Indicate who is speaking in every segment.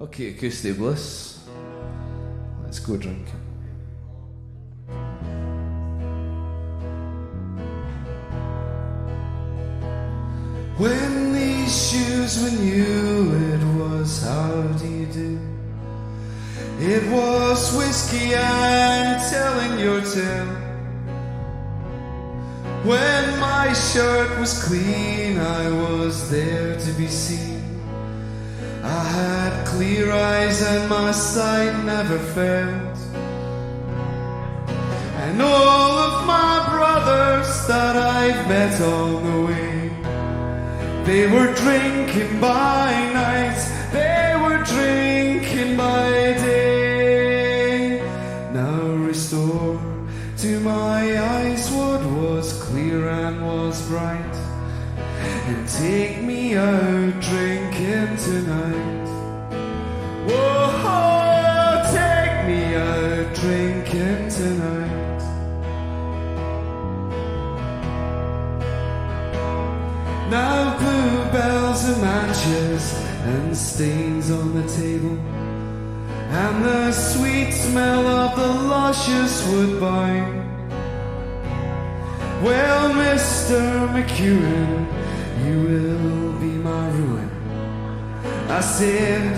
Speaker 1: Okay, Acoustic Bliss. Let's go drinking. When these shoes were new, it was how do you do? It was whiskey and telling your tale. When my shirt was clean, I was there to be seen. I had clear eyes and my sight never failed. And all of my brothers that I've met on the way, they were drinking by night, they were drinking by day. Now restore to my eyes what was clear and was bright, and take me out drinking tonight. Whoa, take me out drinking tonight. Now bluebells and matches and stains on the table, and the sweet smell of the luscious woodbine. Well, Mr. McEwen, you will be my ruin, I said,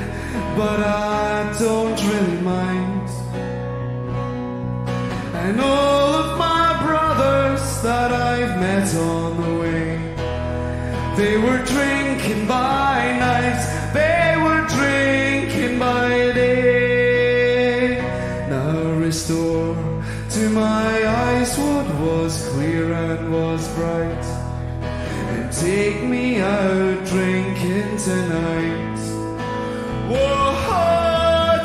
Speaker 1: but I don't really mind. And all of my brothers that I've met on the way, they were drinking by night, they were drinking by day. Now restore to my eyes what was clear and was bright, and take me out drinking tonight. Whoa,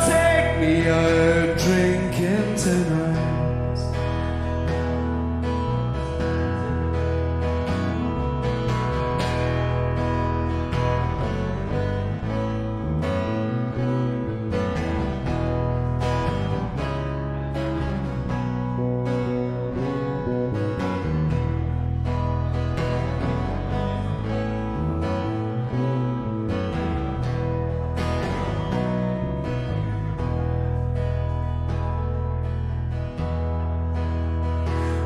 Speaker 1: take me out drinking tonight.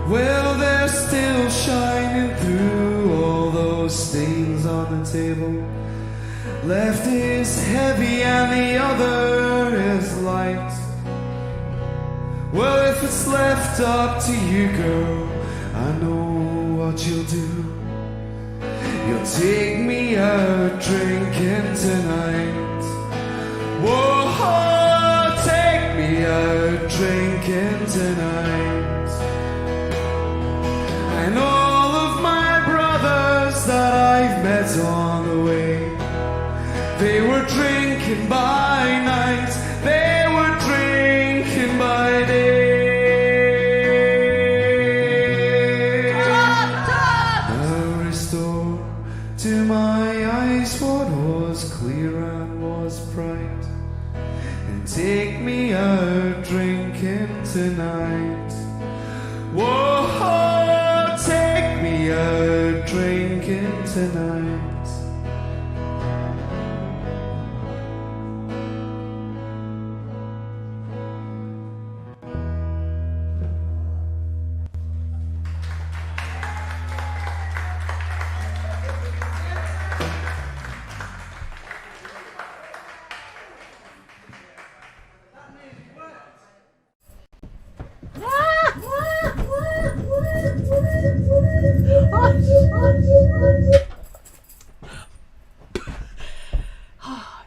Speaker 1: Well, they're still shining through all those stains on the table. Left is heavy and the other is light. Well, if it's left up to you, girl, I know what you'll do. You'll take me out drinking tonight. Whoa, take me out drinking tonight. And all of my brothers that I've met on the way, they were drinking by night, they were drinking by day. Now restore to my eyes what was clear and was bright, and take me out drinking tonight. Whoa, take me out drinking tonight.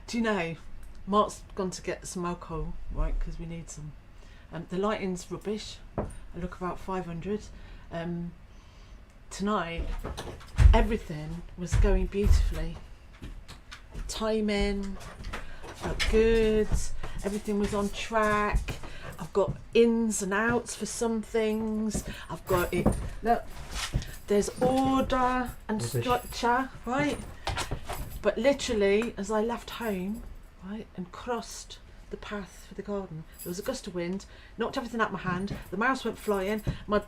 Speaker 2: Do you know, Mark's gone to get some alcohol, right, because we need some. The lighting's rubbish. I look about 500. Tonight, everything was going beautifully. Timing, felt good, everything was on track. I've got ins and outs for some things. I've got it, look, there's order and structure, right? But literally, as I left home, right, and crossed the path for the garden, there was a gust of wind, knocked everything out of my hand, the mouse went flying, my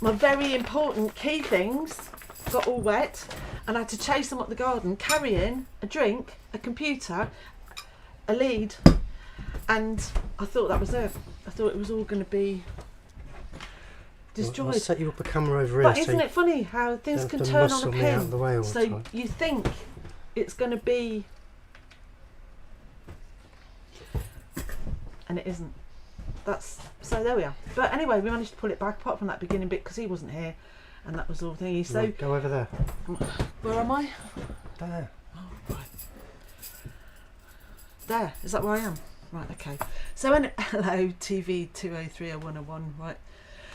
Speaker 2: very important key things got all wet, and I had to chase them up the garden, carrying a drink, a computer, a lead, and I thought that was it. I thought it was all going to be destroyed.
Speaker 3: I'll set you up a camera over here.
Speaker 2: But isn't it funny how things can turn on a
Speaker 3: me out of the way
Speaker 2: pin?
Speaker 3: all the
Speaker 2: So
Speaker 3: time.
Speaker 2: you think it's going to be, and it isn't. So there we are. But anyway, we managed to pull it back, apart from that beginning bit, because he wasn't here, and that was all thingy. So
Speaker 3: Go over there.
Speaker 2: where am I?
Speaker 3: There.
Speaker 2: Oh, right. There. Is that where I am? Right. Okay. So hello, TV 2030101. Right.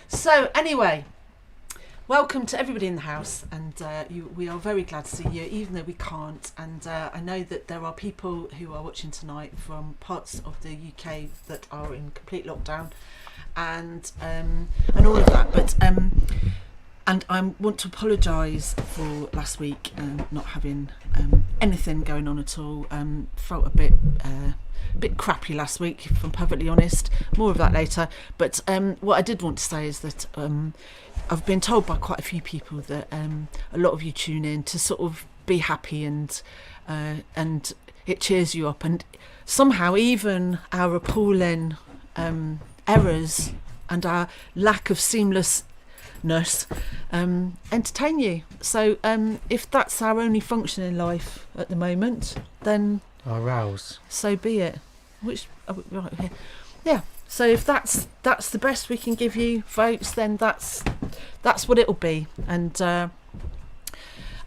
Speaker 2: So anyway, welcome to everybody in the house, and we are very glad to see you, even though we can't. And I know that there are people who are watching tonight from parts of the UK that are in complete lockdown, and all of that. But and I want to apologise for last week and not having anything going on at all. Felt a bit crappy last week, if I'm perfectly honest. More of that later. But what I did want to say is that I've been told by quite a few people that a lot of you tune in to sort of be happy, and it cheers you up, and somehow even our appalling errors and our lack of seamlessness entertain you. So if that's our only function in life at the moment, then
Speaker 3: Arouse.
Speaker 2: so be it. Which right here, yeah. So if that's the best we can give you, folks, then that's what it'll be. And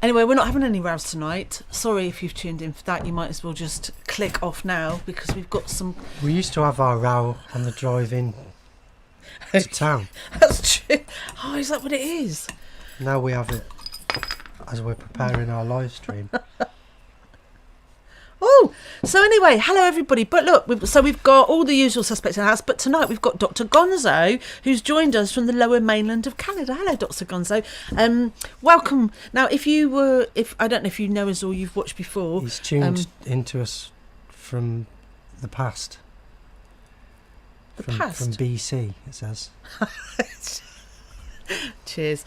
Speaker 2: anyway, we're not having any rows tonight. Sorry if you've tuned in for that. You might as well just click off now, because we've got some.
Speaker 3: We used to have our row on the drive in to town.
Speaker 2: That's true. Oh, is that what it is?
Speaker 3: Now we have it as we're preparing our live stream.
Speaker 2: Oh, so anyway, hello everybody. But look, we've got all the usual suspects in the house, but tonight we've got Dr. Gonzo, who's joined us from the lower mainland of Canada. Hello, Dr. Gonzo. Welcome. Now, if I don't know if you know us or you've watched before.
Speaker 3: He's tuned into us from the past. From BC, it says.
Speaker 2: Cheers.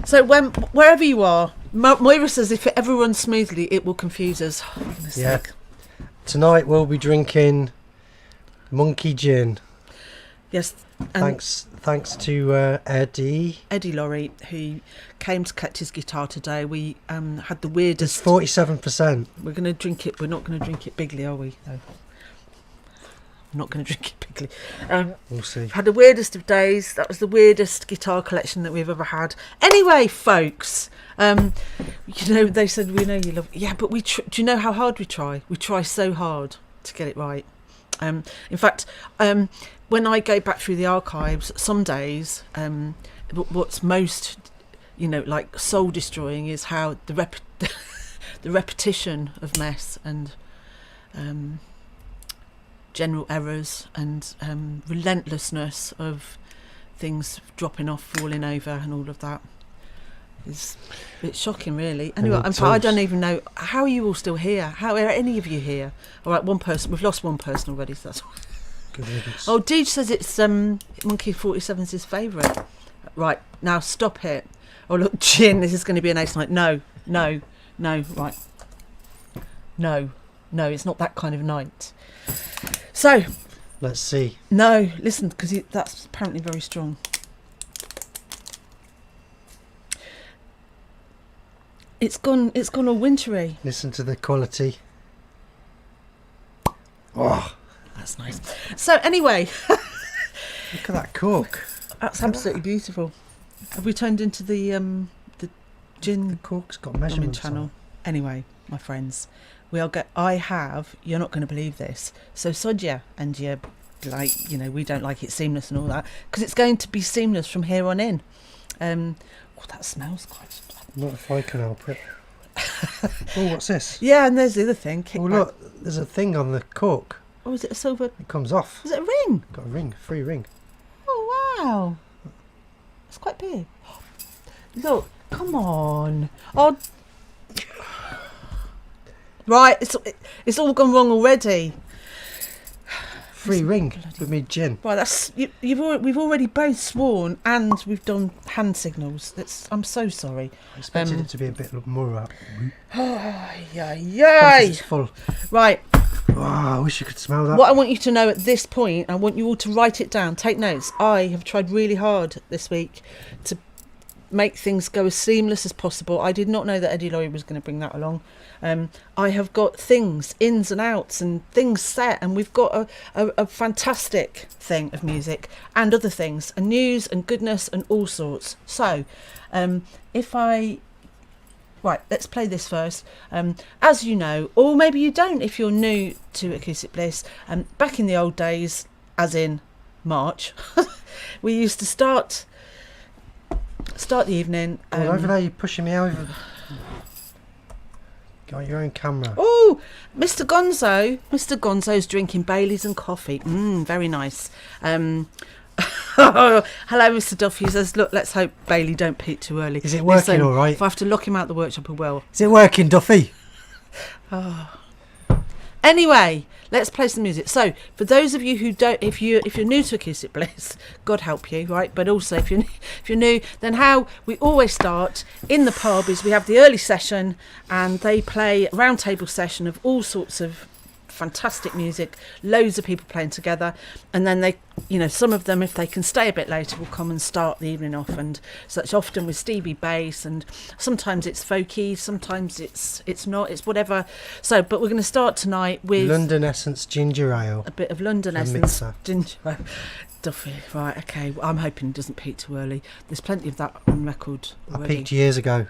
Speaker 2: So wherever you are, Moira says if it ever runs smoothly, it will confuse us. Oh, for goodness sake.
Speaker 3: Tonight we'll be drinking monkey gin.
Speaker 2: Yes.
Speaker 3: Thanks to Eddie
Speaker 2: Laurie, who came to collect his guitar today. We had the weirdest.
Speaker 3: It's 47%.
Speaker 2: We're going to drink it. We're not going to drink it bigly, are we? No. I'm not going to drink it bigly.
Speaker 3: We'll see.
Speaker 2: Had the weirdest of days. That was the weirdest guitar collection that we've ever had. Anyway, folks, they said, we know you love. Yeah, but do you know how hard we try? We try so hard to get it right. In fact, when I go back through the archives, some days, what's most, like soul destroying is how the repetition of mess and general errors and relentlessness of things dropping off, falling over, and all of that is it's shocking, really. Anyway, I don't even know how are you all still here. How are any of you here? All right, one person. We've lost one person already. So that's
Speaker 3: good riddance.
Speaker 2: Oh, Deej says it's Monkey 47's his favourite. Right, now stop it. Oh look, Gin, this is going to be a nice night. No, right. No, it's not that kind of night. So,
Speaker 3: let's see.
Speaker 2: No, listen, because that's apparently very strong. It's gone all wintry.
Speaker 3: Listen to the quality. Oh,
Speaker 2: that's nice. So anyway,
Speaker 3: look at that cork.
Speaker 2: That's absolutely beautiful. Have we turned into the gin?
Speaker 3: The cork's got measurements
Speaker 2: channel.
Speaker 3: on.
Speaker 2: Anyway, my friends. You're not going to believe this. So Sodja, and we don't like it seamless and all that, because it's going to be seamless from here on in. That smells quite.
Speaker 3: Not if I can help it. Oh, what's this?
Speaker 2: Yeah, and there's the other thing.
Speaker 3: Oh, look, there's a thing on the cork.
Speaker 2: Oh, is it a silver?
Speaker 3: It comes off.
Speaker 2: Is it a ring?
Speaker 3: Got a ring, free ring.
Speaker 2: Oh, wow. It's quite big. Look, come on. Oh. Right, it's all gone wrong already.
Speaker 3: Free ring with me gin.
Speaker 2: Right, that's we've already both sworn and we've done hand signals. I'm so sorry.
Speaker 3: I expected it to be a bit more out.
Speaker 2: Yay!
Speaker 3: It's full.
Speaker 2: Right,
Speaker 3: Oh, I wish you could smell that.
Speaker 2: What I want you to know at this point, I want you all to write it down, take notes. I have tried really hard this week to make things go as seamless as possible. I did not know that Eddie Laurie was going to bring that along. I have got things, ins and outs and things set, and we've got a fantastic thing of music and other things and news and goodness and all sorts. So right, let's play this first. As you know, or maybe you don't if you're new to Acoustic Bliss, back in the old days, as in March, we used to start the evening.
Speaker 3: Over there, you're pushing me over. Got your own camera.
Speaker 2: Oh, Mr. Gonzo's drinking Baileys and coffee. Very nice. Hello, Mr. Duffy. He says, look, let's hope Bailey don't peak too early.
Speaker 3: Is it working all right?
Speaker 2: If I have to lock him out the workshop, I will.
Speaker 3: Is it working, Duffy?
Speaker 2: Anyway, let's play some music. So, for those of you who don't, if you're new to Acoustic Bliss, God help you, right? But also, if you're new, then how we always start in the pub is we have the early session, and they play a round table session of all sorts of fantastic music, loads of people playing together, and then they, some of them, if they can stay a bit later, will come and start the evening off. And so it's often with Stevie bass, and sometimes it's folky, sometimes it's not, it's whatever. So, but we're going to start tonight with
Speaker 3: London Essence Ginger Ale,
Speaker 2: a bit of London Essence Ginger Ale. Duffy, right? Okay, well, I'm hoping it doesn't peak too early. There's plenty of that on record already.
Speaker 3: I peaked years ago.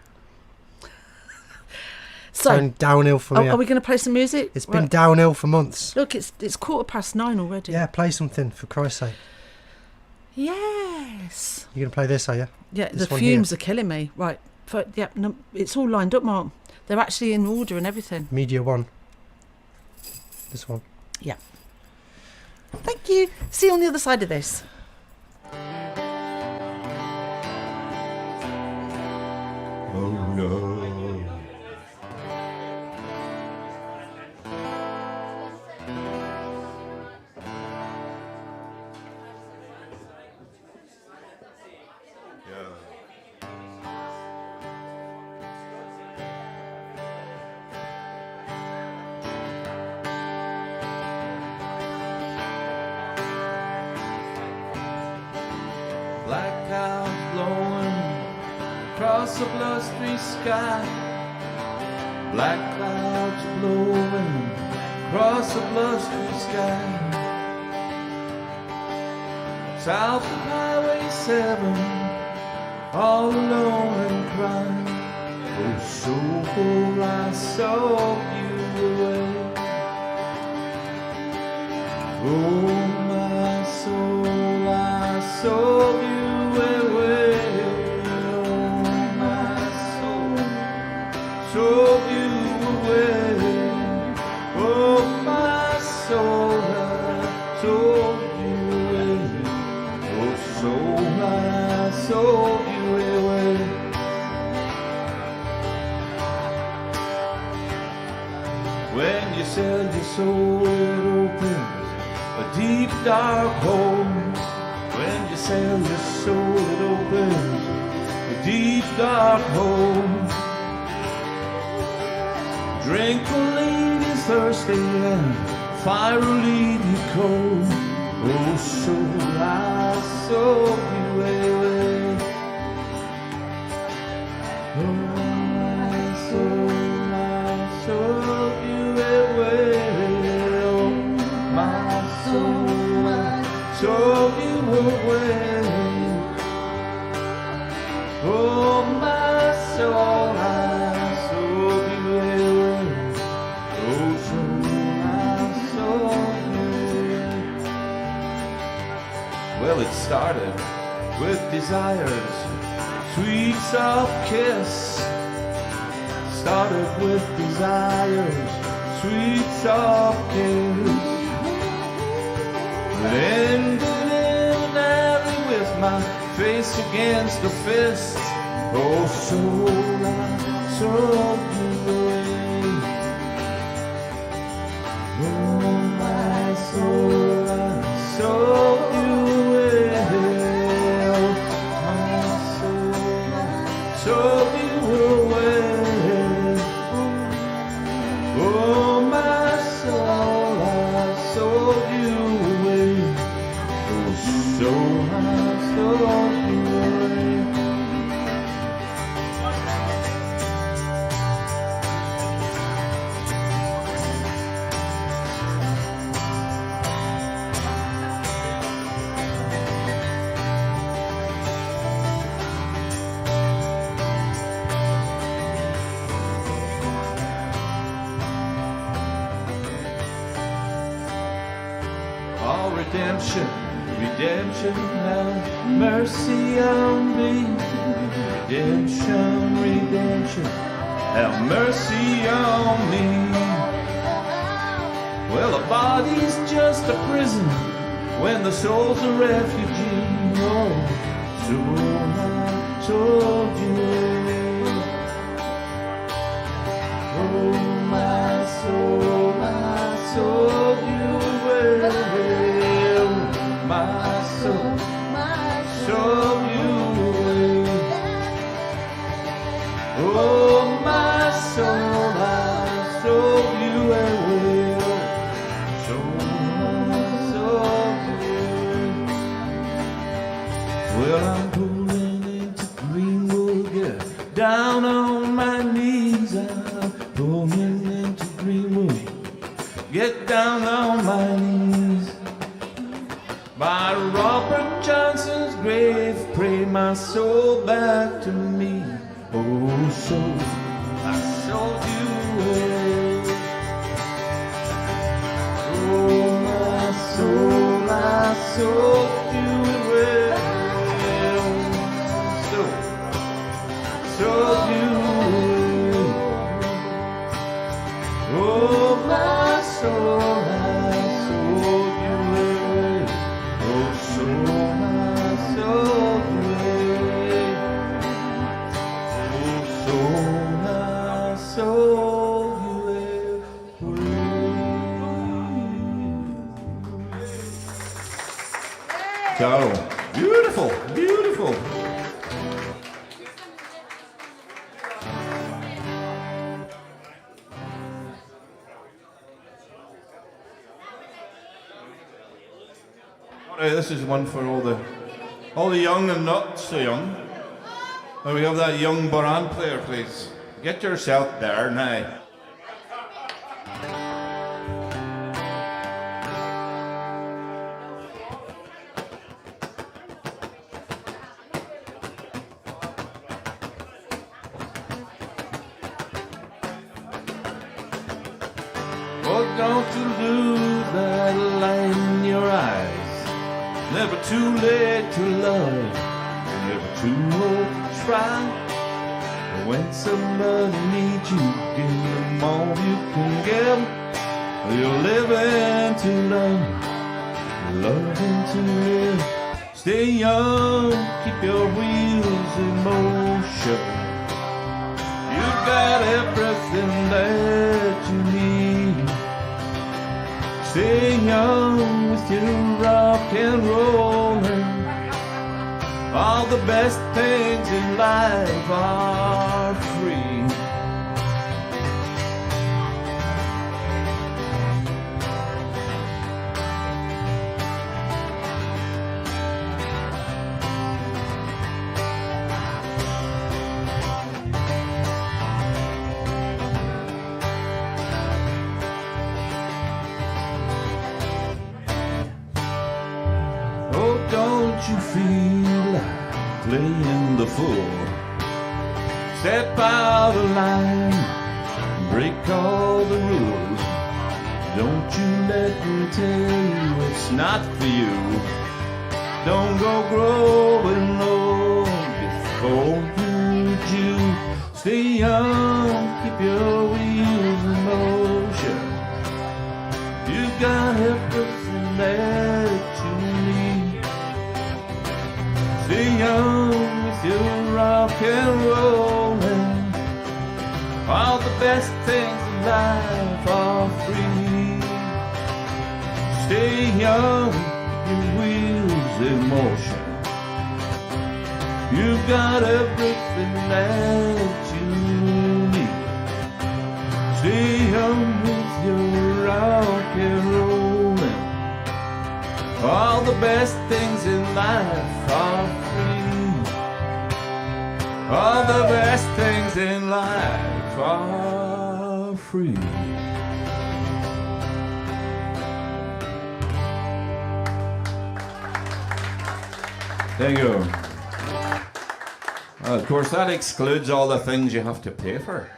Speaker 2: So,
Speaker 3: going downhill from here.
Speaker 2: Are we going to play some music?
Speaker 3: It's been downhill for months.
Speaker 2: Look, it's 9:15 already.
Speaker 3: Yeah, play something, for Christ's sake.
Speaker 2: Yes.
Speaker 3: You're going to play this, are you?
Speaker 2: Yeah, the fumes are killing me. Right. No, it's all lined up, Mark. They're actually in order and everything.
Speaker 3: Media 1. This one.
Speaker 2: Yeah. Thank you. See you on the other side of this.
Speaker 1: Oh no. Black clouds blowing across the blustery sky. Black clouds blowing across the blustery sky. South of Highway 7, all alone and crying. Oh, soul, I saw you away. Oh, my soul, I saw you away. Oh, my soul, saw you away. Oh, my soul, I saw you away. Oh, soul, I saw you away. When you sell your soul, it opens a deep dark hole. When you sell your soul, it opens a deep dark hole. Drink will leave you thirsty and fire will leave you cold. Oh, soul, I saw you away. Oh, my soul, I saw you away. Oh, my soul, I saw you away. Oh, my soul, I saw you away. Oh, soul, I saw you away. Well, it started with desires, sweet soft kiss. Started with desires, sweet soft kiss. But ended in an alley with my face against the fist. Oh, soul, I saw you away. Oh, my soul, I saw you away. Oh, my soul, I saw you away. Oh, my soul, redemption, redemption, have mercy on me. Redemption, redemption, have mercy on me. Well, a body's just a prison when the soul's a refugee. Oh, so I told you. Oh, my soul, you will. My soul, you will. Oh, my soul, you will. So my soul, you will. Well, I'm pulling into Greenwood, get down on my knees. I'm pulling into Greenwood, get down on my knees. By Robert Johnson's grave, pray my soul back to me. Oh, soul, my soul, you will. Oh, my soul, you will. So you will. Oh, my soul, you will. Oh, so my soul, you will. Oh, so my soul, you will. Carol, beautiful, beautiful. This is one for all the young and not so young. Now we have that young Baran player, please. Get yourself there now. Oh, don't you lose that light in your eyes. Never too late to love, never too old to try. When somebody needs you, give them all you can give. You're living to love, loving to live. Stay young, keep your wheels in motion. You got everything that you need. Stay young with your rock and rollin'. All the best things in life are free. Don't you feel like playing the fool? Step out of line, break all the rules. Don't you let me tell you it's not for you. Don't go growing old before you do. Stay young, keep your wheels in motion. You got everything that you need. Stay young with your rock and rollin'. All the best things in life are free. Stay young, your wheels in motion. You've got everything that you need. Stay young with your rock and rollin'. All the best things in life are free. All the best things in life are free. There you go. Of course, that excludes all the things you have to pay for.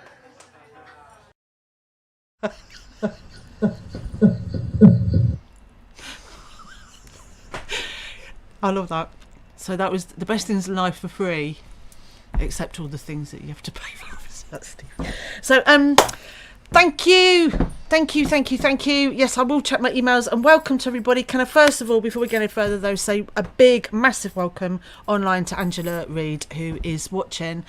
Speaker 2: I love that. So that was the best things in life for free, except all the things that you have to pay for. That's Steve. So thank you. Yes, I will check my emails, and welcome to everybody. Can I first of all, before we go any further though, say a big, massive welcome online to Angela Reid, who is watching.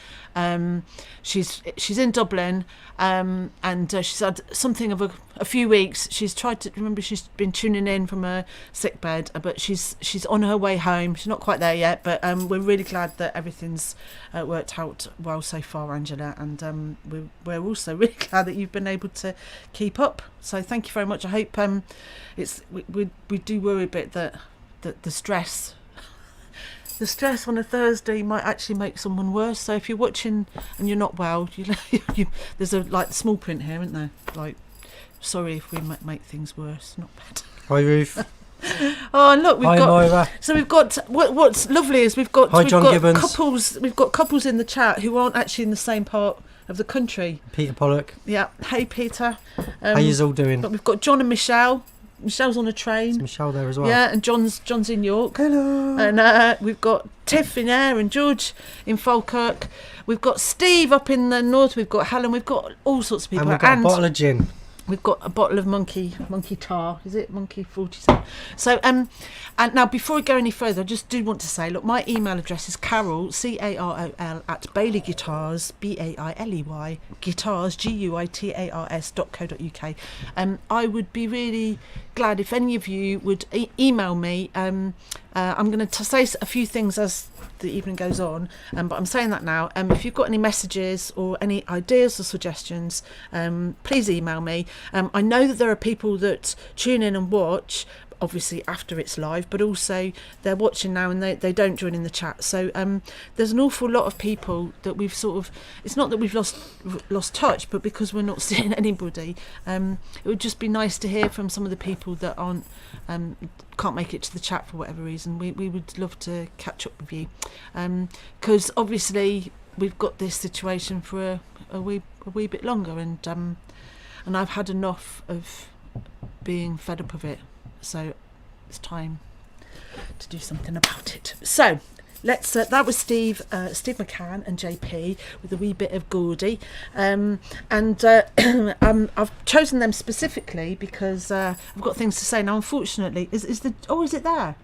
Speaker 2: She's in Dublin, and she's had something of a few weeks. She's tried to remember. She's been tuning in from her sick bed, but she's on her way home. She's not quite there yet, but we're really glad that everything's worked out well so far, Angela, and we're also really glad that you've been able to keep up. So thank you very much. I hope we do worry a bit that the stress on a Thursday might actually make someone worse. So if you're watching and you're not well, there's a small print here, isn't there? Like, sorry if we might make things worse. Not bad.
Speaker 3: Hi, Ruth.
Speaker 2: Oh, and look,
Speaker 3: Hi, Moira.
Speaker 2: So we've got what's lovely is we've got
Speaker 3: Gibbons.
Speaker 2: couples. We've got couples in the chat who aren't actually in the same part of the country.
Speaker 3: Peter Pollock.
Speaker 2: Yeah. Hey, Peter.
Speaker 3: How you all doing?
Speaker 2: But we've got John and Michelle. Michelle's on a train.
Speaker 3: Is Michelle there as well?
Speaker 2: Yeah, and John's in York.
Speaker 3: Hello.
Speaker 2: And we've got Tiff in Ayr and George in Falkirk. We've got Steve up in the north. We've got Helen. We've got all sorts of people.
Speaker 3: And we've got a bottle of gin.
Speaker 2: We've got a bottle of monkey tar. Is it monkey 47? So and now before we go any further, I just do want to say, look, my email address is Carol CAROL at Bailey Guitars BAILEY guitars GUITARS.co.uk. I would be really glad if any of you would email me. I'm going to say a few things as the evening goes on, but I'm saying that now. If you've got any messages or any ideas or suggestions, please email me. I know that there are people that tune in and watch, obviously after it's live, but also they're watching now and they don't join in the chat. So there's an awful lot of people that we've sort of, it's not that we've lost touch, but because we're not seeing anybody, it would just be nice to hear from some of the people that aren't can't make it to the chat for whatever reason. We would love to catch up with you, because obviously we've got this situation for a wee bit longer, and I've had enough of being fed up of it. So it's time to do something about it. So let's. That was Steve McCann and JP with a wee bit of Gordy, and I've chosen them specifically because I've got things to say now. Unfortunately, is it there?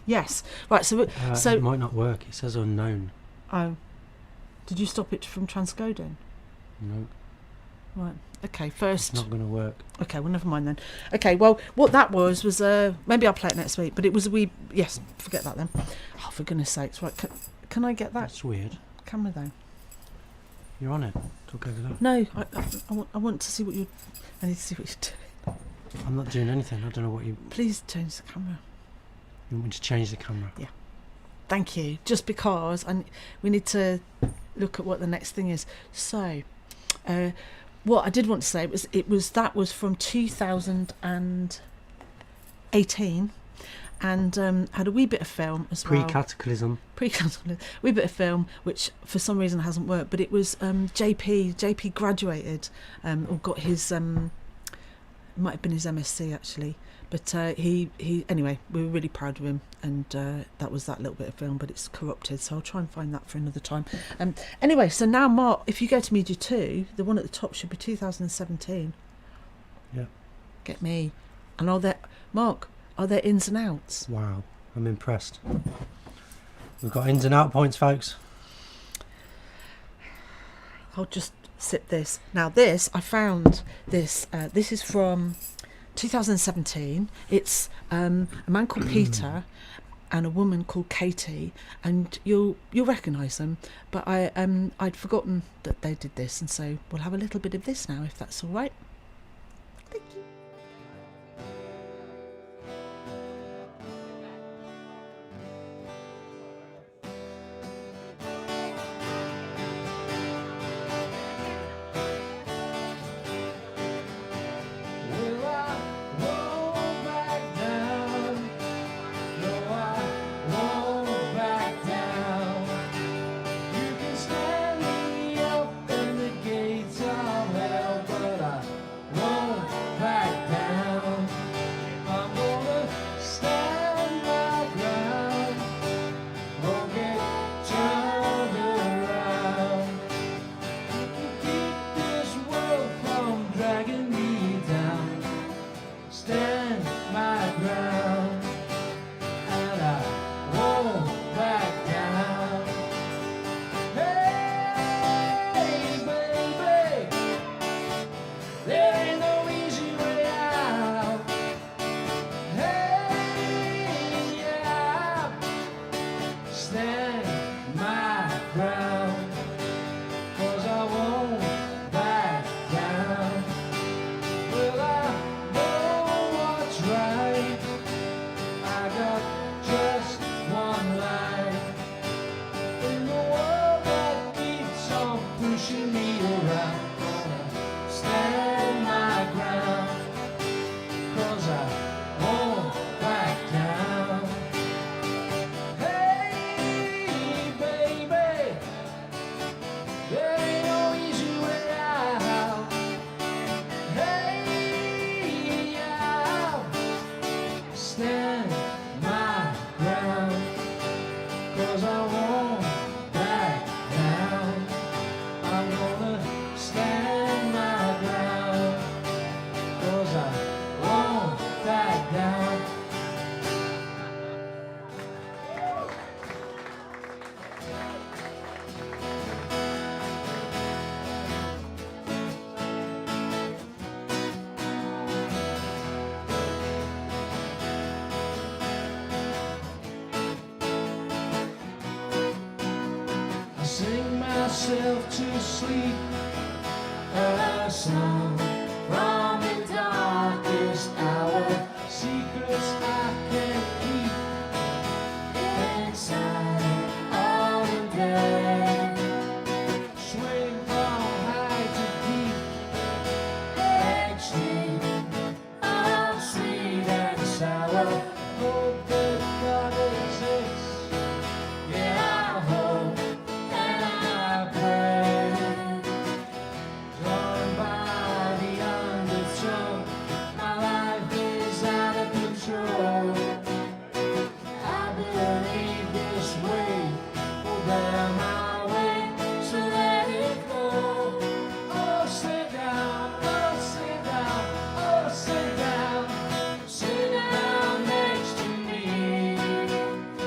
Speaker 2: Yes. Right. So
Speaker 3: it might not work. It says unknown.
Speaker 2: Oh, did you stop it from transcoding?
Speaker 3: No.
Speaker 2: Right. Okay, first...
Speaker 3: It's not going to work.
Speaker 2: Okay, well, never mind then. Okay, well, what that was maybe I'll play it next week, but it was a wee... Yes, forget that then. Oh, for goodness sakes. Right, can I get that?
Speaker 3: That's weird.
Speaker 2: Camera, though.
Speaker 3: You're on it. Talk over that.
Speaker 2: No, I want to see what you're... I need to see what you're doing.
Speaker 3: I'm not doing anything. I don't know what you...
Speaker 2: Please change the camera.
Speaker 3: You want me to change the camera?
Speaker 2: Yeah. Thank you. Just because we need to look at what the next thing is. So... what I did want to say was that was from 2018, and had a wee bit of film as well.
Speaker 3: Pre-cataclysm.
Speaker 2: Wee bit of film, which for some reason hasn't worked. But it was JP graduated, or got his it might have been his MSc actually. But he anyway, we were really proud of him, and that was that little bit of film, but it's corrupted, so I'll try and find that for another time. Anyway, so now, Mark, if you go to Media 2, the one at the top should be 2017.
Speaker 3: Yeah.
Speaker 2: Get me. And are there ins and outs?
Speaker 3: Wow, I'm impressed. We've got ins and out points, folks.
Speaker 2: I'll just sip this. Now this, I found this, this is from 2017. It's a man called Peter and a woman called Katie, and you'll recognise them. But I'd forgotten that they did this, and so we'll have a little bit of this now, if that's all right. Thank you.
Speaker 1: Back myself to sleep. A song from the darkest hour, secrets I can't keep inside all the day. Swing from high to deep, extreme, of sweet and sour. Hope that God exists. Yeah, I hope and I pray. Torn by the undertow, my life is out of control. I believe this way will bear my way, so let it go. Oh, sit down, oh, sit down, oh, sit down. Sit down next to me.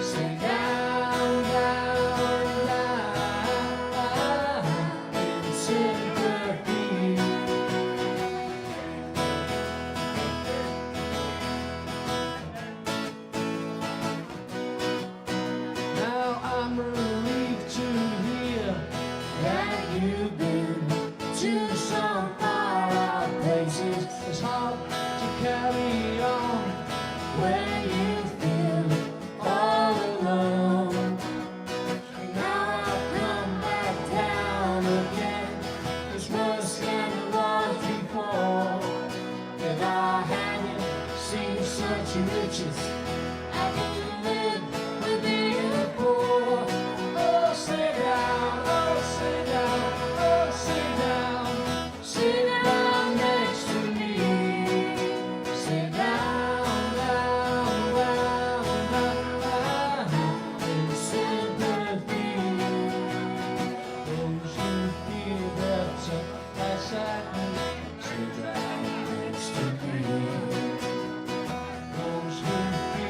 Speaker 1: Sit down, down, down, in sympathy. Now I'm relieved to hear that you've been to some far out places. It's hard to carry on when you feel all alone. And now I've come back down again. It's worse than it was before. If I hadn't seen such riches, I could live with being poor. Oh, sit down, oh, sit down, oh, sit down. Sit down next to me. Sit down, down, down, down, in sympathy. Those who feel better, that's at me. Sit down next to me. Those who feel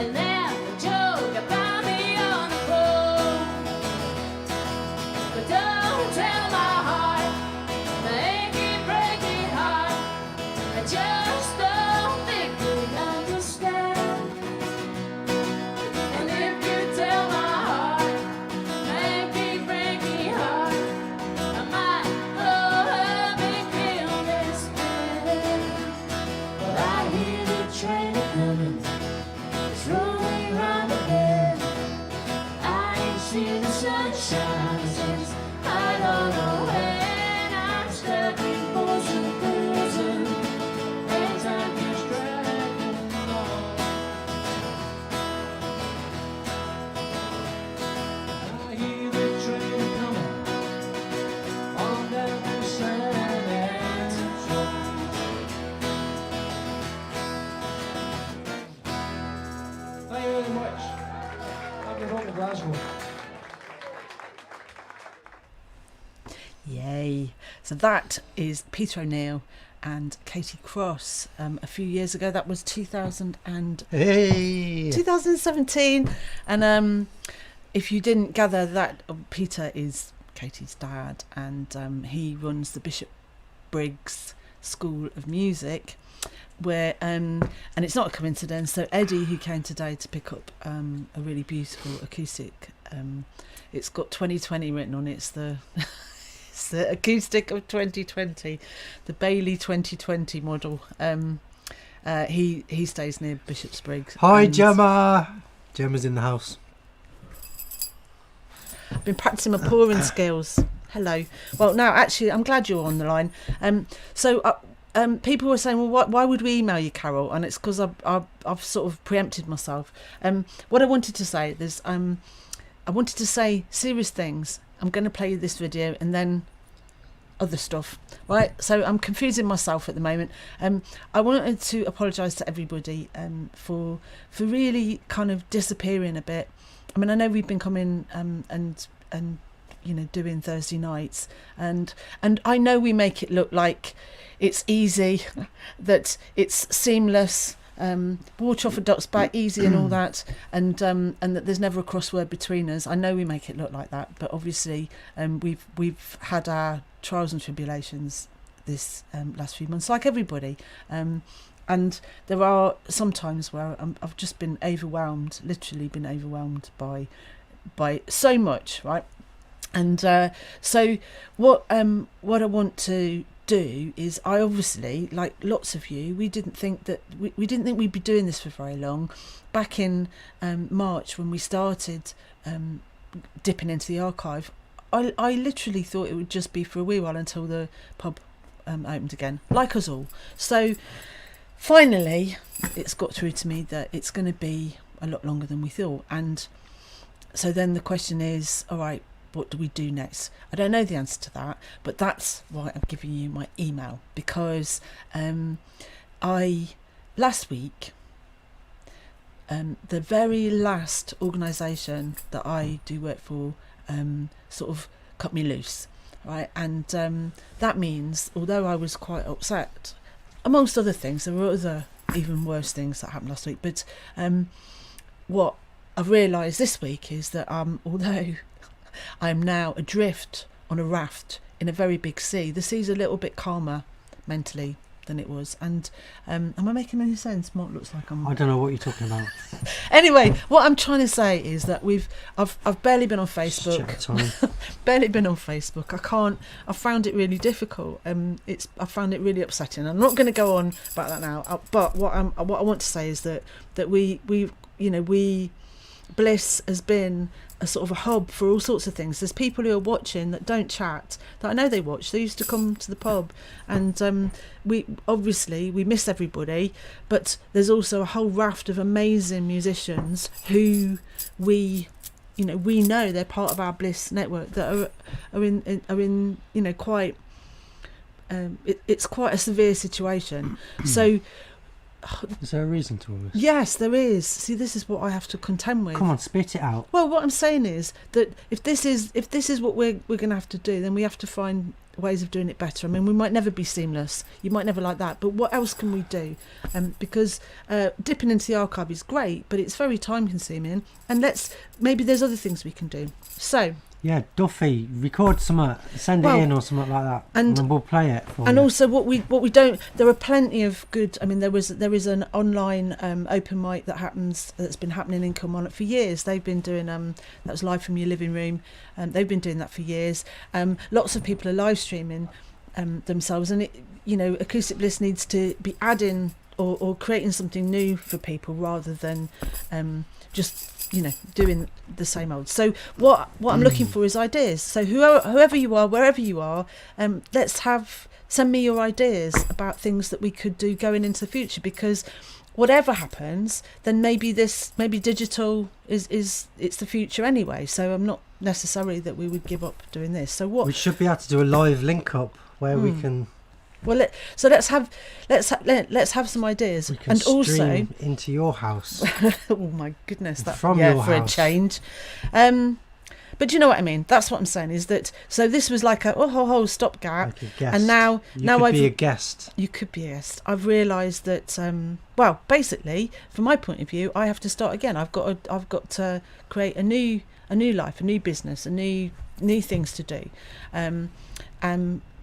Speaker 4: and never joke about me on the phone. But don't tell my heart, my achy, breaky heart. I just don't think you'd understand. And if you tell my heart, my achy, breaky heart, I might blow up and kill this man. Well, I hear the train coming, it's rolling round the bend. I ain't seen the sunshine since I don't know when. I'm stuck in motion cruising, and time keeps dragging on. I hear the train coming on down the San Antonio. Thank you very much. I've been home to Glasgow.
Speaker 2: Yay. So that is Peter O'Neill and Katie Cross. A few years ago, that was 2017. And if you didn't gather that, Peter is Katie's dad, and he runs the Bishop Briggs School of Music, where and it's not a coincidence. So Eddie, who came today to pick up a really beautiful acoustic, it's got 2020 written on it. It's the it's the acoustic of 2020, the Bailey 2020 model. He stays near Bishop's Briggs.
Speaker 3: Hi, Gemma. Gemma's in the house.
Speaker 2: I've been practicing my pouring skills. Hello. Well, now actually, I'm glad you're on the line. So people were saying, well, why would we email you, Carol? And it's because I've sort of preempted myself. What I wanted to say is, I wanted to say serious things. I'm going to play you this video and then other stuff, right? So I'm confusing myself at the moment. I wanted to apologise to everybody for really kind of disappearing a bit. I mean, I know we've been coming and you know, doing Thursday nights, and I know we make it look like it's easy, that it's seamless, water off a duck's back, easy and all that, and that there's never a crossword between us. I know we make it look like that, but obviously we've had our trials and tribulations this last few months, like everybody, and there are some times where I've just been overwhelmed, literally been overwhelmed by so much, right? And so what I want to do is, I obviously, like lots of you, we didn't think that we didn't think we'd be doing this for very long. Back in March, when we started dipping into the archive, I literally thought it would just be for a wee while until the pub opened again, like us all. So finally it's got through to me that it's going to be a lot longer than we thought. And so then the question is, all right, what do we do next? I don't know the answer to that, but that's why I'm giving you my email, because last week, the very last organisation that I do work for sort of cut me loose, right? And that means, although I was quite upset, amongst other things, there were other even worse things that happened last week, but what I've realised this week is that although I'm now adrift on a raft in a very big sea, the sea's a little bit calmer mentally than it was. And am I making any sense? Mark looks like I'm...
Speaker 3: I don't know what you're talking about.
Speaker 2: Anyway, what I'm trying to say is that I've barely been on Facebook. Barely been on Facebook. I found it really difficult. I found it really upsetting. I'm not going to go on about that now. But what I want to say is that we Bliss has been a sort of a hub for all sorts of things. There's people who are watching that don't chat, that I know they watch. They used to come to the pub, and we miss everybody, but there's also a whole raft of amazing musicians who we know they're part of our Bliss network, that are in quite it's quite a severe situation. So
Speaker 3: Is there a reason to all this?
Speaker 2: Yes, there is. See, this is what I have to contend with.
Speaker 3: Come on, spit it out.
Speaker 2: Well, what I'm saying is that if this is what we're going to have to do, then we have to find ways of doing it better. I mean, we might never be seamless. You might never like that. But what else can we do? Because dipping into the archive is great, but it's very time consuming. And maybe there's other things we can do. So.
Speaker 3: Yeah, Duffy, record something, send it in or something like that, and then we'll play it for
Speaker 2: and
Speaker 3: you.
Speaker 2: Also, what we don't. There are plenty of good. I mean, there is an online open mic that's been happening in Kilmarnock for years. They've been doing that was live from your living room, and they've been doing that for years. Lots of people are live streaming themselves, and Acoustic Bliss needs to be adding or creating something new for people rather than just doing the same old. So what I'm looking for is ideas. So whoever you are, wherever you are, send me your ideas about things that we could do going into the future, because whatever happens, then maybe digital is it's the future anyway. So I'm not necessarily that we would give up doing this. So what
Speaker 3: we should be able to do a live link up where we can.
Speaker 2: Well, let's have some ideas,
Speaker 3: We can
Speaker 2: and
Speaker 3: stream
Speaker 2: also
Speaker 3: into your house.
Speaker 2: oh my goodness, that
Speaker 3: From your
Speaker 2: for
Speaker 3: house.
Speaker 2: a change. But you know what I mean. That's what I'm saying. Is that so? This was like a stopgap,
Speaker 3: Like a guest.
Speaker 2: and now
Speaker 3: could
Speaker 2: I've
Speaker 3: be a guest.
Speaker 2: You could be a guest. I've realised that. Well, basically, from my point of view, I have to start again. I've got to create a new life, a new business, new things to do.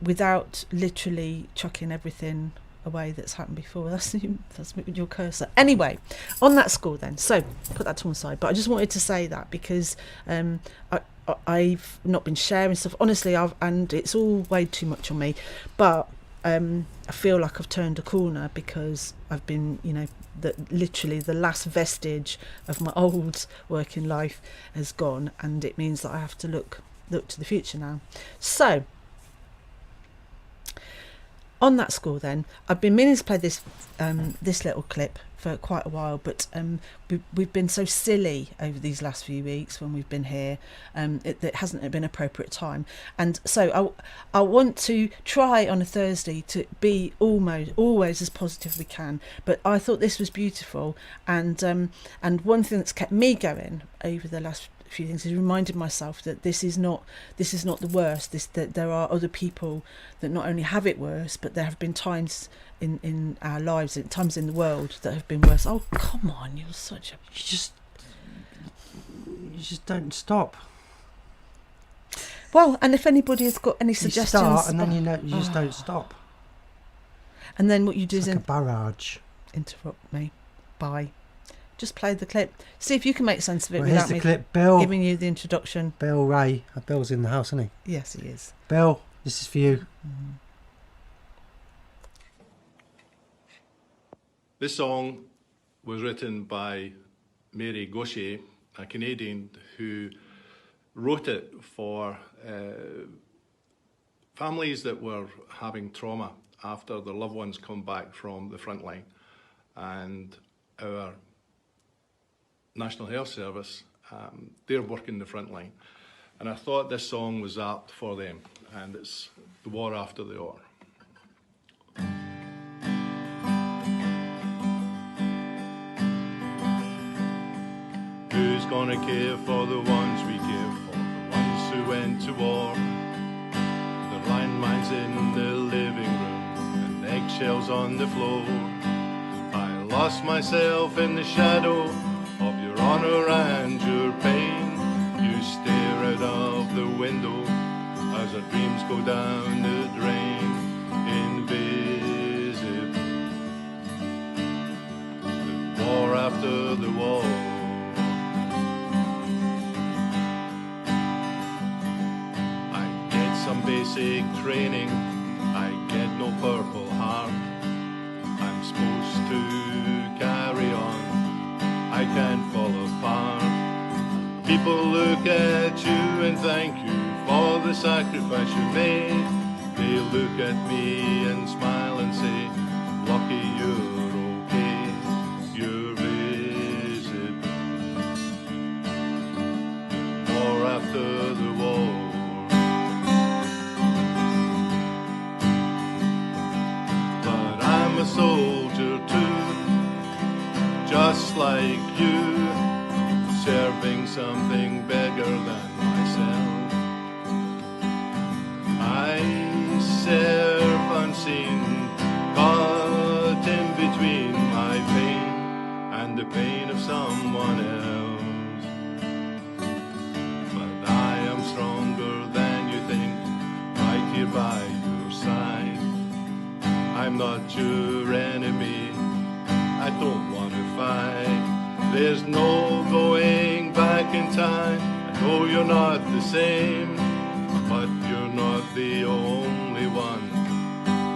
Speaker 2: Without literally chucking everything away that's happened before. That's your cursor. Anyway, on that score then. So put that to one side. But I just wanted to say that because I've not been sharing stuff. Honestly, and it's all weighed too much on me. But I feel like I've turned a corner because I've been, literally the last vestige of my old working life has gone, and it means that I have to look to the future now. So. On that score then, I've been meaning to play this little clip for quite a while, but we've been so silly over these last few weeks when we've been here. It hasn't been appropriate time, and so I want to try on a Thursday to be always as positive as we can. But I thought this was beautiful, and one thing that's kept me going over the last few things is reminded myself that this is not the worst. That there are other people that not only have it worse, but there have been times in our lives, times in the world that have been worse. Oh come on, you're such a
Speaker 3: you just don't stop.
Speaker 2: Well, and if anybody has got any suggestions,
Speaker 3: you start and then you just don't stop.
Speaker 2: And then what you do
Speaker 3: it's
Speaker 2: is
Speaker 3: like a barrage.
Speaker 2: Interrupt me by. Just play the clip. See if you can make sense of it
Speaker 3: Here's
Speaker 2: without
Speaker 3: the
Speaker 2: me
Speaker 3: clip. Bill,
Speaker 2: giving you the introduction.
Speaker 3: Bill Ray. Bill's in the house, isn't he?
Speaker 2: Yes, he is.
Speaker 3: Bill, this is for you.
Speaker 5: This song was written by Mary Gaucher, a Canadian who wrote it for families that were having trauma after their loved ones come back from the front line. And our National Health Service, they're working the front line. And I thought this song was apt for them, and it's The War After the War. Who's gonna care for the ones we care for, the ones who went to war? The landmines in the living room and eggshells on the floor. I lost myself in the shadow of your honour and your pain. You stare out of the window as our dreams go down the drain. Invisible, the war after the war. I get some basic training, I get no Purple Heart. I'm supposed to carry on, I can't fall apart. People look at you and thank you for the sacrifice you made. They look at me and smile and say, lucky you're okay, you're visible. War after the war. But I'm a soldier too, something bigger than myself. I serve unseen, caught in between my pain and the pain of someone else. But I am stronger than you think, right here by your side. I'm not your enemy, I don't want to fight. There's no going back in time. I know you're not the same, but you're not the only one.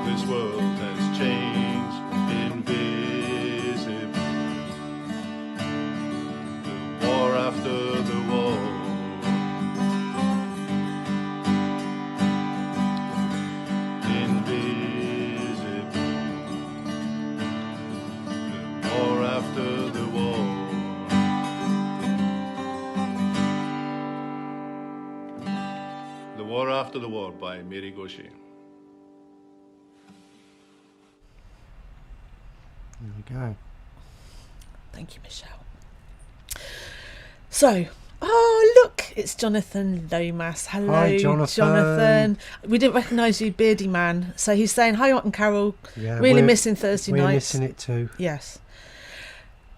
Speaker 5: This world has changed, invisible. The war after the war. Invisible. The war after the war. The War After the War by Mary Gaucher.
Speaker 3: There we go.
Speaker 2: Thank you, Michelle. So, oh look, it's Jonathan Lomas. Hello,
Speaker 3: Hi, Jonathan.
Speaker 2: We didn't recognise you, beardy man. So he's saying, hi, Aunt and Carol.
Speaker 3: Yeah,
Speaker 2: really missing Thursday
Speaker 3: we're
Speaker 2: nights.
Speaker 3: missing it too.
Speaker 2: Yes.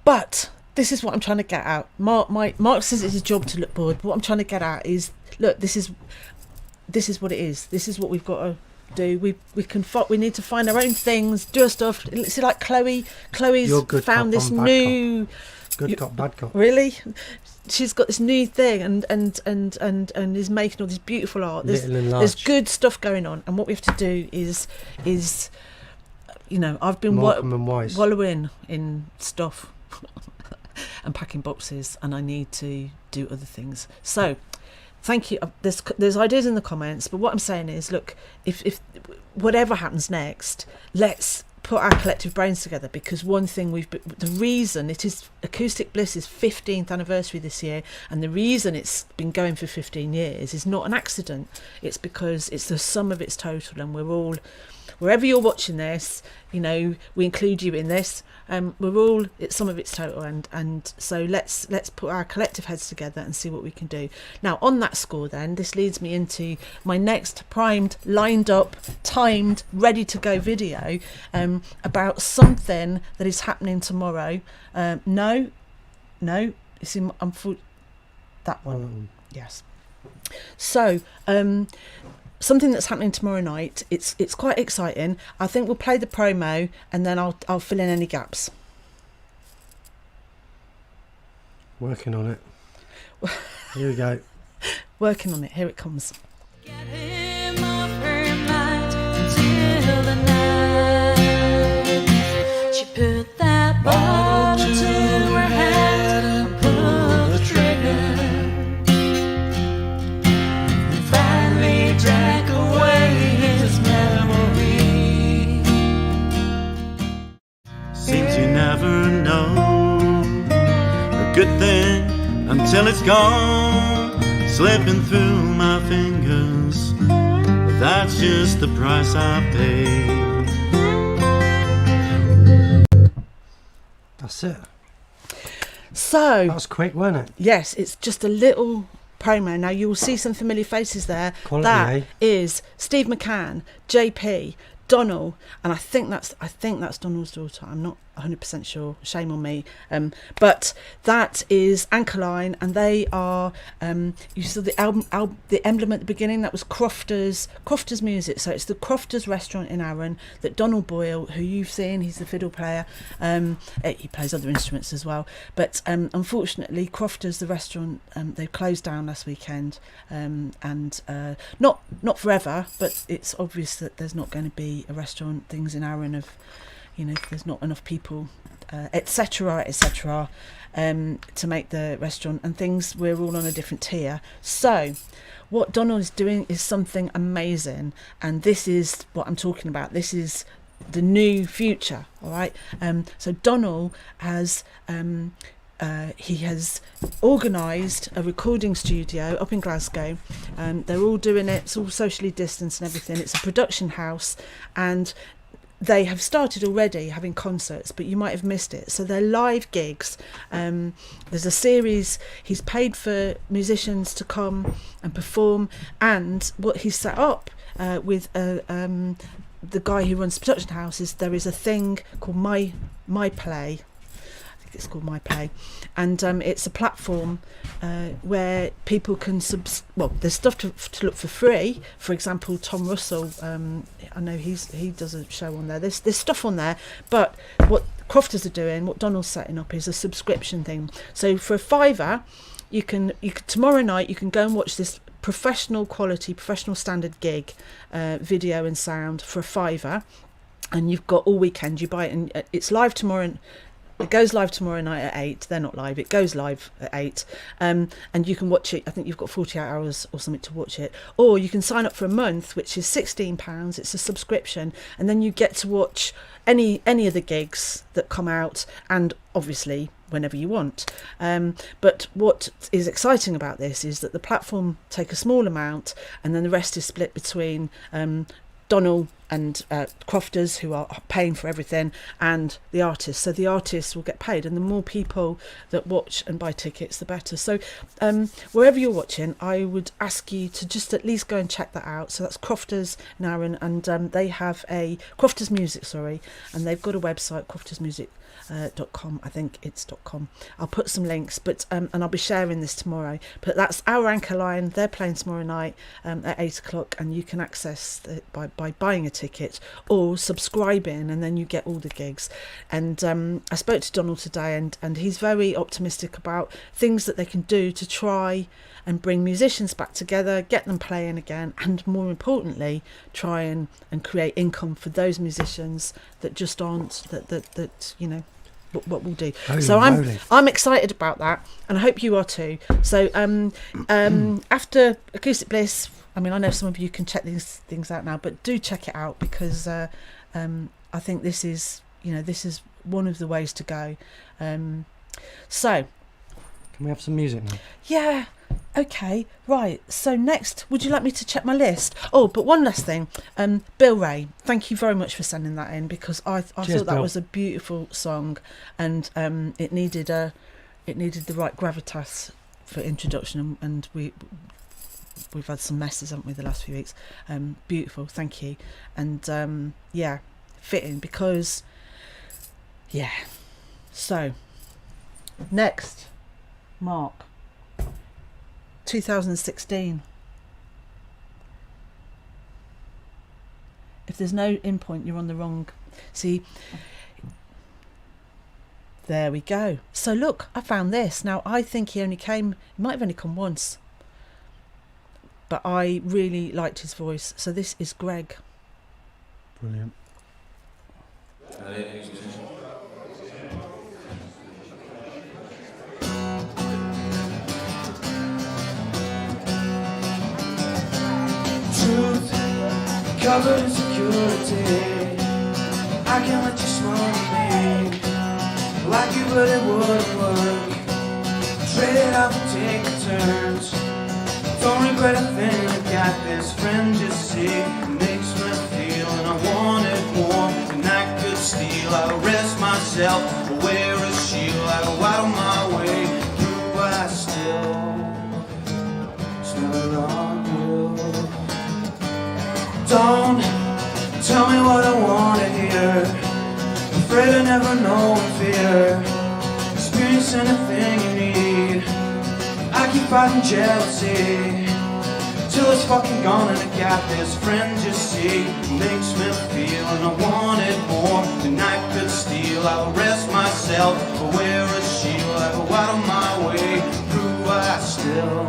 Speaker 2: But this is what I'm trying to get at. Mark says it's his job to look bored. But what I'm trying to get at is, look, this is what it is. This is what we've got to do. We need to find our own things, do our stuff. It's like Chloe's found this new
Speaker 3: good cop, bad cop.
Speaker 2: Really, she's got this new thing and is making all this beautiful art. There's good stuff going on, and what we have to do is you know, I've been wallowing in stuff and packing boxes, and I need to do other things. So thank you. There's ideas in the comments, but what I'm saying is, look, if whatever happens next, let's put our collective brains together, because one thing the reason it is Acoustic Bliss's 15th anniversary this year, and the reason it's been going for 15 years is not an accident. It's because it's the sum of its total, and we're all, wherever you're watching this, you know, we include you in this. It's some of its total, and so let's put our collective heads together and see what we can do. Now, on that score, then, this leads me into my next primed, lined up, timed, ready to go video about something that is happening tomorrow. No, it's in that one. Yes. So something that's happening tomorrow night. It's quite exciting. I think we'll play the promo, and then I'll fill in any gaps.
Speaker 3: Working on it. Here we go.
Speaker 2: Working on it. Here it comes.
Speaker 4: Get him off her mind until the night. She put that bottle to her hand and pulled the trigger. And finally drank away his memory.
Speaker 1: Seems you never know a good thing until it's gone, slipping through my fingers. But that's just the price I pay.
Speaker 3: That's it.
Speaker 2: So
Speaker 3: That was quick, wasn't it?
Speaker 2: yes, it's just a little promo. Now you will see some familiar faces there.
Speaker 3: Quality,
Speaker 2: That
Speaker 3: eh?
Speaker 2: is Steve McCann, JP, Donald, and I think that's Donald's daughter. I'm not 100% sure. Shame on me. But that is Anchorline, and they are. You saw the the emblem at the beginning. That was Crofters Music. So it's the Crofters restaurant in Arran that Donald Boyle, who you've seen, he's the fiddle player. He plays other instruments as well. But unfortunately, Crofters, the restaurant, they closed down last weekend, and not forever. But it's obvious that there's not going to be a restaurant. Things in Arran of, you know, there's not enough people, etc., to make the restaurant, and things, we're all on a different tier. So what Donald is doing is something amazing, and this is what I'm talking about. This is the new future, all right? So Donald has he has organised a recording studio up in Glasgow. They're all doing it. It's all socially distanced and everything. It's a production house, and they have started already having concerts, but you might have missed it. So they're live gigs. There's a series. He's paid for musicians to come and perform, and what he's set up with the guy who runs the production house is there is a thing called My Play. I think it's called My Play, and it's a platform where people can there's stuff to look for free. For example, Tom Russell, I know he does a show on there. There's stuff on there, but what Crofters are doing, what Donald's setting up, is a subscription thing. So for a £5, you can tomorrow night you can go and watch this professional quality, professional standard gig, video and sound for a £5, and you've got all weekend. You buy it, and it's live tomorrow. It goes live tomorrow night at 8. They're not live. It goes live at 8. And you can watch it. I think you've got 48 hours or something to watch it. Or you can sign up for a month, which is £16. It's a subscription. And then you get to watch any of the gigs that come out, and obviously whenever you want. But what is exciting about this is that the platform take a small amount, and then the rest is split between Donald and Crofters, who are paying for everything, and the artists. So the artists will get paid, and the more people that watch and buy tickets, the better. So wherever you're watching, I would ask you to just at least go and check that out. So that's Crofters now, and they have a Crofters Music, and they've got a website, croftersmusic.com. I think it's .com. I'll put some links, but and I'll be sharing this tomorrow. But that's our Anchor Line. They're playing tomorrow night at 8 o'clock, and you can access it by buying a ticket or subscribing, and then you get all the gigs. And I spoke to Donald today, and he's very optimistic about things that they can do to try and bring musicians back together, get them playing again, and more importantly, try and create income for those musicians that just aren't, that you know, what we'll do. So I'm excited about that, and I hope you are too. So after Acoustic Bliss, I mean, I know some of you can check these things out now, but do check it out, because I think this is one of the ways to go. So
Speaker 3: can we have some music now?
Speaker 2: Yeah. Okay, right. So next, would you like me to check my list? Oh, but one last thing. Bill Ray, thank you very much for sending that in, because I thought that
Speaker 3: Bill.
Speaker 2: was a beautiful song, and it needed the right gravitas for introduction, and we've had some messes, haven't we, the last few weeks. Beautiful, thank you. And yeah, fitting, because yeah. So next, Mark. 2016. If there's no in point, you're on the wrong. See, there we go. So look, I found this. Now I think he might have only come once, but I really liked his voice. So this is Greg.
Speaker 3: Brilliant.
Speaker 1: Truth covered in security. I can't let you smile at me like you, but it wouldn't work. Trade it off and take turns. Don't regret a thing. I got this friend, just see, it makes me feel, and I wanted more than I could steal. I rest myself, I wear a shield. I go out of my way through, but I still smell it on you. Don't tell me what I want to hear. Afraid I never know in fear. Experience anything you need. I keep fighting jealousy till it's fucking gone, and I got this friend, just see, it makes me feel, and I wanted more than I could steal. I'll rest myself, I'll wear a shield. I go out of my way through, I still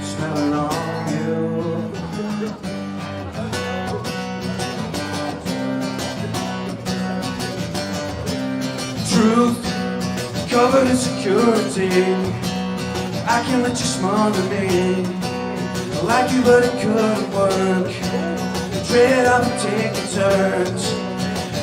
Speaker 1: smell it on you. Truth covered in security. I can't let you smother me. I like you, but it couldn't work. Trade up and take turns.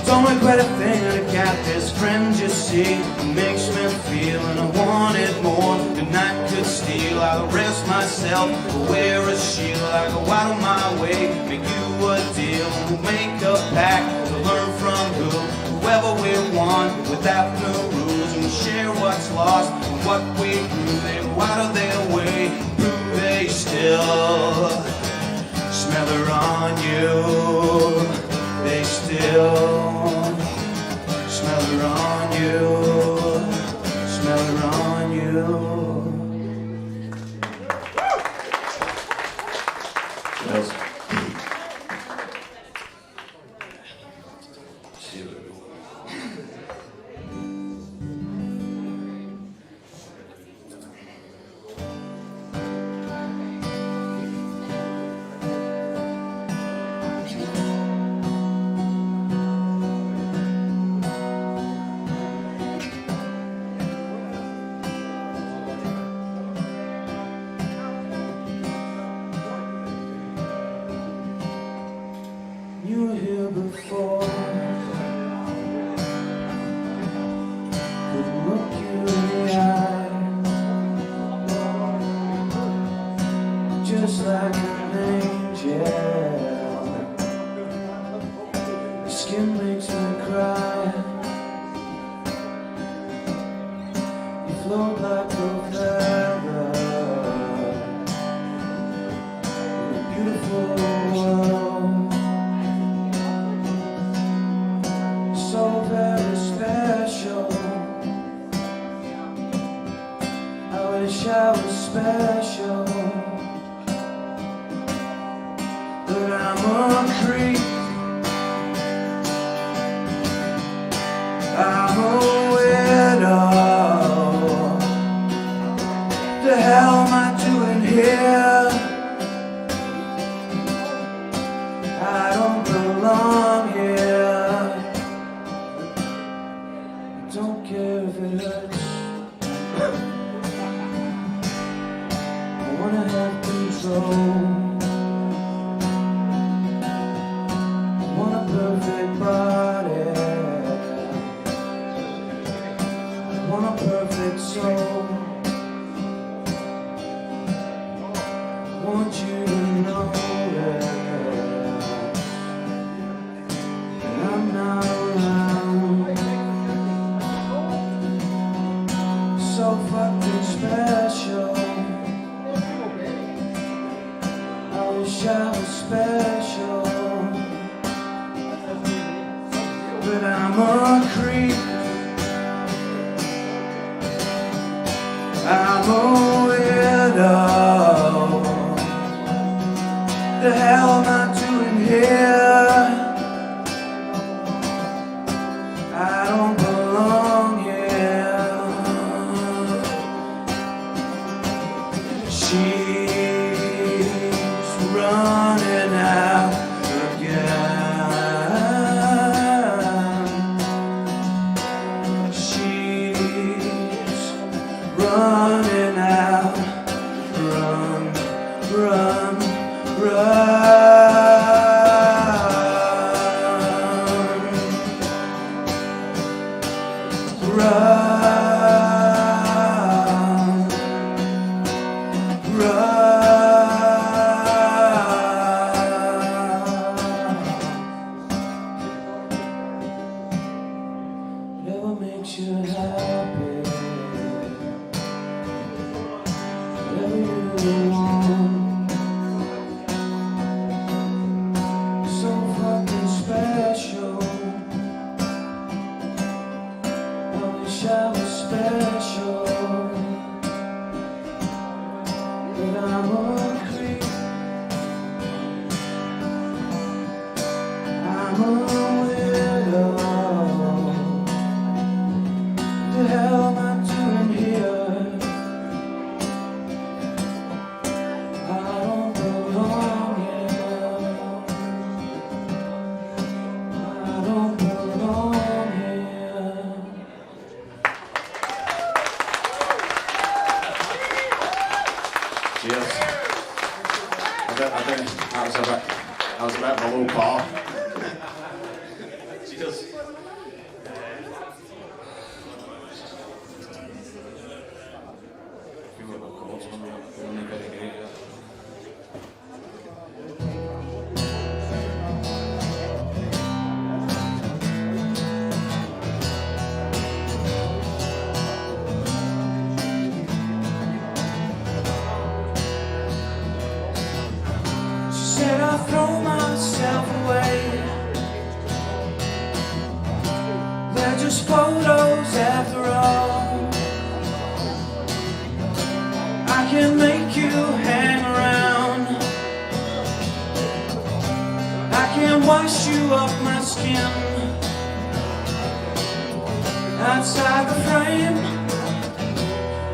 Speaker 1: Don't regret a thing. I got this friend, just see, it makes me feel, and I wanted more than I could twisted steel. I'll rest myself, wear a shield. I go out of my way, make you a deal. We'll make a pact to learn from whoever we want, without no rules. And we'll share what's lost and what we grew. They go out of their way, prove they still smell her on you. They still smell her on you. Smell her on you. Yes. You were here before. Could look you in the eye, just like an angel. Your skin makes me cry. You float like a feather in a beautiful world. So very special. I wish I was special, but I'm a creep. I'm a widow. The hell am I doing here? I don't belong here. Don't care if it hurts. I wanna have control. I want a perfect body. I want a perfect soul. I want you to know that I'm not around. So fucking special. I wish I was special, but I'm a creep. I'm a widow. The hell am I doing here? I don't belong here. She's running out again. She's running out. Run, run, run. Run, run. Whatever makes you happy, whatever you want. So fucking special. I wish I was special, but I'm a creep. I'm a widow. The hell am I doing here? I don't belong here. I don't belong here.
Speaker 6: Cheers. That was about my little bar. Cheers. Feel like a non mi vede che
Speaker 7: said I throw myself away. They're just photos after all. I can make you hang around. I can wash you off my skin. Outside the frame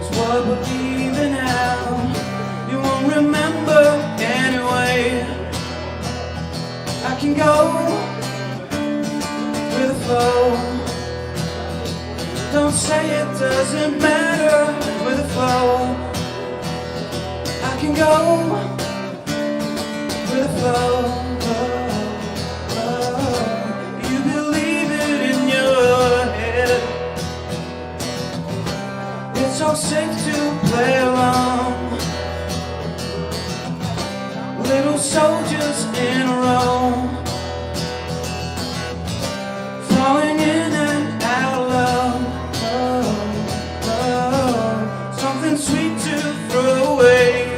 Speaker 7: is what we're leaving out. You won't remember anyway. I can go with the flow. Don't say it doesn't matter with the flow. I can go with the flow. You believe it in your head. It's so safe to play along. Little soldiers in a row, falling in and out of love. Something sweet to throw away.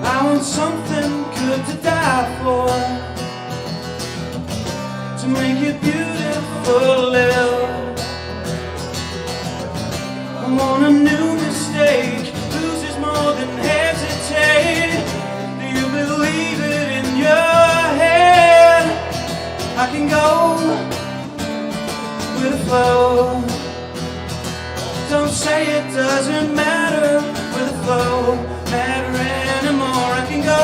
Speaker 7: I want something good to die for, to make it beautiful to live. I want a new mistake, loses more than hesitate. Do you believe it in your head? I can go with the flow. Don't say it doesn't matter with the flow. Matter anymore. I can go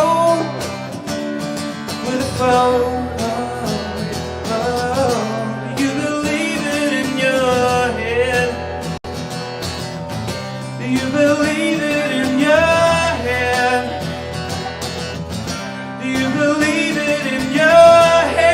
Speaker 7: with the flow. Do you believe it in your head? Do you believe it in your head? Do you believe it in your head?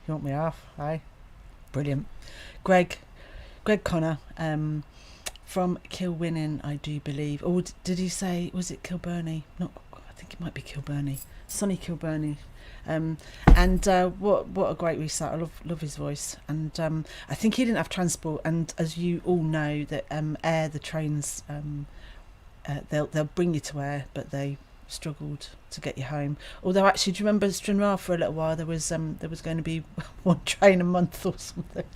Speaker 2: You want me half? Aye. Brilliant. Greg Connor, from Kilwinning, I do believe. Or did he say, was it Kilburney? Not, I think it might be Kilburney. Sonny Kilburney. And what a great recital. I love his voice. And I think he didn't have transport. And as you all know, that Ayr, the trains, they'll bring you to Ayr, but they struggled to get you home. Although actually, do you remember Stranraer for a little while? There was going to be one train a month or something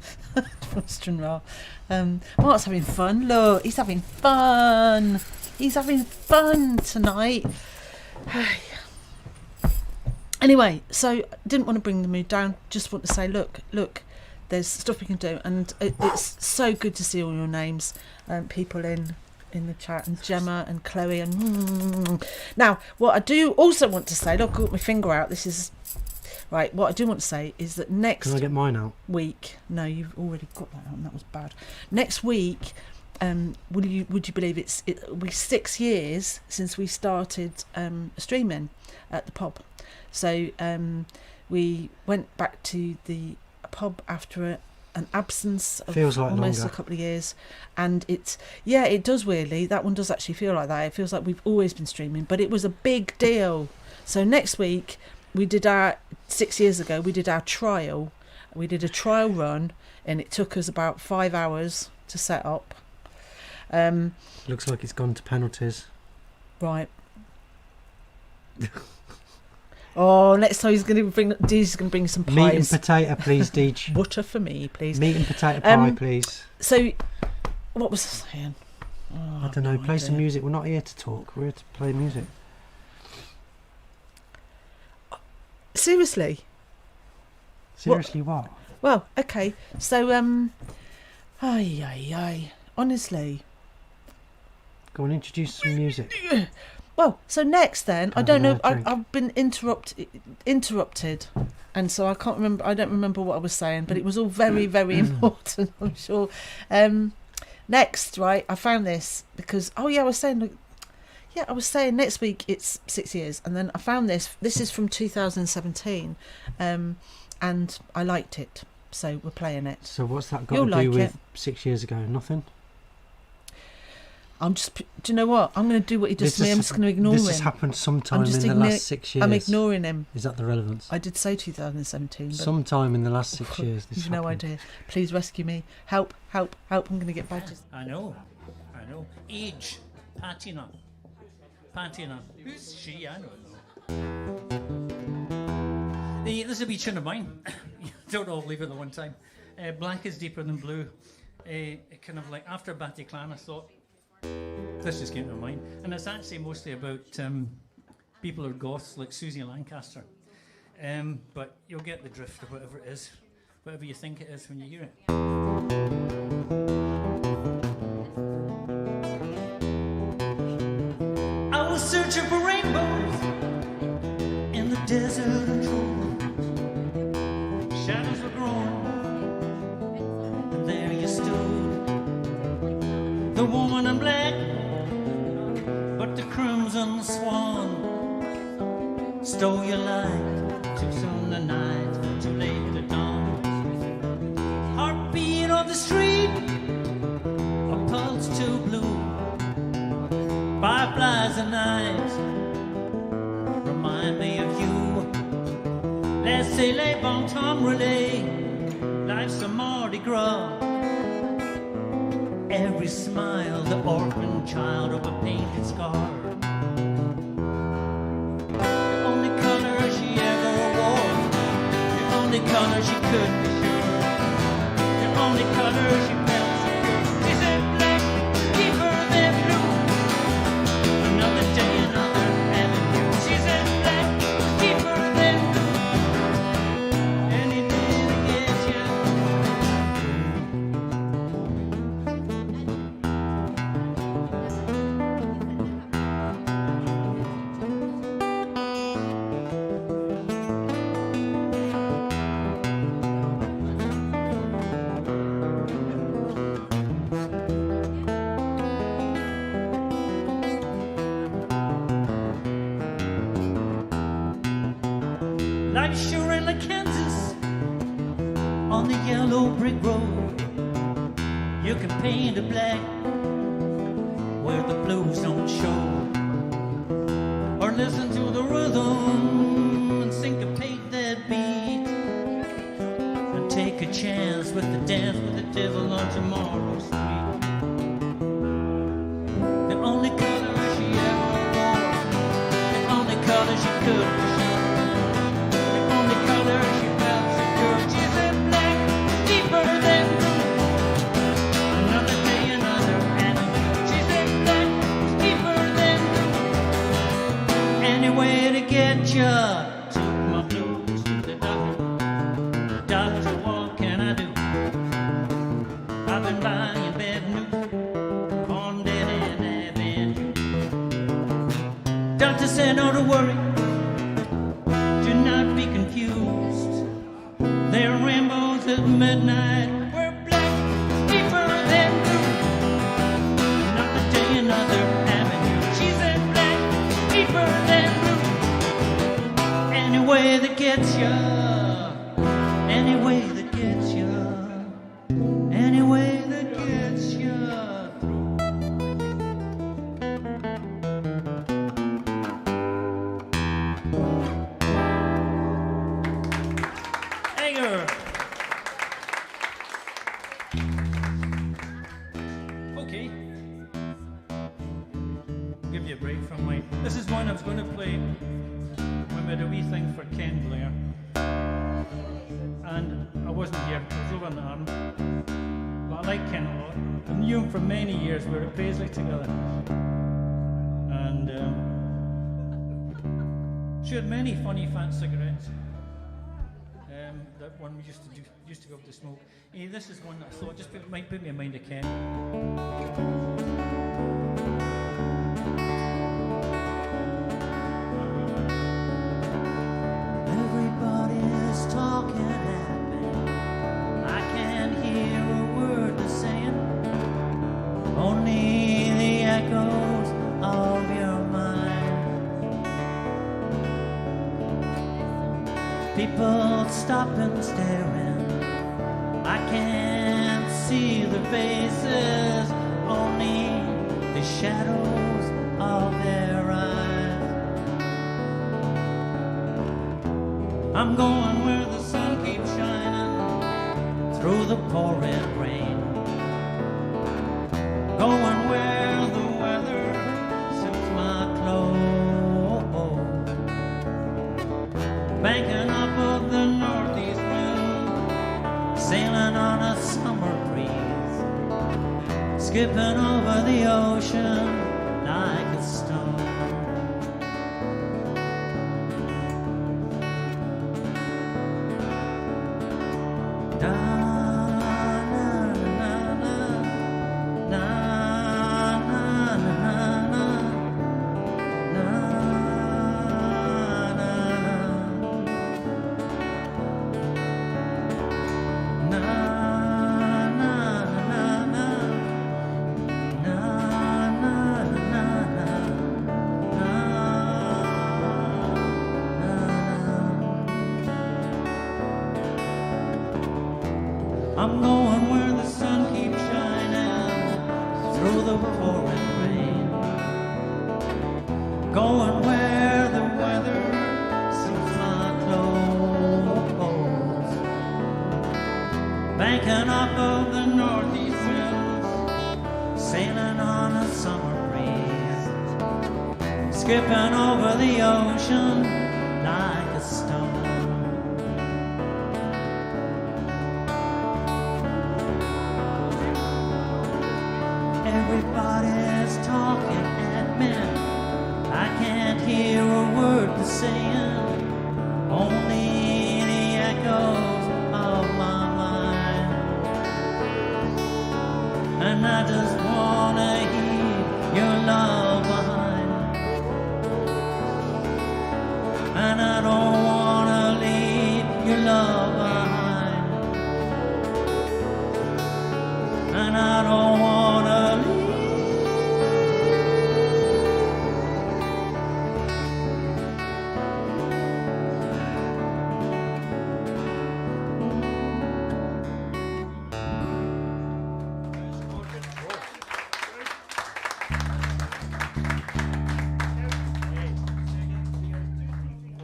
Speaker 2: from Stranraer. Mark's having fun. Look, he's having fun. He's having fun tonight. Anyway, so didn't want to bring the mood down. Just want to say, look, there's stuff we can do, and it's so good to see all your names, people in the chat, and Gemma and Chloe and now what I do also want to say, look, I got my finger out, this is right, what I do want to say is that next
Speaker 3: Can I get mine out?
Speaker 2: week, no, you've already got that out and that was bad. Next week, would you believe it'll be 6 years since we started streaming at the pub. So we went back to the pub after an absence of
Speaker 3: feels like
Speaker 2: almost
Speaker 3: longer.
Speaker 2: a couple of years, and it does weirdly, that one does actually feel like that. It feels like we've always been streaming, but it was a big deal. So next week we did 6 years ago we did our trial. We did a trial run and it took us about 5 hours to set up.
Speaker 3: Looks like it's gone to penalties.
Speaker 2: Right. Oh, next time he's going to bring some pies.
Speaker 3: Meat and potato, please, Deej.
Speaker 2: Butter for me, please.
Speaker 3: Meat and potato pie, please.
Speaker 2: So, what was I saying? Oh,
Speaker 3: I don't know. Play some music. We're not here to talk. We're here to play music.
Speaker 2: Seriously?
Speaker 3: Seriously, what?
Speaker 2: Well, okay. So, Ay, ay, ay. Honestly.
Speaker 3: Go on, introduce some music.
Speaker 2: Well, so next then, I
Speaker 3: Have
Speaker 2: don't know.
Speaker 3: another drink.
Speaker 2: I've been interrupted, and so I can't remember. I don't remember what I was saying, but it was all very, very important. I'm sure. Next, right? I found this because I was saying next week it's 6 years, and then I found this. This is from 2017, and I liked it, so we're playing it.
Speaker 3: So what's that got
Speaker 2: You'll
Speaker 3: to do
Speaker 2: like
Speaker 3: with
Speaker 2: it.
Speaker 3: 6 years ago? Nothing.
Speaker 2: Do you know what? I'm going to do what he does to me. I'm just going to ignore him.
Speaker 3: This has happened sometime in the last 6 years.
Speaker 2: I'm ignoring him.
Speaker 3: Is that the relevance?
Speaker 2: I did say 2017. But
Speaker 3: Sometime in the last 6 years. This
Speaker 2: you've no
Speaker 3: happened.
Speaker 2: idea. Please rescue me. Help, help, help. I'm going to get badges.
Speaker 8: I know. Age, patina. Who's she? I don't know. This is a wee tune of mine. Don't all leave it at one time. Black is deeper than blue. Kind of like after Bataclan, I thought, this just came to mind. And it's actually mostly about people who are goths like Susie Lancaster. But you'll get the drift of whatever it is, whatever you think it is when you hear it. I was searching for rainbows in the desert of Troy. Shadows were growing, and there you stood, the woman in black, but the crimson swan stole your light. Too soon the night, too late the dawn. Heartbeat on the street, a pulse too blue. Fireflies and nights remind me of you. Laissez-les bon temps relay. Life's a Mardi Gras. Every smile, the orphan child of a painted scar. The only color she ever wore, the only color she could be sure, the only color she felt secure. She said black, deeper than blue. Another day, another avenue. She said black, deeper than blue. Any day to get you. Like sure in like Kansas on the yellow brick road. You can paint it black where the blues don't show, or listen to the rhythm and syncopate that beat, and take a chance with the dance with the devil on tomorrow street. The only color she ever wore, the only color she could be sure. She felt secure. She said black, deeper than blue. Another day, another avenue. She said black, deeper than blue. Any way to get you. Took my blues to the doctor. Doctor, what can I do? I've been buying bad news on Dead End Avenue. Doctor said, not to worry. Do not be confused. There are rainbows at midnight. We're black, deeper than blue. Another day, another avenue. She said black, deeper than blue. Any way that gets you. Any way that gets you. Any way that gets you through. Okay. Give you a break from my. This is one I was going to play when we had a wee thing for Ken Blair. And I wasn't here, I was over in the arm. But I like Ken a lot. I knew him for many years, we were at Paisley together. And she had many funny fat cigarettes. that one we used to go to smoke. This is one that I thought might put me in mind of Ken.
Speaker 7: Everybody is talking at me. I can't hear a word they're saying. Only the echoes of your mind. People stop and staring. I can't see the faces, only the shadows of their eyes. I'm going where the sun keeps shining through the pouring rain. Going where the weather suits my clothes. Banking up of the northeast wind, sailing on a summer breeze, skipping over the ocean like a stone. I'm going where the sun keeps shining through the pouring rain. Going where the weather suits my clothes. Banking up of the northeast winds, sailing on a summer breeze, skipping over the ocean like a stone. Everybody's talking at me. I can't hear a word they're saying, only the echoes of my mind. And I just wanna hear your love behind. And I don't wanna leave your love behind. And I don't wanna leave.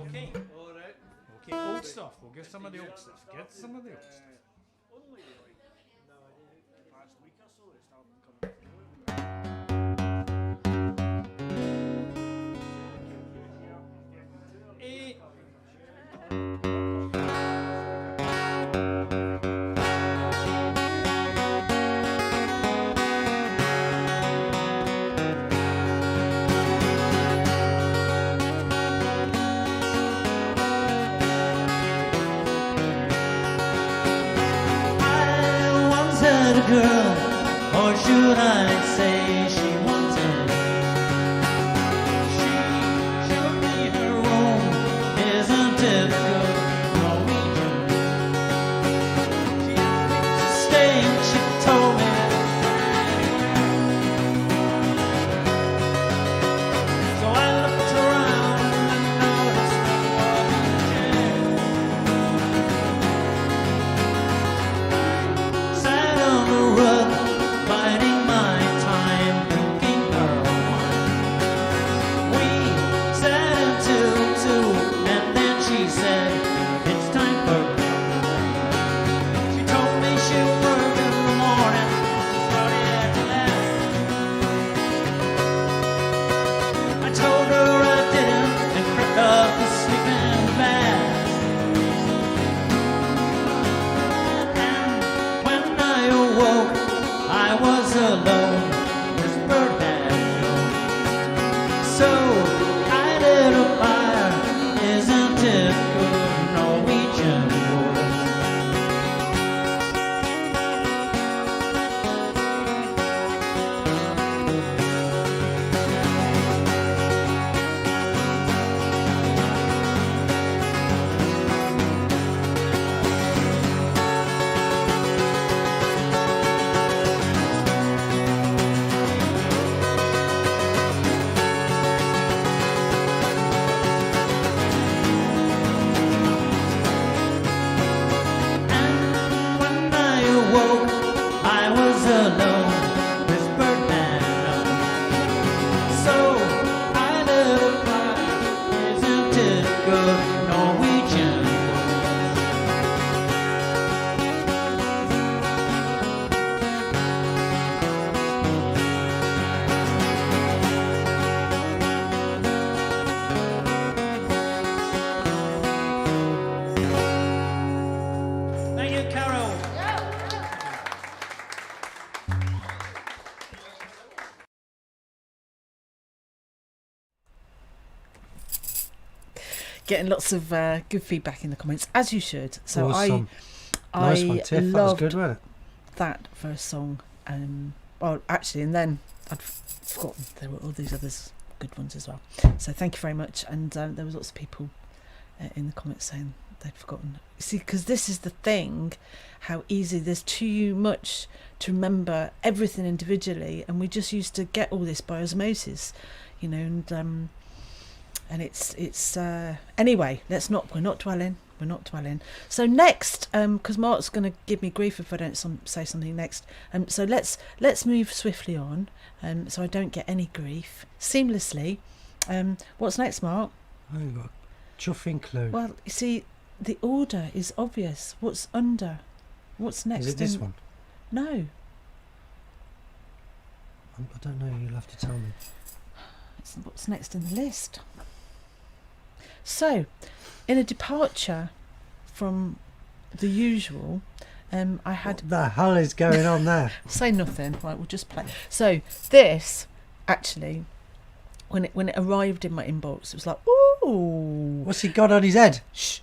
Speaker 8: Okay, old stuff. We'll get some of the old stuff. Get some of the old stuff.
Speaker 9: Only like past week or so it's started coming
Speaker 7: A girl, or should I say she wanted me. She showed me her own, isn't it good, Norwegian? She asked me to stay and she told me so I looked around and noticed there wasn't a chance. Sat on the rug, biding my time, thinking
Speaker 2: getting lots of good feedback in the comments, as you should. So
Speaker 3: Awesome.
Speaker 2: I
Speaker 3: Nice one, Tiff. That was
Speaker 2: loved
Speaker 3: good, wasn't it?
Speaker 2: that first song. Well, actually, and then I'd forgotten there were all these others good ones as well. So thank you very much. And there was lots of people in the comments saying they'd forgotten. See, because this is the thing, how easy, there's too much to remember everything individually, and we just used to get all this by osmosis, you know. And it's anyway. We're not dwelling. So next, because Mark's going to give me grief if I don't say something next. So let's move swiftly on, so I don't get any grief seamlessly. What's next, Mark?
Speaker 3: I ain't got a chuffing clue.
Speaker 2: Well, you see, the order is obvious. What's under? What's next?
Speaker 3: Is it this one?
Speaker 2: No.
Speaker 3: I don't know. You'll have to tell me.
Speaker 2: It's what's next in the list. So, in a departure from the usual, I had...
Speaker 3: What the hell is going on there?
Speaker 2: Say nothing. Right, we'll just play. So, this, actually, when it arrived in my inbox, it was like, ooh.
Speaker 3: What's he got on his head?
Speaker 2: Shh.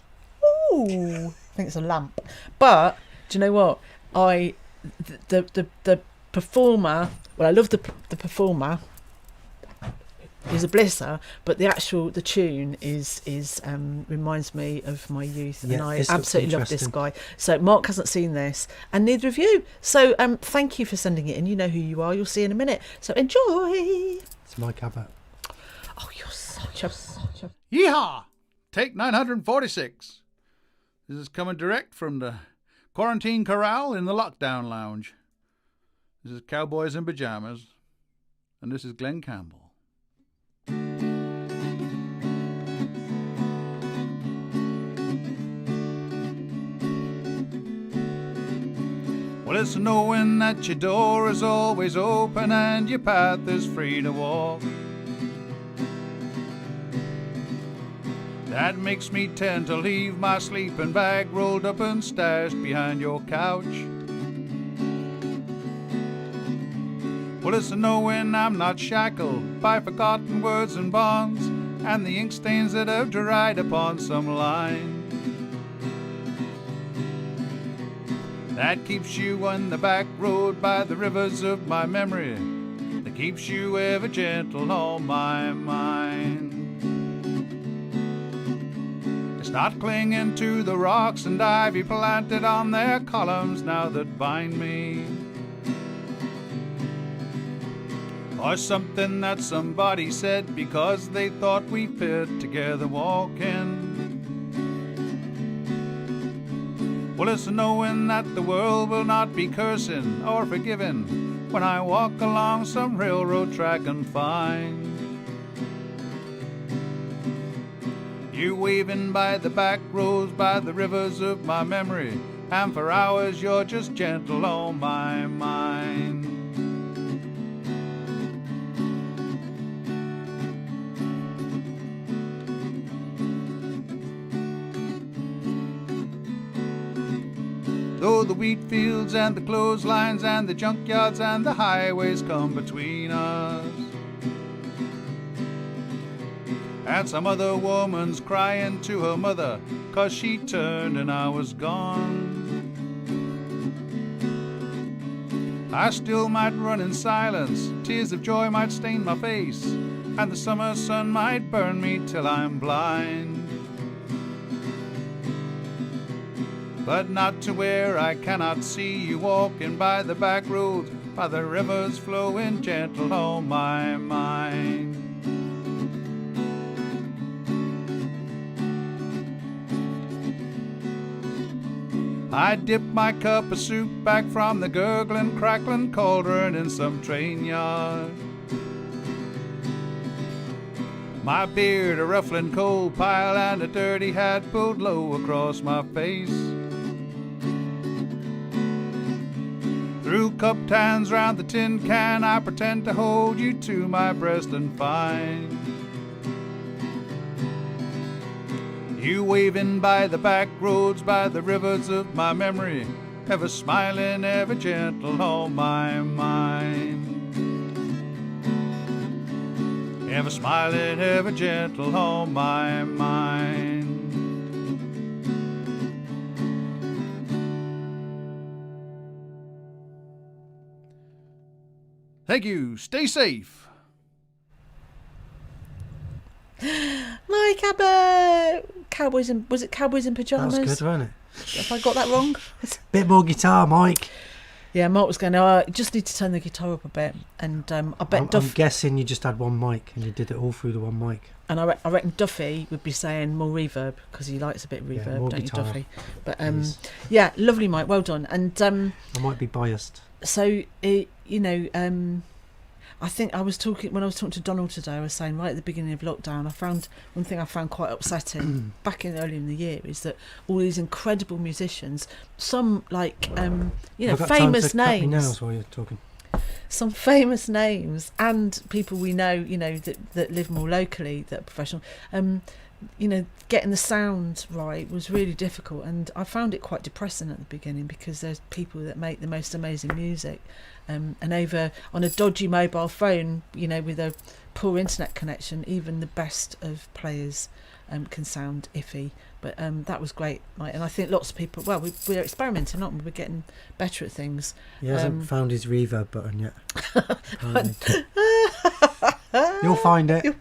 Speaker 2: Ooh. I think it's a lamp. But, do you know what? The performer... Well, I love the performer. He's a blisser, but the tune is reminds me of my youth, and I absolutely love this guy. So Mark hasn't seen this, and neither of you. So thank you for sending it in. You know who you are. You'll see in a minute. So enjoy.
Speaker 3: It's Mike Abbott.
Speaker 2: Oh, you're such a...
Speaker 10: Yeehaw! Take 946. This is coming direct from the quarantine corral in the lockdown lounge. This is Cowboys in Pajamas, and this is Glenn Campbell. Well, it's knowing that your door is always open and your path is free to walk. That makes me tend to leave my sleeping bag rolled up and stashed behind your couch. Well, it's knowing I'm not shackled by forgotten words and bonds and the ink stains that have dried upon some line. That keeps you on the back road by the rivers of my memory, that keeps you ever gentle on my mind. It's not clinging to the rocks and ivy planted on their columns now that bind me, or something that somebody said because they thought we fit together walking. Well, it's knowing that the world will not be cursing or forgiving when I walk along some railroad track and find you waving by the back roads, by the rivers of my memory, and for hours you're just gentle on my mind. Though the wheat fields and the clotheslines and the junkyards and the highways come between us, and some other woman's crying to her mother 'cause she turned and I was gone, I still might run in silence, tears of joy might stain my face, and the summer sun might burn me till I'm blind. But not to where I cannot see you walking by the back roads, by the rivers flowing gentle on my mind. I dip my cup of soup back from the gurgling, crackling cauldron in some train yard, my beard a ruffling coal pile and a dirty hat pulled low across my face. Through cupped hands round the tin can, I pretend to hold you to my breast and find you waving by the back roads, by the rivers of my memory, ever smiling, ever gentle on my mind. ever smiling, ever gentle on my mind. Thank you. Stay safe.
Speaker 2: Mike Abbott! Was it Cowboys in Pyjamas?
Speaker 3: That was good, wasn't it?
Speaker 2: Have I got that wrong?
Speaker 3: Bit more guitar, Mike.
Speaker 2: Yeah, Mark was going, I just need to turn the guitar up a bit. And I bet
Speaker 3: I'm guessing you just had one mic and you did it all through the one mic.
Speaker 2: And I reckon Duffy would be saying more reverb because he likes a bit of reverb,
Speaker 3: more
Speaker 2: don't
Speaker 3: guitar,
Speaker 2: you, Duffy? But
Speaker 3: please.
Speaker 2: yeah, lovely, Mike. Well done. And
Speaker 3: I might be biased.
Speaker 2: so I think when I was talking to Donald today, I was saying right at the beginning of lockdown, I found one thing I found quite upsetting early in the year is that all these incredible musicians, some like famous names.
Speaker 3: Cut me nails while you're talking.
Speaker 2: Some famous names and people we know, that live more locally, that are professional, getting the sound right was really difficult, and I found it quite depressing at the beginning because there's people that make the most amazing music, and over on a dodgy mobile phone, with a poor internet connection, even the best of players can sound iffy. But that was great, Mike, and I think lots of people. Well, we're experimenting, aren't we? We're getting better at things.
Speaker 3: He hasn't found his reverb button yet. You'll find it.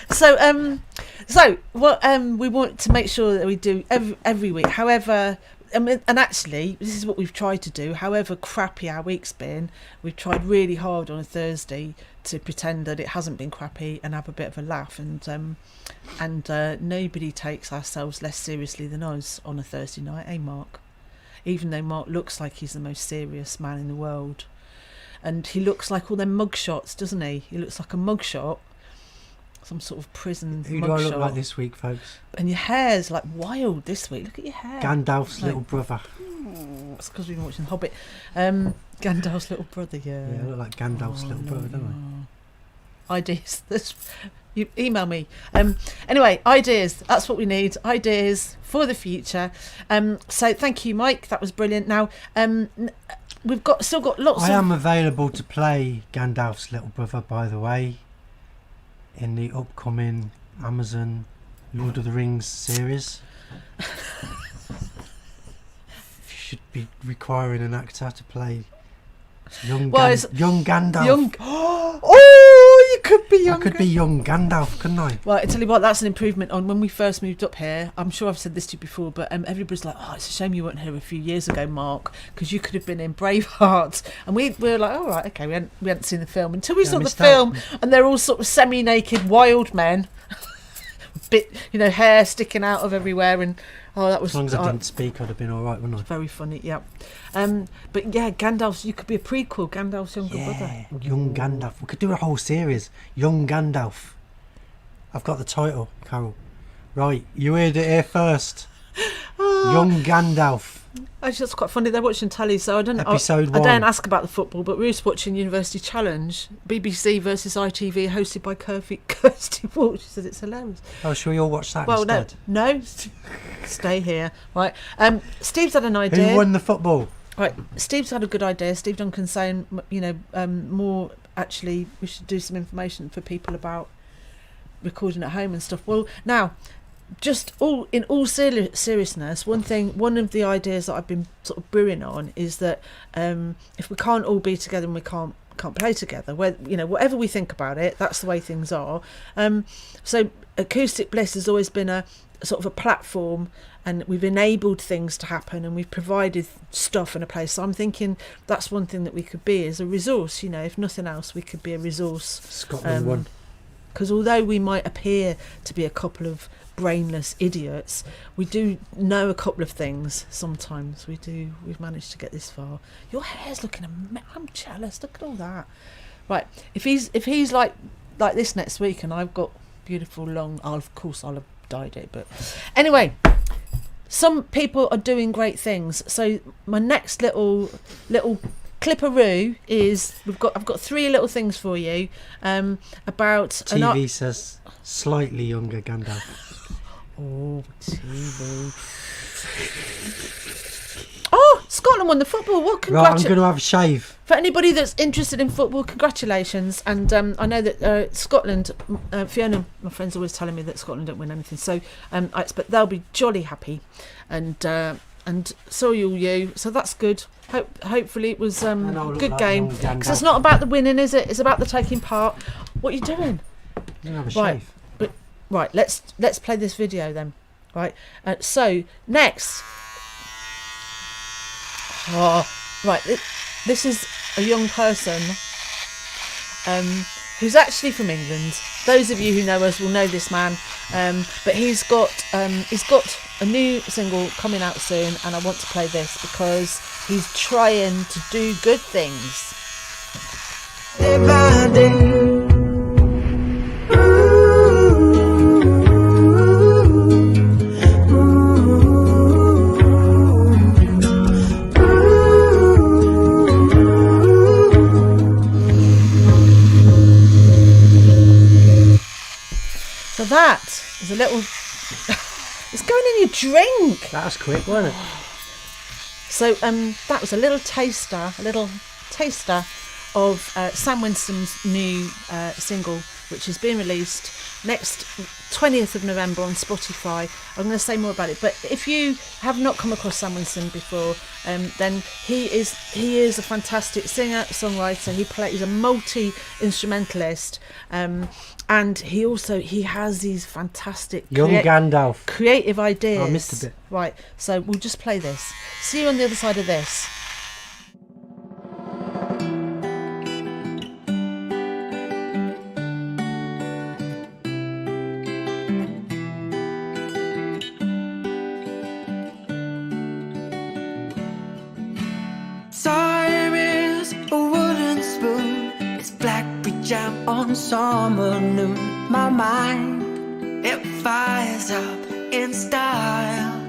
Speaker 2: So what we want to make sure that we do every week. However, and actually, this is what we've tried to do. However crappy our week's been, we've tried really hard on a Thursday to pretend that it hasn't been crappy and have a bit of a laugh. And nobody takes ourselves less seriously than us on a Thursday night, eh, Mark? Even though Mark looks like he's the most serious man in the world, and he looks like all them mugshots, doesn't he? He looks like a mugshot. Some sort of prison
Speaker 3: Who do I look like this week, folks?
Speaker 2: And your hair's like wild this week. Look at your hair.
Speaker 3: Gandalf's little brother.
Speaker 2: It's because we've been watching Hobbit. Gandalf's little brother, yeah.
Speaker 3: Yeah, I look like Gandalf's little brother, don't
Speaker 2: Ideas. You email me. Anyway, ideas. That's what we need. Ideas for the future. So thank you, Mike. That was brilliant. Now, we've still got lots
Speaker 3: I am available to play Gandalf's little brother, by the way, in the upcoming Amazon Lord of the Rings series. You should be requiring an actor to play young Gandalf.
Speaker 2: Oh, you could be young.
Speaker 3: I could be young Gandalf, couldn't I?
Speaker 2: Well, I tell you what, that's an improvement on when we first moved up here. I'm sure I've said this to you before, but everybody's like, oh, it's a shame you weren't here a few years ago, Mark, because you could have been in Braveheart. And we were like, all right, okay, we hadn't seen the film until we saw the film, and they're all sort of semi-naked wild men, hair sticking out of everywhere, and that was.
Speaker 3: As long as I didn't speak, I'd have been all right, wouldn't I?
Speaker 2: Very funny, yeah. But yeah, Gandalf's. You could be a prequel, Gandalf's younger brother.
Speaker 3: Young Gandalf. We could do a whole series. Young Gandalf. I've got the title, Carol. Right, you heard it here first. Young Gandalf.
Speaker 2: Actually, that's quite funny. They're watching telly, so I don't.
Speaker 3: Episode 1.
Speaker 2: I don't ask about the football, but we're just watching University Challenge, BBC versus ITV, hosted by Kirsty Walsh. She says it's hilarious.
Speaker 3: Oh, shall we all watch that instead?
Speaker 2: No, stay here. Right. Steve's had an idea.
Speaker 3: Who won the football?
Speaker 2: Right. Steve's had a good idea. Steve Duncan's saying, more. Actually, we should do some information for people about recording at home and stuff. Well, now. Just in all seriousness, one of the ideas that I've been sort of brewing on is that if we can't all be together and we can't play together, whatever we think about it, that's the way things are. So Acoustic Bliss has always been a sort of a platform, and we've enabled things to happen, and we've provided stuff and a place. So I'm thinking that's one thing that we could be as a resource. If nothing else, we could be a resource.
Speaker 3: Scotland won.
Speaker 2: Because although we might appear to be a couple of brainless idiots, we do know a couple of things sometimes. We've managed to get this far. Your hair's looking I'm jealous. Look at all that. Right, if he's like this next week and I've got beautiful long, of course I'll have dyed it, but anyway, some people are doing great things. So my next little clipperoo is I've got 3 little things for you about
Speaker 3: TV says slightly younger Gandalf.
Speaker 2: Oh, TV. Oh, Oh, Scotland won the football. Well,
Speaker 3: Right, I'm
Speaker 2: congratulations.
Speaker 3: going to have a shave.
Speaker 2: For anybody that's interested in football, congratulations. And I know that Scotland, Fiona, my friend's always telling me that Scotland don't win anything. So I expect they'll be jolly happy. And so will you. So that's good. Hopefully it was a good
Speaker 3: like
Speaker 2: game.
Speaker 3: young Gandalf.
Speaker 2: Because it's not about the winning, is it? It's about the taking part. What are you doing?
Speaker 3: I'm going to have a
Speaker 2: Right.
Speaker 3: shave.
Speaker 2: Right, let's play this video then. Right. So next. Oh, right. This is a young person who's actually from England. Those of you who know us will know this man. But he's got a new single coming out soon, and I want to play this because he's trying to do good things.
Speaker 11: Day by day.
Speaker 2: So that is a little... It's going in your drink.
Speaker 3: That was quick, wasn't it?
Speaker 2: So that was a little taster of Sam Winston's new single, which is being released next 20th of November on Spotify. I'm going to say more about it, but if you have not come across Sam Winston before, then he is a fantastic singer, songwriter. He's a multi-instrumentalist, and he has these fantastic
Speaker 3: Young Gandalf.
Speaker 2: creative ideas.
Speaker 3: I missed a bit.
Speaker 2: Right, so we'll just play this. See you on the other side of this.
Speaker 11: Time is a wooden spoon. It's blackberry jam on summer noon. My mind, it fires up in style.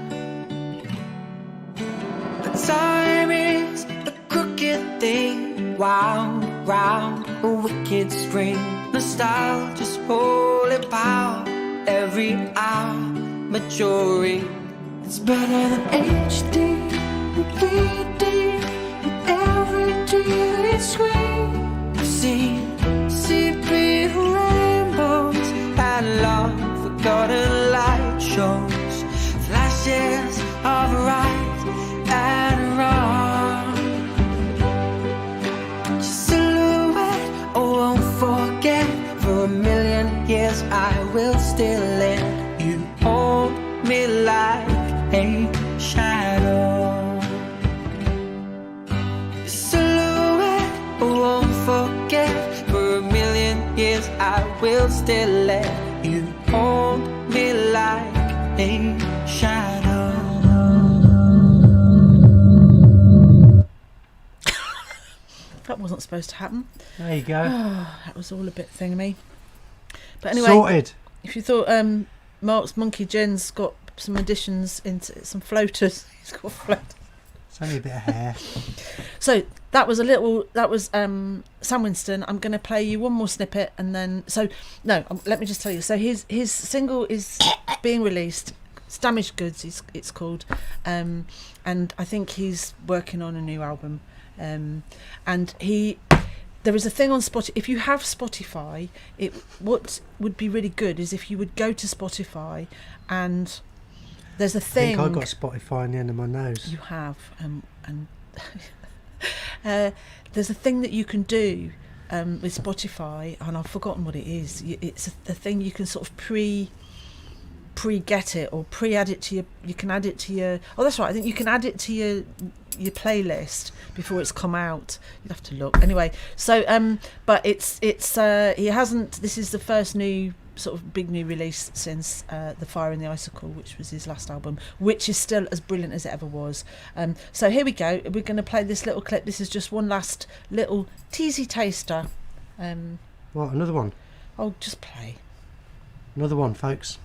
Speaker 11: But time is a crooked thing, wound round a wicked spring. Nostalgia's holy power, every hour maturing. It's better than HD and 3D. Every TV screen I've seen sepia rainbows and long forgotten light shows, flashes of right and wrong. But your silhouette I won't forget. For a million years I will still let you hold me like a shadow. For a million years I will still let you hold me like a shadow.
Speaker 2: That wasn't supposed to happen.
Speaker 3: There you go.
Speaker 2: That was all a bit thingamy. But anyway,
Speaker 3: Sorted.
Speaker 2: if you thought Mark's Monkey Jen's got some additions into some floaters, he's got floaters.
Speaker 3: It's only a bit of hair.
Speaker 2: So that was Sam Winston. I'm going to play you one more snippet, and then let me just tell you. So his single is being released. It's Damaged Goods. It's called, and I think he's working on a new album. And there is a thing on Spotify. If you have Spotify, what would be really good is if you would go to Spotify, and there's a thing.
Speaker 3: I think I got Spotify in the end of my nose.
Speaker 2: You have, and there's a thing that you can do with Spotify, and I've forgotten what it is. It's a thing you can sort of pre-get it or pre-add it to your. You can add it to your. Oh, that's right. I think you can add it to your playlist before it's come out. You'd have to look anyway. So, but it's he hasn't. This is the first new sort of big new release since The Fire in the Icicle, which was his last album, which is still as brilliant as it ever was. So here we go. We're going to play this little clip. This is just one last little teasy taster.
Speaker 3: What, another one?
Speaker 2: I'll just play.
Speaker 3: Another one, folks.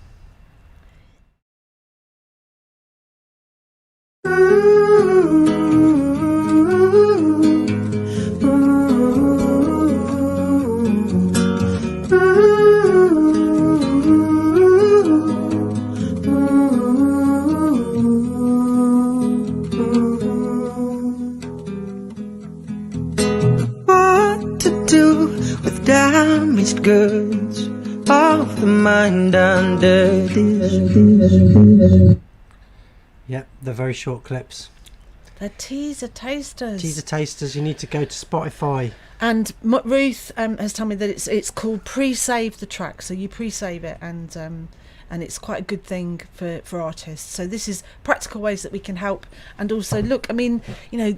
Speaker 11: do with damaged goods of the mind under this?
Speaker 3: Yep, they're very short clips.
Speaker 2: They're teaser tasters.
Speaker 3: Teaser tasters, you need to go to Spotify.
Speaker 2: And Ruth has told me that it's called pre-save the track. So you pre-save it, and it's quite a good thing for artists. So this is practical ways that we can help. And also, look, I mean, you know,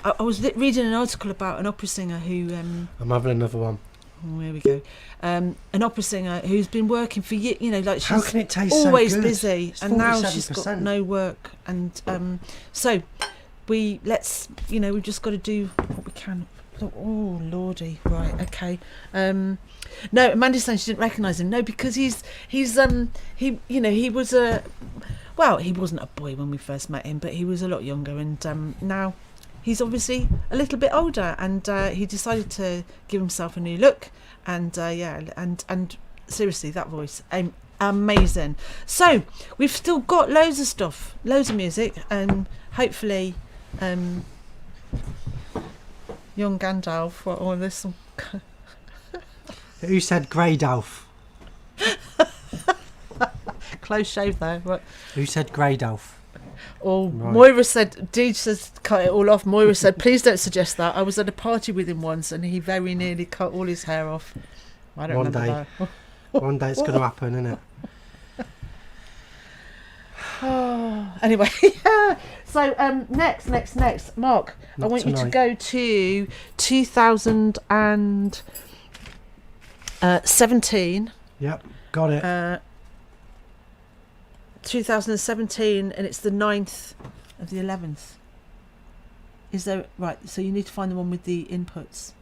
Speaker 2: I was reading an article about an opera singer who...
Speaker 3: I'm having another one.
Speaker 2: Oh, here we go. An opera singer who's been working for years, you know, like she's
Speaker 3: How can it taste
Speaker 2: always
Speaker 3: so good?
Speaker 2: busy,
Speaker 3: It's
Speaker 2: and now she's got
Speaker 3: 47%.
Speaker 2: no work. And so we've just got to do what we can. Oh lordy, right, okay. No, Amanda's saying she didn't recognise him. No, because he wasn't a boy when we first met him, but he was a lot younger, and now he's obviously a little bit older, and he decided to give himself a new look, and and seriously, that voice, amazing. So we've still got loads of stuff, loads of music, and hopefully young Gandalf or this.
Speaker 3: Who said Greydalf?
Speaker 2: Close shave though. Right.
Speaker 3: Who said Greydalf?
Speaker 2: Oh,
Speaker 3: Right.
Speaker 2: Moira said, Deej says cut it all off. Moira said, please don't suggest that. I was at a party with him once and he very nearly cut all his hair off. I don't
Speaker 3: One
Speaker 2: remember
Speaker 3: day.
Speaker 2: that.
Speaker 3: One day it's going to happen, isn't it?
Speaker 2: Oh, anyway, so next, Mark, I
Speaker 3: Not
Speaker 2: want you to
Speaker 3: tonight.
Speaker 2: go to 2017.
Speaker 3: Yep, got it.
Speaker 2: 2017, and it's the 9th of the 11th. Is there, right, so you need to find the one with the inputs.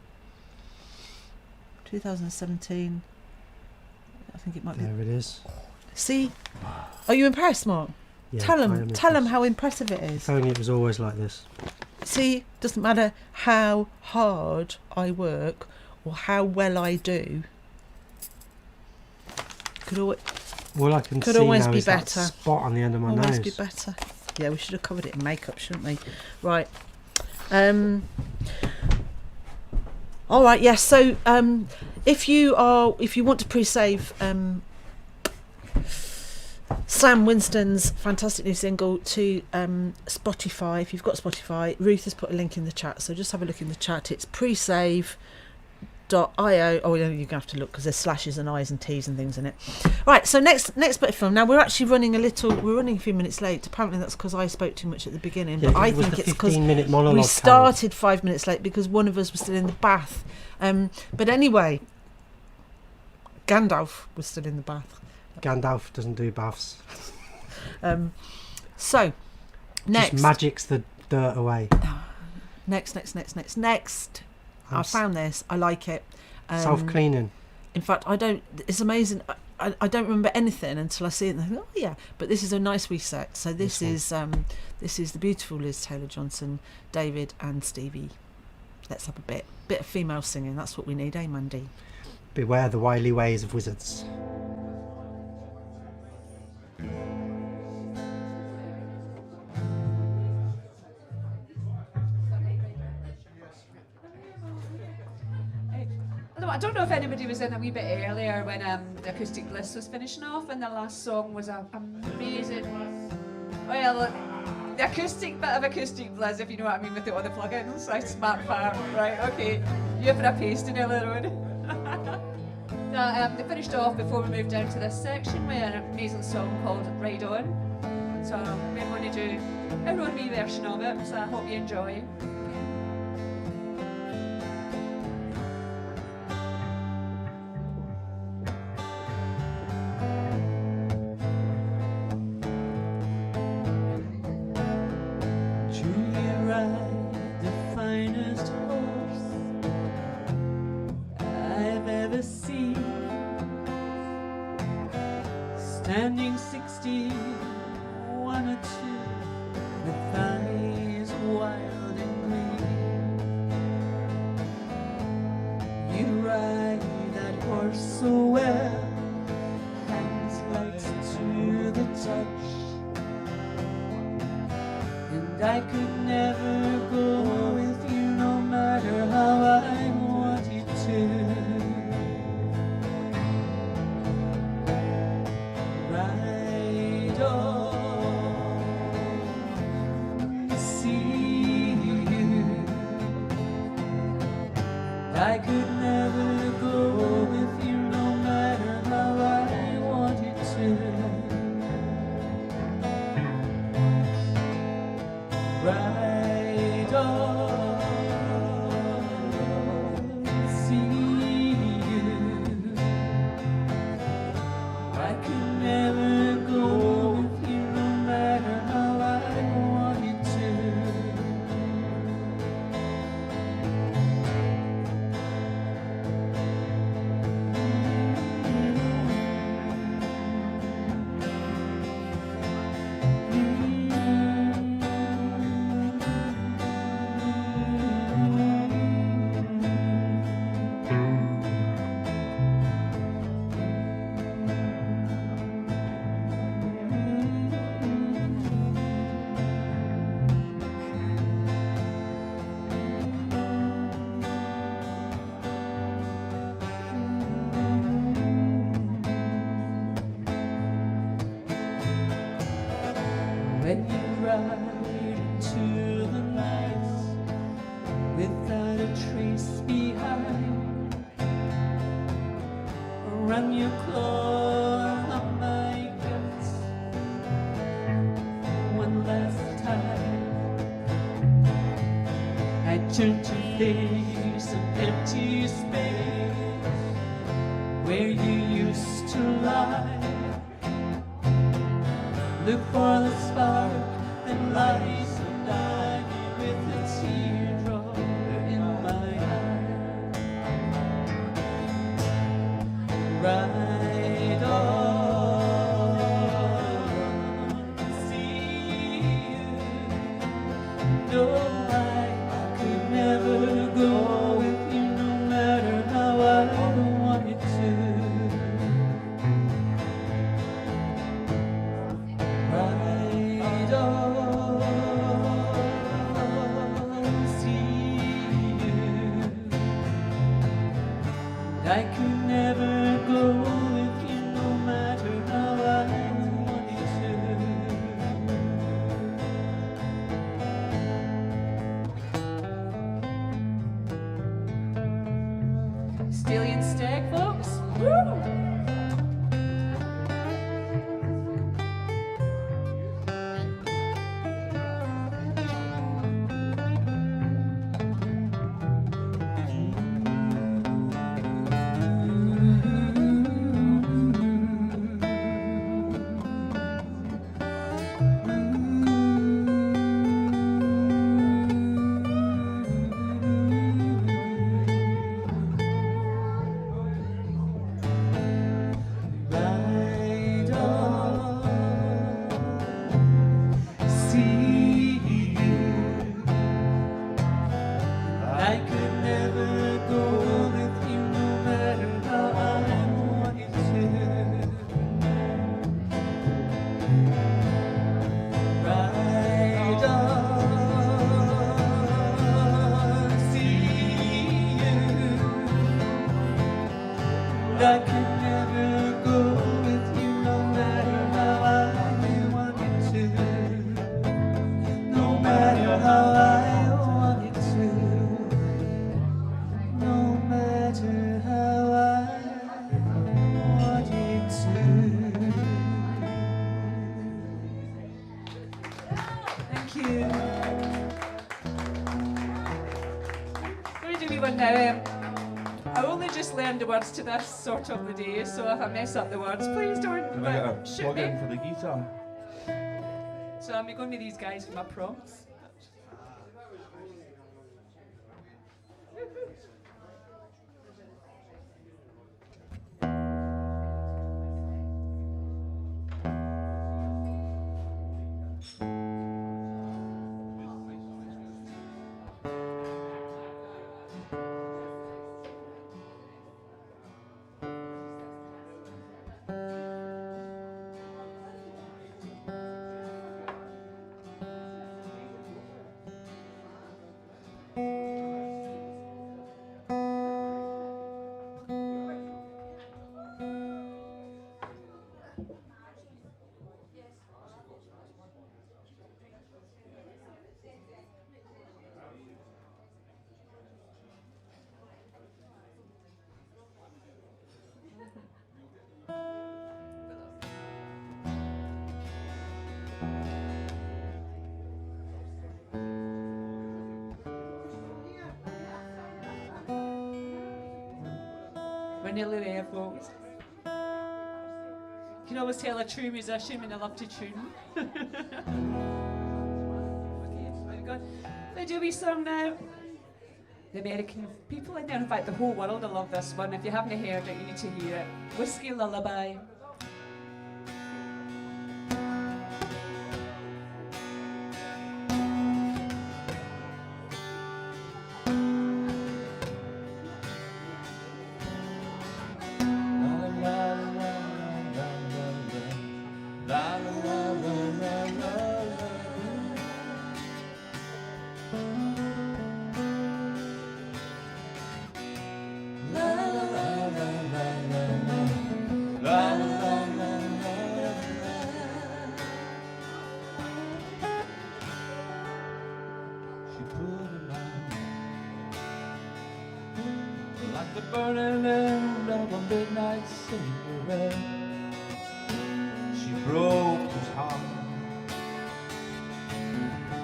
Speaker 2: 2017, I think it might be.
Speaker 3: There it is.
Speaker 2: See, are you impressed, Mark?
Speaker 3: Yeah,
Speaker 2: tell
Speaker 3: I am
Speaker 2: them
Speaker 3: impressed.
Speaker 2: how impressive it is.
Speaker 3: If only it was always like this.
Speaker 2: See, doesn't matter how hard I work or how well I do.
Speaker 3: All I can
Speaker 2: Could
Speaker 3: see
Speaker 2: always
Speaker 3: now
Speaker 2: be
Speaker 3: is that
Speaker 2: better.
Speaker 3: spot on the end of my
Speaker 2: Always
Speaker 3: nose.
Speaker 2: be better. Yeah, we should have covered it in makeup, shouldn't we? Right. All right. Yes. So, if you want to pre-save Sam Winston's fantastic new single to Spotify, if you've got Spotify, Ruth has put a link in the chat. So just have a look in the chat. It's presave.io. Oh, you're going to have to look because there's slashes and I's and T's and things in it. Right, so next bit of film. Now we're actually running a few minutes late. Apparently that's because I spoke too much at the beginning.
Speaker 3: Yeah,
Speaker 2: but I
Speaker 3: it was
Speaker 2: think
Speaker 3: the
Speaker 2: it's because
Speaker 3: 15-minute monologue,
Speaker 2: we
Speaker 3: Carol.
Speaker 2: started 5 minutes late because one of us was still in the bath. But anyway, Gandalf was still in the bath.
Speaker 3: Gandalf doesn't do baths.
Speaker 2: So next,
Speaker 3: Just magics the dirt away.
Speaker 2: next. I found this. I like it.
Speaker 3: Self-cleaning.
Speaker 2: In fact, I don't. It's amazing. I don't remember anything until I see it. And I think, oh yeah, but this is a nice reset. So this is the beautiful Liz Taylor Johnson, David and Stevie. Let's have a bit of female singing. That's what we need, eh, Mandy?
Speaker 3: Beware the wily ways of wizards.
Speaker 12: I don't know if anybody was in a wee bit earlier when the Acoustic Bliss was finishing off, and the last song was amazing. Well, the acoustic bit of Acoustic Bliss, if you know what I mean, with all the plugins, like Smart Farm, right? Okay, you have a pasting earlier on. They finished off before we moved down to this section with an amazing song called Ride On. So we're going to do our own wee version of it, so I hope you enjoy.
Speaker 8: Julia ride the finest horse I've ever seen, standing 61 or 2 with eyes wild and green. You ride that horse so well, hands light to the touch, and I could never go with you no matter how I wanted to.
Speaker 7: I could never go with you no matter how I wanted to. Ride on, see you. I could never go with you no matter how I wanted to. When you ride into the night without a trace behind, run your claw on my guts one last time. I turn to face an empty space where you used to lie. Look for the spark that lies and die with a teardrop in my eye. Ride on, see you. No, I could never go with you no matter how I wanted to. Ride on, see you. I could never go with you no matter how I wanted to. Stallion Stag, folks. Woo! Ride on, see you. I could never go with you no matter how I wanted to. Ride on, see you. I could never go with you no matter how I wanted to. No matter how I wanted to. No matter how I wanted to. Thank you.
Speaker 12: Going to do one now. I only just learned the words to this sort of the day, so if I mess up the words, please don't shoot me.
Speaker 9: For the guitar.
Speaker 12: So I'm going with these guys for my prompts. nearly there, folks. You can always tell a true musician when they love to tune. Okay, very good. Let's do a wee song now. The American people in there, in fact the whole world will love this one. If you haven't heard it, you need to hear it. Whiskey Lullaby.
Speaker 7: Like the burning end of a midnight cigarette, she broke his heart,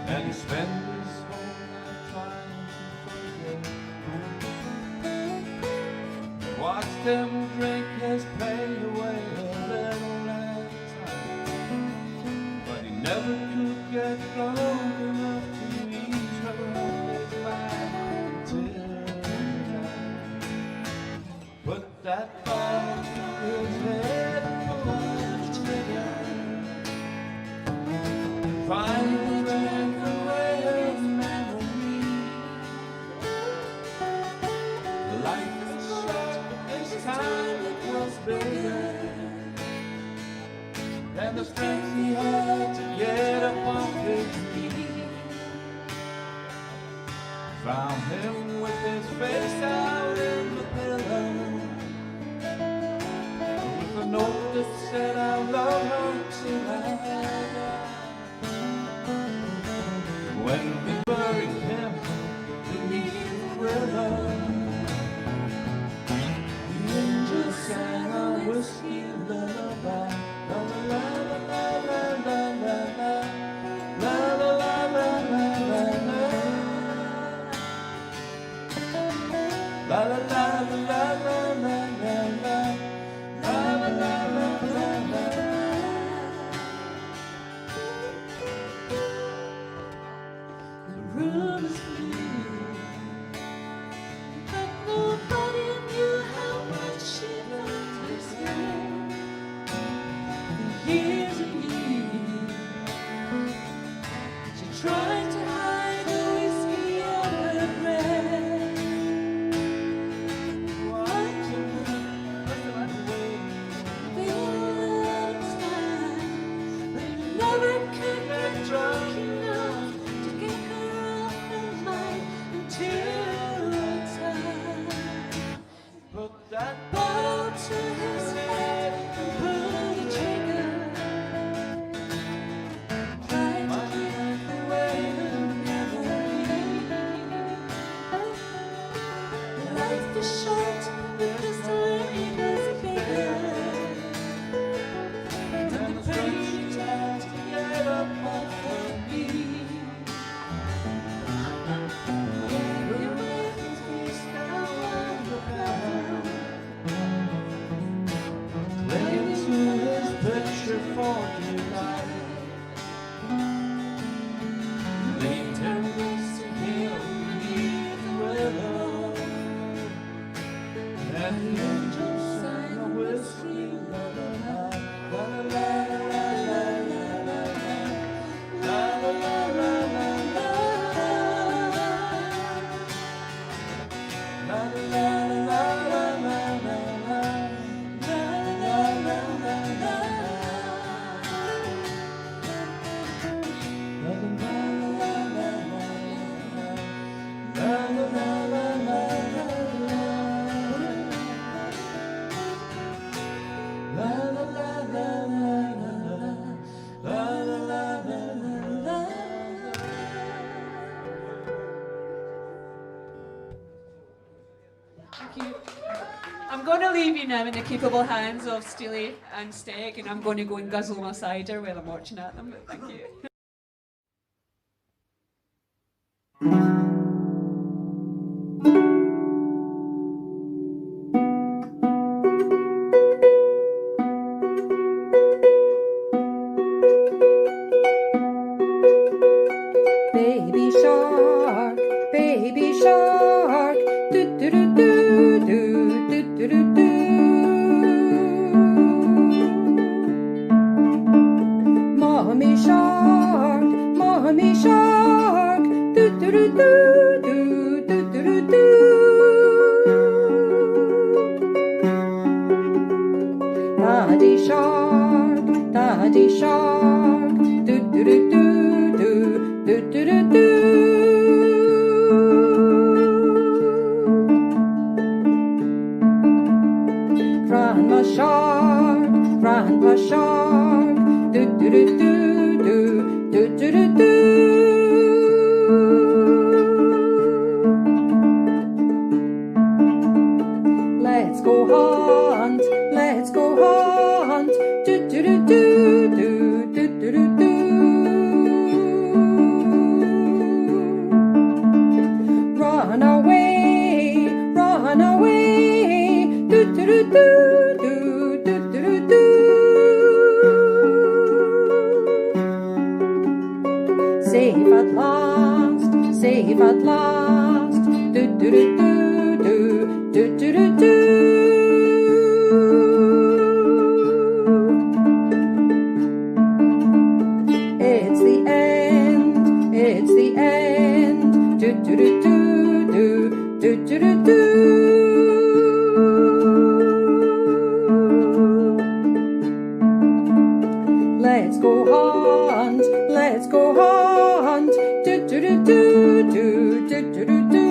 Speaker 7: and he spent his whole life trying to forget. Watched him drink his pain away a little at a time, but he never could get close enough to ease her of his mind until put that ball to his head and pulled the trigger. Finally drank away his memory. Life was short, this time it was bigger. And the strength he had to get up off his feet. Found him with his face out in the pillow, a note that said I love her till I die. When we buried him beneath the willow, the angels sang a whiskey lullaby. La la la la la la la la la la la la la la. La la la la la la la la. La la la la la la. The room is clear, but nobody knew how much she loved his hair. The years and years, she tried to hide the whiskey on her breath. Watching her run away, feeling sad, but he never could get drunk enough to get her off his mind until it's time. Put that bottle to his head and pull the trigger. Tried to keep away the memory. Life is short, but this time is bigger. And the pain she tried to get up off her feet. Your his face now on the ground, clinging to his picture for delight. Leaned her waist to him beneath the willow, and the angels sang a whiskey lullaby. La la la la la la la la la la la la la. La la la la la la la la. La la la la la la. La la la la la la. La la la la la la. La la la la la la. La la la la la la.
Speaker 12: Thank you. I'm going to leave you now in the capable hands of Steely and Steg, and I'm going to go and guzzle my cider while I'm watching at them. But thank you.
Speaker 11: shark. Do do do do do do do do do. Mommy shark, mommy shark. Do do do do do do do do do. Daddy shark, daddy shark. Do do do do do do do do do. Grandma shark, grandpa shark. Do do do do do do do do do. Let's go hunt, let's go hunt. Do do do do do do do do do. Run away, run away. Do do do do do do do do do. Safe at last, safe at last. Do do do do do do do do do. It's the end, it's the end. Do do do do do do do do do. Let's go hunt, let's go hunt. Do do do do do do do do do.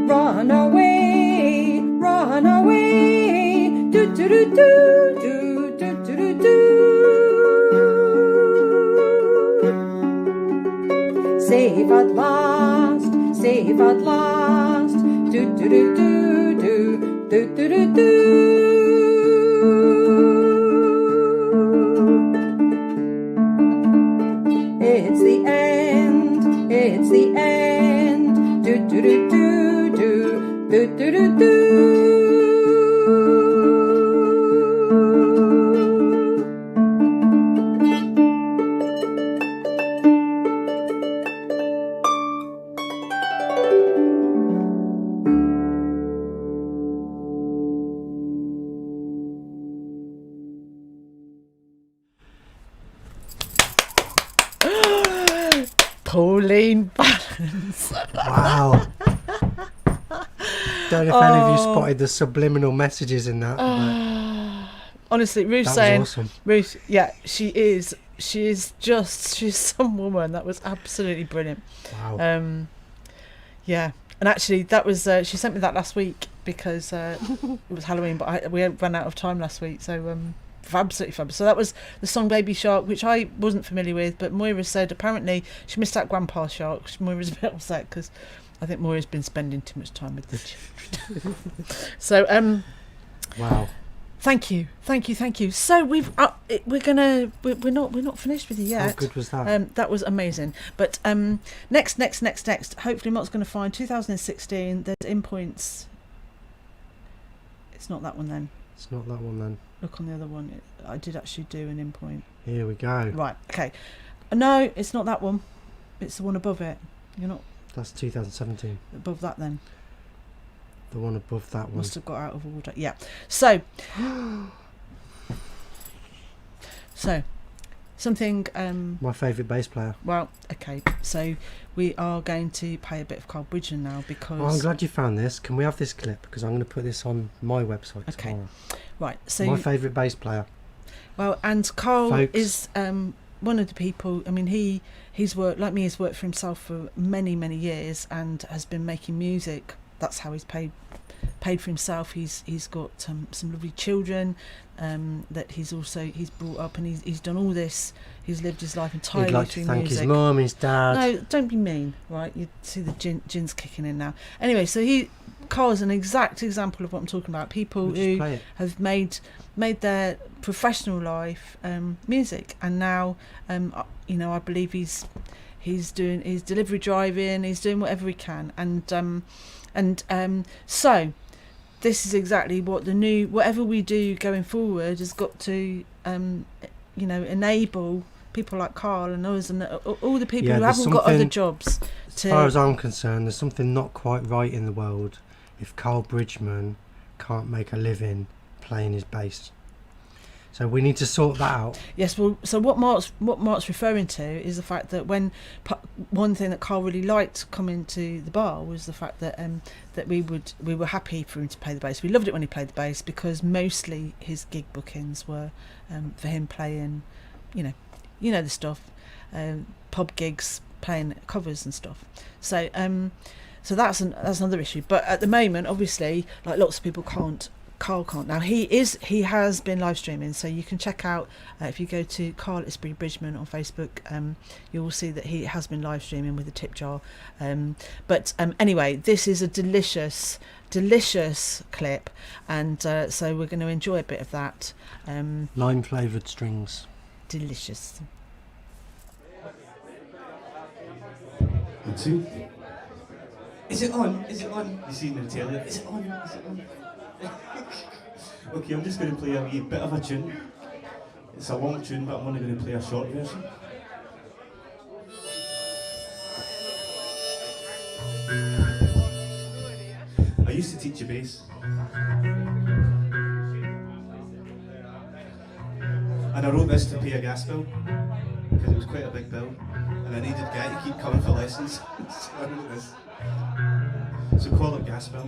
Speaker 11: Run away, run away. Do do do do do do do do do. Safe at last, safe at last. Do do do do do do do do do. It's the end, it's the end. Do do do do do do do do do.
Speaker 2: Pauline Balance.
Speaker 3: Wow. Don't know if any of you spotted the subliminal messages in that.
Speaker 2: Honestly, Ruth's
Speaker 3: That was
Speaker 2: saying,
Speaker 3: awesome.
Speaker 2: Ruth, yeah, she's some woman. That was absolutely brilliant.
Speaker 3: Wow.
Speaker 2: Yeah, and actually, that was she sent me that last week because it was Halloween, but we ran out of time last week, so absolutely fabulous. So that was the song Baby Shark, which I wasn't familiar with, but Moira said apparently she missed out Grandpa Shark. Moira's a bit upset because I think Moira's been spending too much time with the children. So
Speaker 3: Wow.
Speaker 2: thank you. So we're not finished with you yet.
Speaker 3: How good was that?
Speaker 2: That was amazing. But next. Hopefully, Mark's going to find 2016. There's in points. It's not that one then.
Speaker 3: It's not that one then.
Speaker 2: Look on the other one. I did actually do an in point.
Speaker 3: Here we go.
Speaker 2: Right. Okay. No, it's not that one. It's the one above it. You're not
Speaker 3: That's 2017.
Speaker 2: above that then.
Speaker 3: The one above that one.
Speaker 2: Must have got out of order. Yeah. So something.
Speaker 3: My favourite bass player.
Speaker 2: Well, okay. So we are going to play a bit of Carl Bridgen now because.
Speaker 3: Oh, I'm glad you found this. Can we have this clip? Because I'm going to put this on my website tomorrow.
Speaker 2: Right. So
Speaker 3: my favourite bass player.
Speaker 2: Well, and Carl
Speaker 3: Folks.
Speaker 2: is one of the people. I mean, he's worked like me. He's worked for himself for many years and has been making music. That's how he's paid for himself. He's got some lovely children that he's brought up, and he's done all this. He's lived his life entirely
Speaker 3: He'd like
Speaker 2: through
Speaker 3: to thank
Speaker 2: music.
Speaker 3: his mum, his dad.
Speaker 2: No, don't be mean, right? You see the gin's kicking in now. Anyway, so Carl is an exact example of what I'm talking about. People who have made their professional life music, and now I believe he's doing his delivery driving. He's doing whatever he can, so this is exactly what whatever we do going forward has got to enable people like Carl and us and all the people
Speaker 3: Yeah,
Speaker 2: who
Speaker 3: there's
Speaker 2: haven't got other
Speaker 3: something-
Speaker 2: jobs.
Speaker 3: As far as I'm concerned, there's something not quite right in the world if Carl Bridgman can't make a living playing his bass. So we need to sort that out.
Speaker 2: Yes, well, so what Mark's referring to is the fact that when one thing that Carl really liked coming to the bar was the fact that that we were happy for him to play the bass. We loved it when he played the bass because mostly his gig bookings were for him playing, you know the stuff, pub gigs, playing covers and stuff. So so that's another issue. But at the moment, obviously, like lots of people Carl can't. Now he has been live streaming, so you can check out if you go to Carl Isbury Bridgman on Facebook, you will see that he has been live streaming with a tip jar. But anyway, this is a delicious clip, and so we're going to enjoy a bit of that.
Speaker 3: Lime flavoured strings.
Speaker 2: Delicious.
Speaker 9: And two. Is it on? Is it on? You seen the telly? Is it on? Is it on? Okay, I'm just going to play a wee bit of a tune. It's a long tune, but I'm only going to play a short version. I used to teach you bass. And I wrote this to pay a gas bill, because it was quite a big bill, and I needed a guy to keep coming for lessons, so I wrote this. So call it gas bill.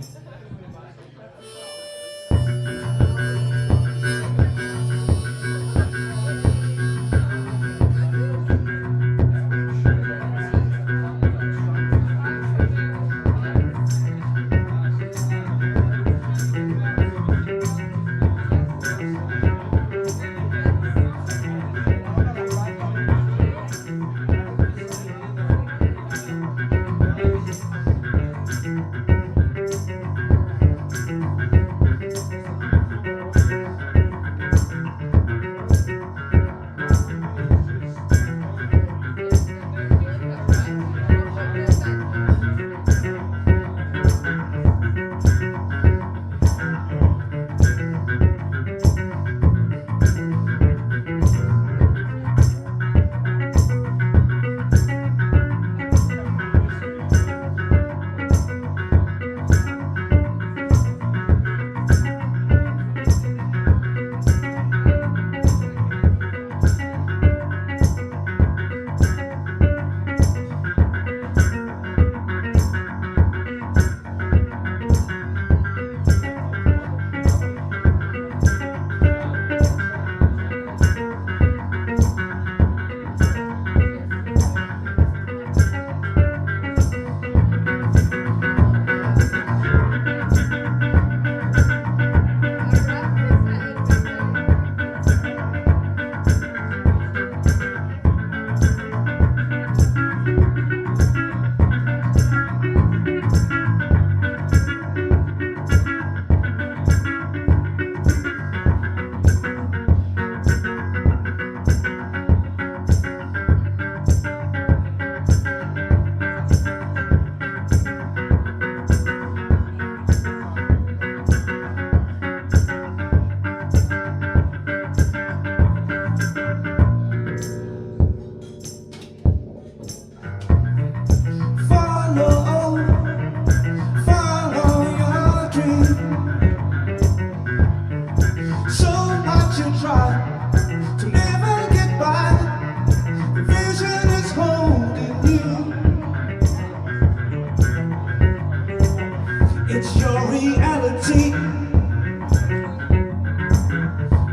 Speaker 9: It's your reality,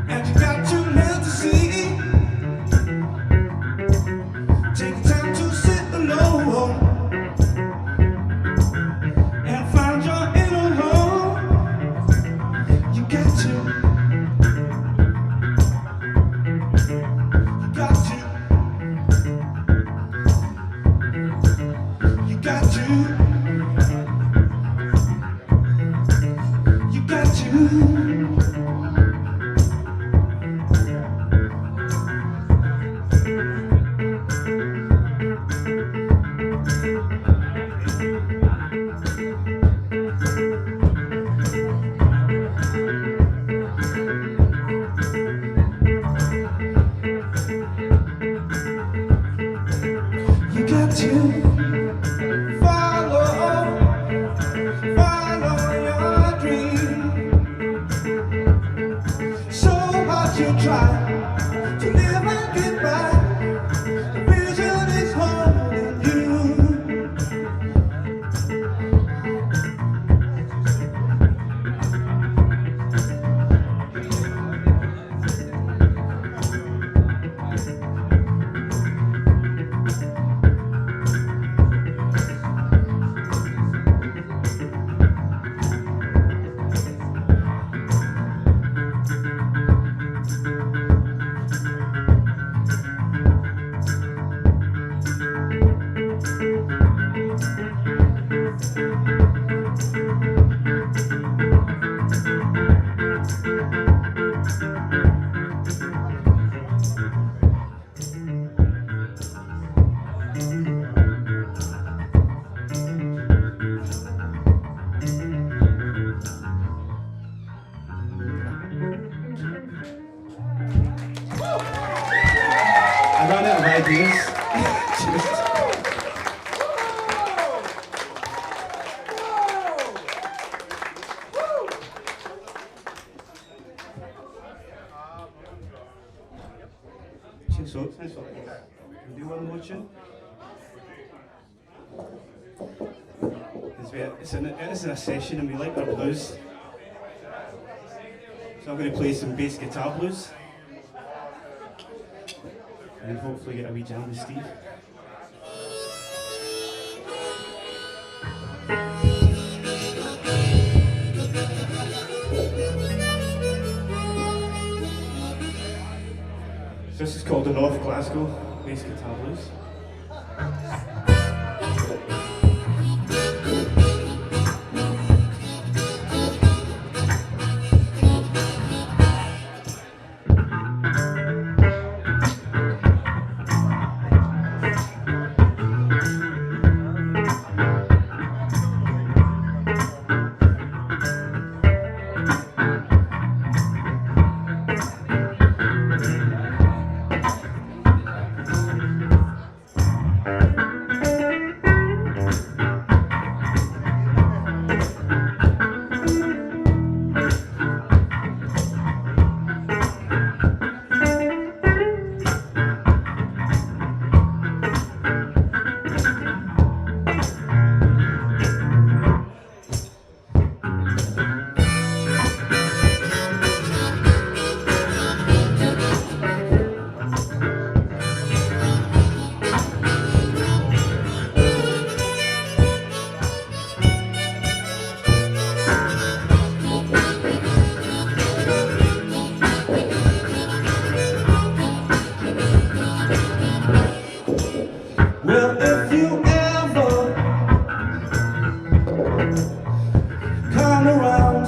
Speaker 9: and you got to learn to see. Take time to sit alone and find your inner home. You got to. You got to. You got to.
Speaker 1: got to follow your dream. So hard you try to live and get by. The vision is holding you. I ran out of ideas. So, do one more tune. It's in a session and we like our blues. So I'm going to play some bass guitar blues. And hopefully get a wee jam with Steve. So this is called the North Glasgow Bass Guitar Blues. Well, if you ever come around,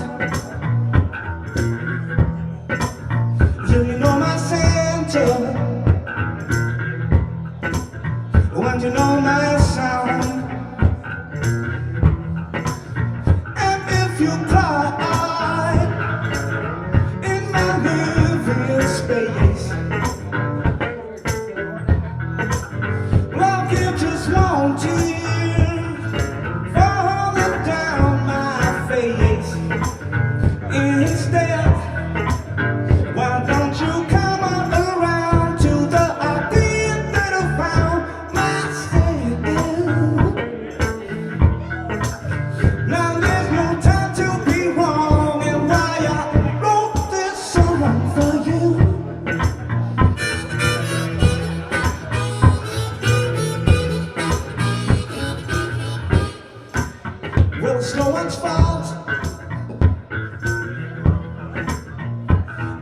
Speaker 1: you know my Santa, and you know my sound. And if you cry in my living space, just one tear falling down my face. Instead, why don't you come on around to the idea that I found myself? Now there's no time to be wrong, and why I wrote this song for you. Well, it's no one's fault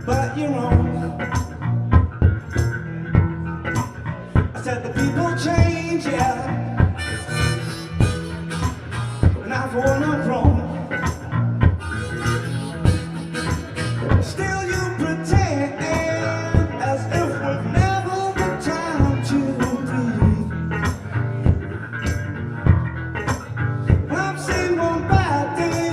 Speaker 1: but your own. I said the people change, yeah, and I've wanna grown. Still you pretend as if we've never the time to breathe. I've seen one bad day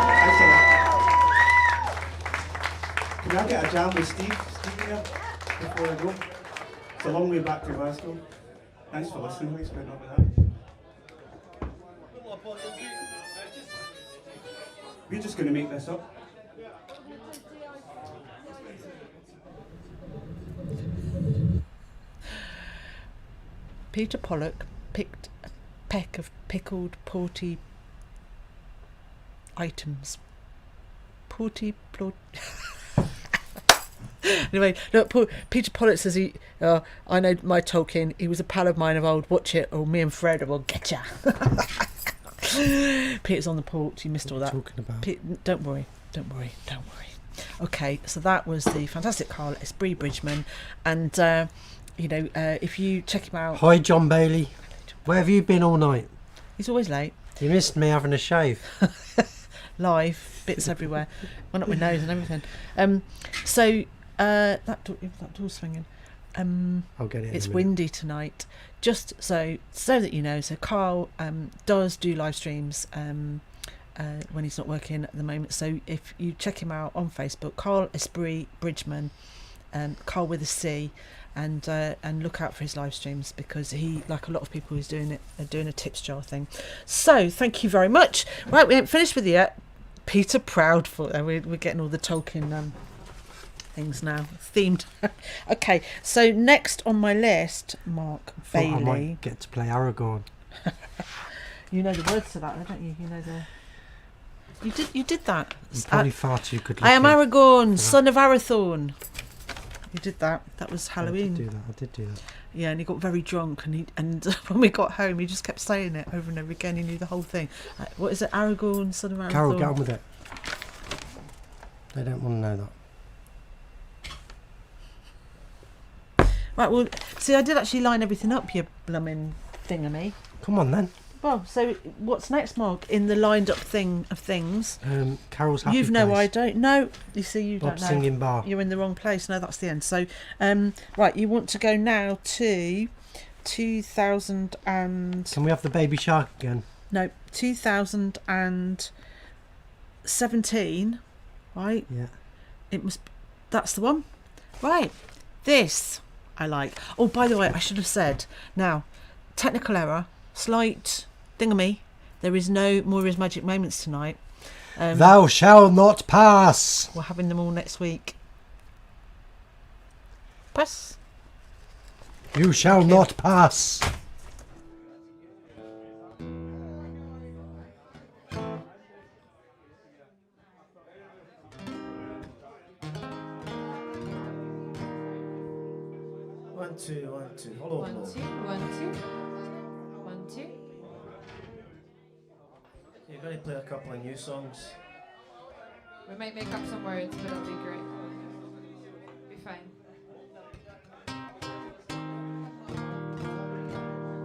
Speaker 9: Thanks a lot. Can I get a jam with Steve here before I go? It's a long way back to Glasgow. Thanks for listening. Thanks for putting up with that. We're just going to make this up.
Speaker 2: Peter Pollock picked a peck of pickled porty items. Anyway, look, Peter Pollock says I know my Tolkien. He was a pal of mine of old. Watch it, or me and Fred will get ya. Peter's on the porch. You missed all that.
Speaker 3: Talking about.
Speaker 2: Don't worry. Okay, so that was the fantastic Carl Esprit Bridgman, and if you check him out.
Speaker 3: Hi, John Bailey. Where have you been all night?
Speaker 2: He's always late.
Speaker 3: You missed me having a shave.
Speaker 2: Live bits everywhere. Went up my nose and everything. That door's swinging.
Speaker 3: I'll get it.
Speaker 2: It's windy tonight. Just so that you know. So Carl does do live streams when he's not working at the moment. So if you check him out on Facebook, Carl Esprit Bridgman, Carl with a C, and look out for his live streams, because he, like a lot of people who's doing it, are doing a tips jar thing. So thank you very much. Right, we ain't finished with you yet. Peter Proudfoot. We're getting all the Tolkien things now themed. Okay, so next on my list, Mark Bailey.
Speaker 3: I might get to play Aragorn.
Speaker 2: You know the words to that, don't you? You know the. You did that.
Speaker 3: I'm probably far too good.
Speaker 2: I am Aragorn, son of Arathorn. You did that. That was Halloween.
Speaker 3: I did do that.
Speaker 2: Yeah, and he got very drunk, and when we got home, he just kept saying it over and over again. He knew the whole thing. What is it? Aragorn, son of Arathorn.
Speaker 3: Carol, get on with it. They don't want to know that.
Speaker 2: Right, well, see, I did actually line everything up, you blooming thingamy.
Speaker 3: Come on, then.
Speaker 2: Well, so what's next, Mark, in the lined up thing of things?
Speaker 3: Carol's Happy
Speaker 2: You've
Speaker 3: Place.
Speaker 2: no, I don't. No, you see, you
Speaker 3: Bob's
Speaker 2: don't know.
Speaker 3: Singing Bar.
Speaker 2: You're in the wrong place. No, that's the end. So, right, you want to go now to 2000 and...
Speaker 3: Can we have the Baby Shark again?
Speaker 2: No, 2017, right?
Speaker 3: Yeah.
Speaker 2: It must... That's the one. Right. This I like. Oh, by the way, I should have said. Now, technical error, slight thingamy. There is no Moira's Magic Moments tonight.
Speaker 3: Thou shalt not pass.
Speaker 2: We're having them all next week. Pass.
Speaker 3: You shall not pass.
Speaker 7: One, two, 1, 2. Hello,
Speaker 12: One,
Speaker 7: hello.
Speaker 12: two, 1, 2. 1, 2.
Speaker 7: You're going to play a couple of new songs.
Speaker 12: We might make up some words, but it'll be great. Be fine.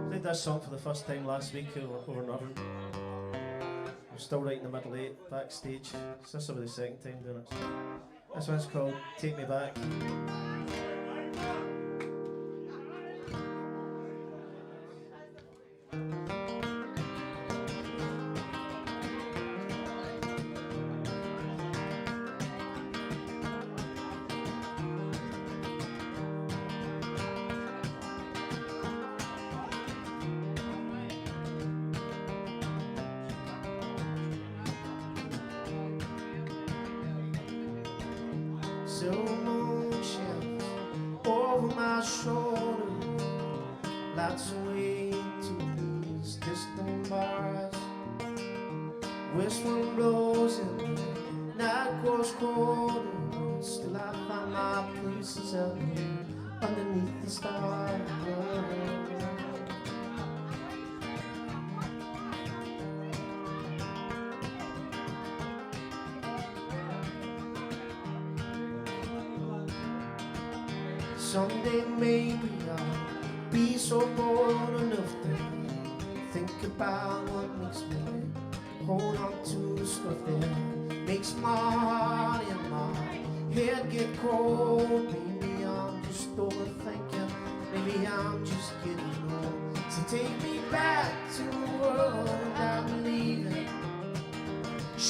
Speaker 7: Played that song for the first time last week over in Irvine. I'm still right in the middle of it, backstage. So this will be the second time doing it. This one's called Take Me Back. Silver moon shines over my shoulder, lights away to these distant bars. West wind blows and the night grows colder. Still I find my places out here underneath the stars. Someday maybe I'll be so bold enough to think about what makes me hold on to stuff that makes my heart and my head get cold. Maybe I'm just overthinking, maybe I'm just getting old. So take me back to the world I believe in.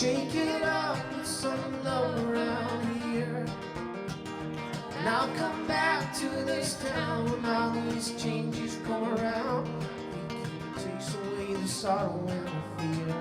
Speaker 11: Shake it up with some love around here. And I'll come back to this town when all these changes come around. It takes away the sorrow and the fear.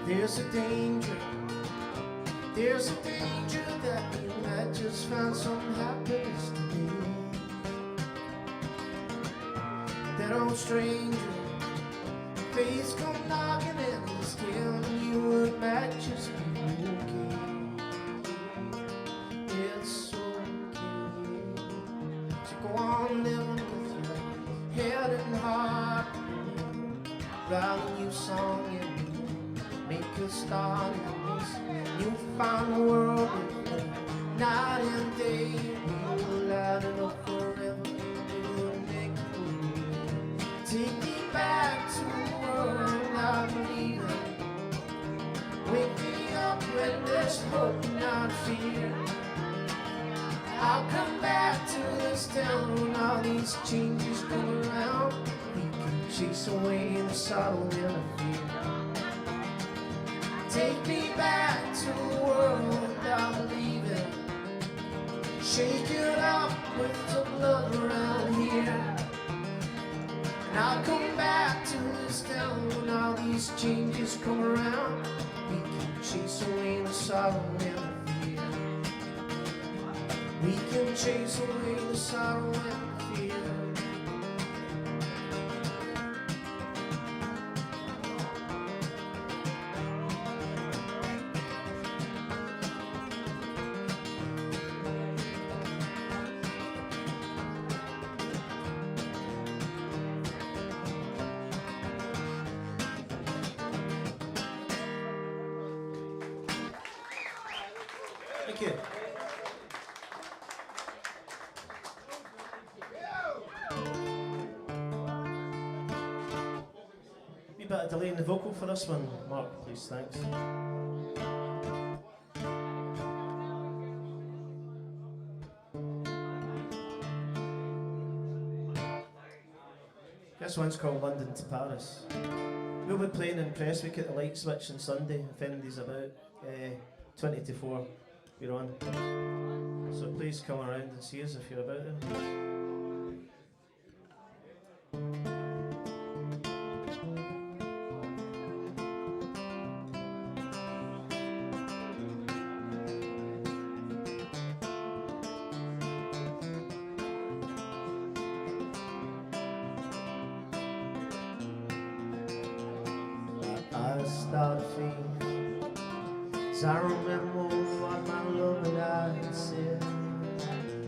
Speaker 11: There's a danger that you might just find some happiness today. That old stranger, face come knocking and he's telling you it might just be okay. It's okay. So go on living with your head and heart, writing you song and make a start in this newfound world with night and day. We will light it up forever. We will make it believe. Take me back to the world I believe in. Wake me up when there's hope, not fear. I'll come back to this town when all these changes come around. We can chase away the sorrow and the fear. Take me back to the world I believe in. Shake it up with the blood around here. And I'll come back to this town when all these changes come around. We can chase away the sorrow and the fear. We can chase away the sorrow and the fear. Thank you. Wee bit of delay in the vocal for this one, Mark, please, thanks. This one's called London to Paris. We'll be playing in Press Week at the Light Switch on Sunday, if anybody's about. 20 to 4, we're on. So please come around and see us if you're about there. I started feeling, 'cause I remember what my love and I had said.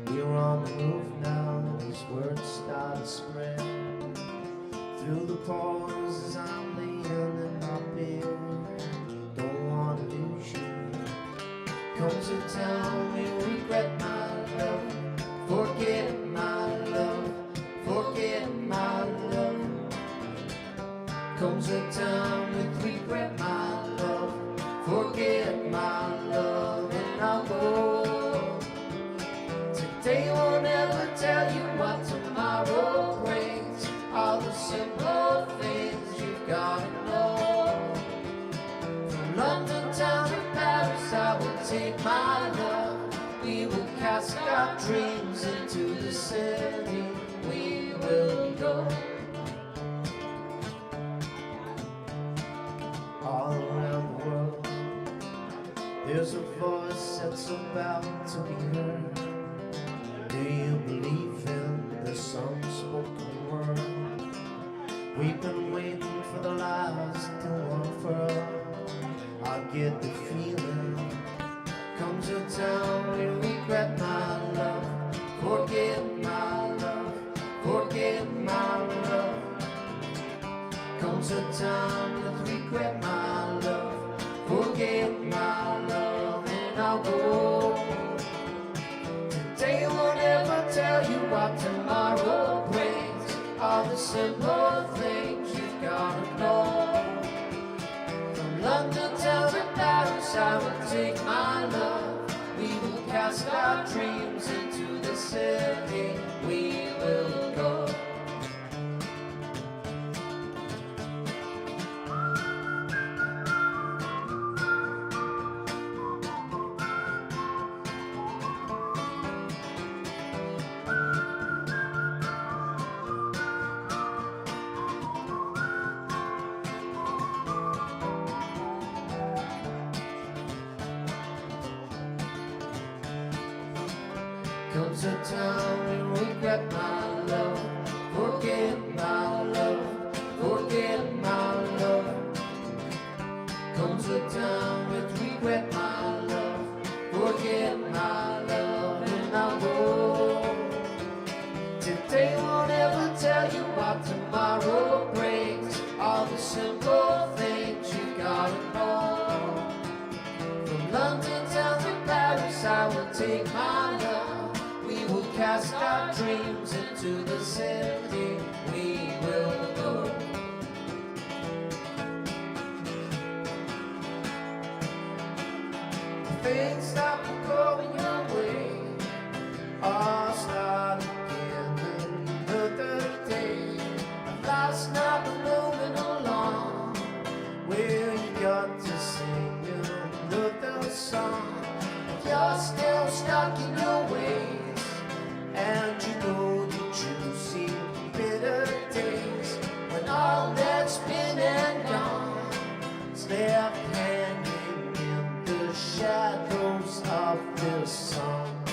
Speaker 11: We're on the move now, these words start to spread through the pores as I'm laying in my bed. Don't wanna lose you. Comes a time we regret my love, forget my love, forget my love. Comes a time with regret my love, forget my love, and I'll go. Today won't ever tell you what tomorrow brings. All the simple things you've gotta know. From London town to Paris, I will take my love. We will cast our dreams into the city. We will go. All around the world, there's a voice that's about to be heard. Do you believe in this unspoken word? We've been waiting for the lies to unfurl. I get the feeling, comes a time we regret my love, forget my love, forget my love. Comes a time with regret my love, forget my love, and I'll go. Today won't ever tell you
Speaker 4: what tomorrow brings. All the simple things you've gotta know. From London down to Paris, I will take my love. We will cast our dreams into the city. We will go. Comes a time we regret my love, forget my love, forget my love. Comes a time with regret my love, forget my love, and I'll go. Today won't ever tell you what tomorrow brings. All the simple things you gotta know. From London down to Paris, I will take my love. We will cast our dreams into the city. We will go. Things stop going your way. All start again another day. Life's not moving along. Well, you got to sing another song. You're still stuck in your ways, and you know that you see bitter days when all that's been and gone is left hanging in the shadows of this song.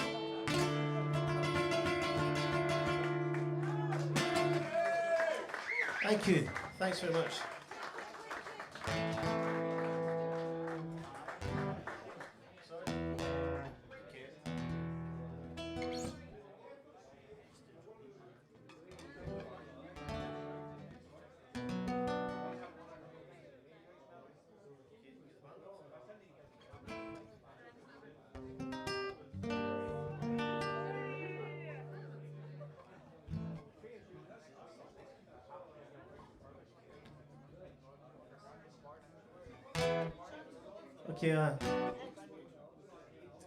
Speaker 13: Thank you. Thanks very much. Okay,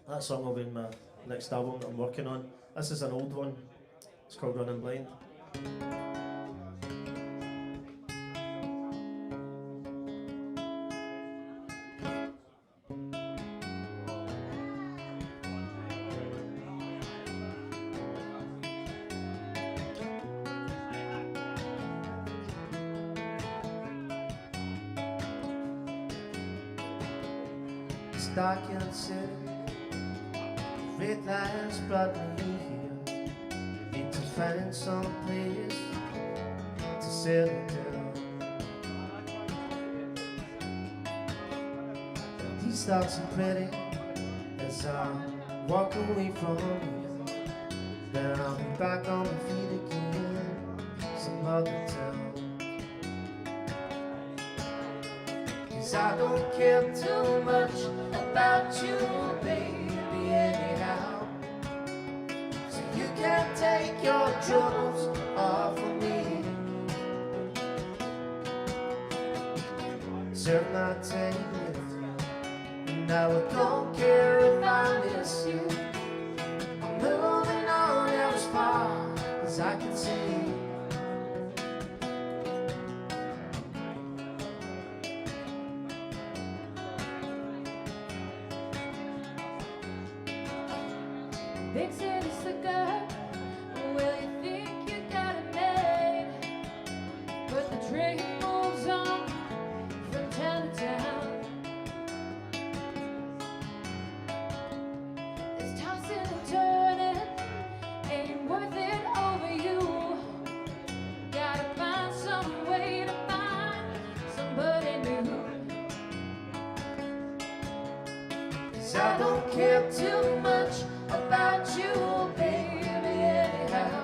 Speaker 13: that song will be in my next album that I'm working on. This is an old one. It's called Running Blind.
Speaker 4: Dark in the city, red lights brought me here. Need to find some place to settle down. These thoughts are pretty as I walk away from you. Then I'll be back on my feet again some other time. 'Cause I don't care too much about you, baby, anyhow. So you can't take your troubles off of me. Serve my time with you. Now I don't care if I miss you. I'm moving on as far as I can see. Big city slicker, well, you think you got it made, but the train moves on from town to town. This tossing and turning ain't worth it over you. Gotta find some way to find somebody new. 'Cause I don't care too much about you, baby, anyhow.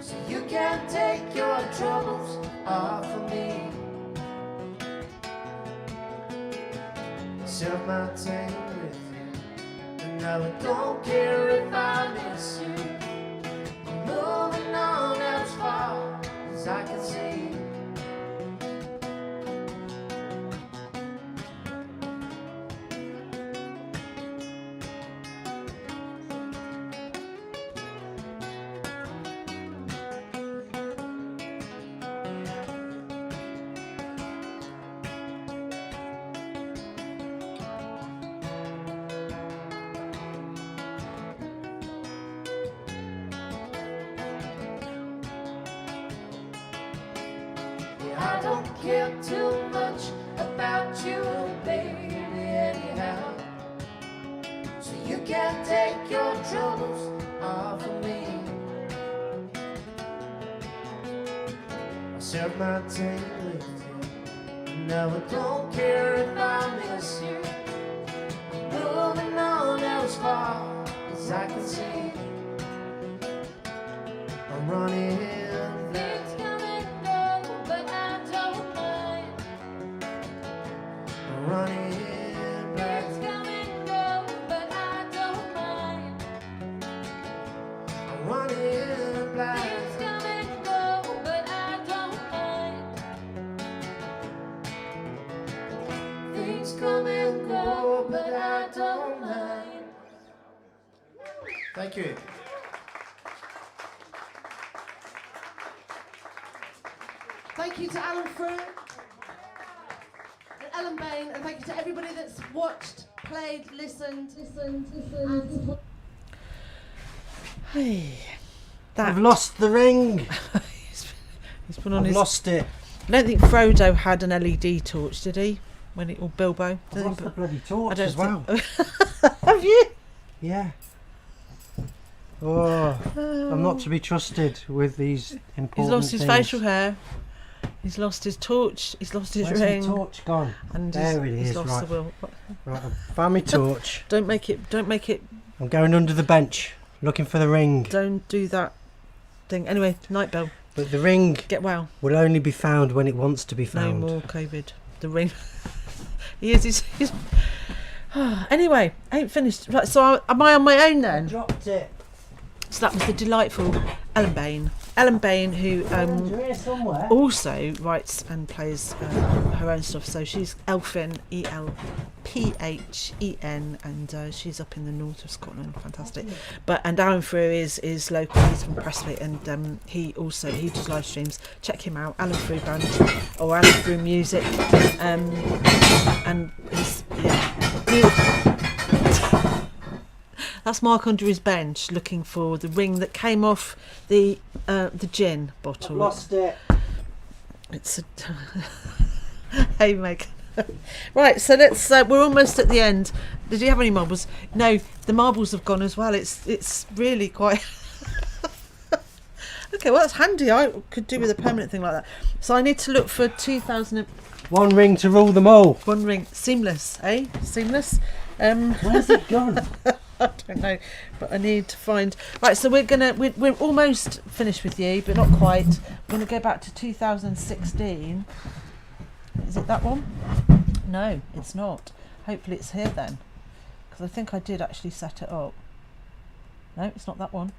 Speaker 4: So you can't take your troubles off of me. Serve my time with you, and now I don't care if I miss you. I don't care too much about you, baby, anyhow. So you can take your troubles off of me. I served my time with you. Now I don't care if I miss you. I'm moving on as far as I can see. I'm running. Things come and go, but I don't mind. I'm running. Things come and go, but I don't mind. I'm running blind. Things come and go, but I don't mind. Things come and go, but I don't mind.
Speaker 13: Thank you.
Speaker 2: Thank you to Alan Frew and Ellen Bain, and thank you to everybody that's watched, played, listened. Hey,
Speaker 3: I've lost the ring.
Speaker 2: he's put on
Speaker 3: I've
Speaker 2: his.
Speaker 3: lost it.
Speaker 2: I don't think Frodo had an LED torch, did he? Or Bilbo?
Speaker 3: I've lost the bloody torch as well.
Speaker 2: Have you?
Speaker 3: Yeah. Oh, I'm not to be trusted with these important
Speaker 2: He's lost his
Speaker 3: things.
Speaker 2: facial hair. He's lost his torch. He's lost his
Speaker 3: Where's
Speaker 2: ring.
Speaker 3: the torch gone?
Speaker 2: And
Speaker 3: there
Speaker 2: he's
Speaker 3: it is.
Speaker 2: lost
Speaker 3: Right.
Speaker 2: the will.
Speaker 3: Right, I found my torch.
Speaker 2: Don't make it.
Speaker 3: I'm going under the bench, looking for the ring.
Speaker 2: Don't do that thing. Anyway, night bell.
Speaker 3: But the ring
Speaker 2: Get well.
Speaker 3: will only be found when it wants to be
Speaker 2: No
Speaker 3: found.
Speaker 2: more COVID. The ring. He's anyway, I ain't finished. Right, so am I on my own then?
Speaker 3: Dropped it.
Speaker 2: So that was the delightful Ellen Bain. Ellen Bain, who
Speaker 3: You're here somewhere.
Speaker 2: also writes and plays her own stuff. So she's Elphin, ELPHEN, and she's up in the north of Scotland. Fantastic. And Alan Frew is local. He's from Prestwick, and he does live streams. Check him out, Alan Frew Band or Alan Frew Music, and he's beautiful. That's Mark under his bench looking for the ring that came off the gin bottle.
Speaker 3: I've lost it.
Speaker 2: It's a hey, Meg. Right, so let's. We're almost at the end. Did you have any marbles? No, the marbles have gone as well. It's really quite. Okay, well that's handy. I could do with a permanent thing like that. So I need to look for 2000.
Speaker 3: One ring to rule them all.
Speaker 2: One ring, seamless, eh? Seamless.
Speaker 3: Where's it gone?
Speaker 2: I don't know, but I need to find. Right, so we're almost finished with you, but not quite. We're gonna go back to 2016. Is it that one? No, it's not. Hopefully it's here then, because I think I did actually set it up. No, it's not that one.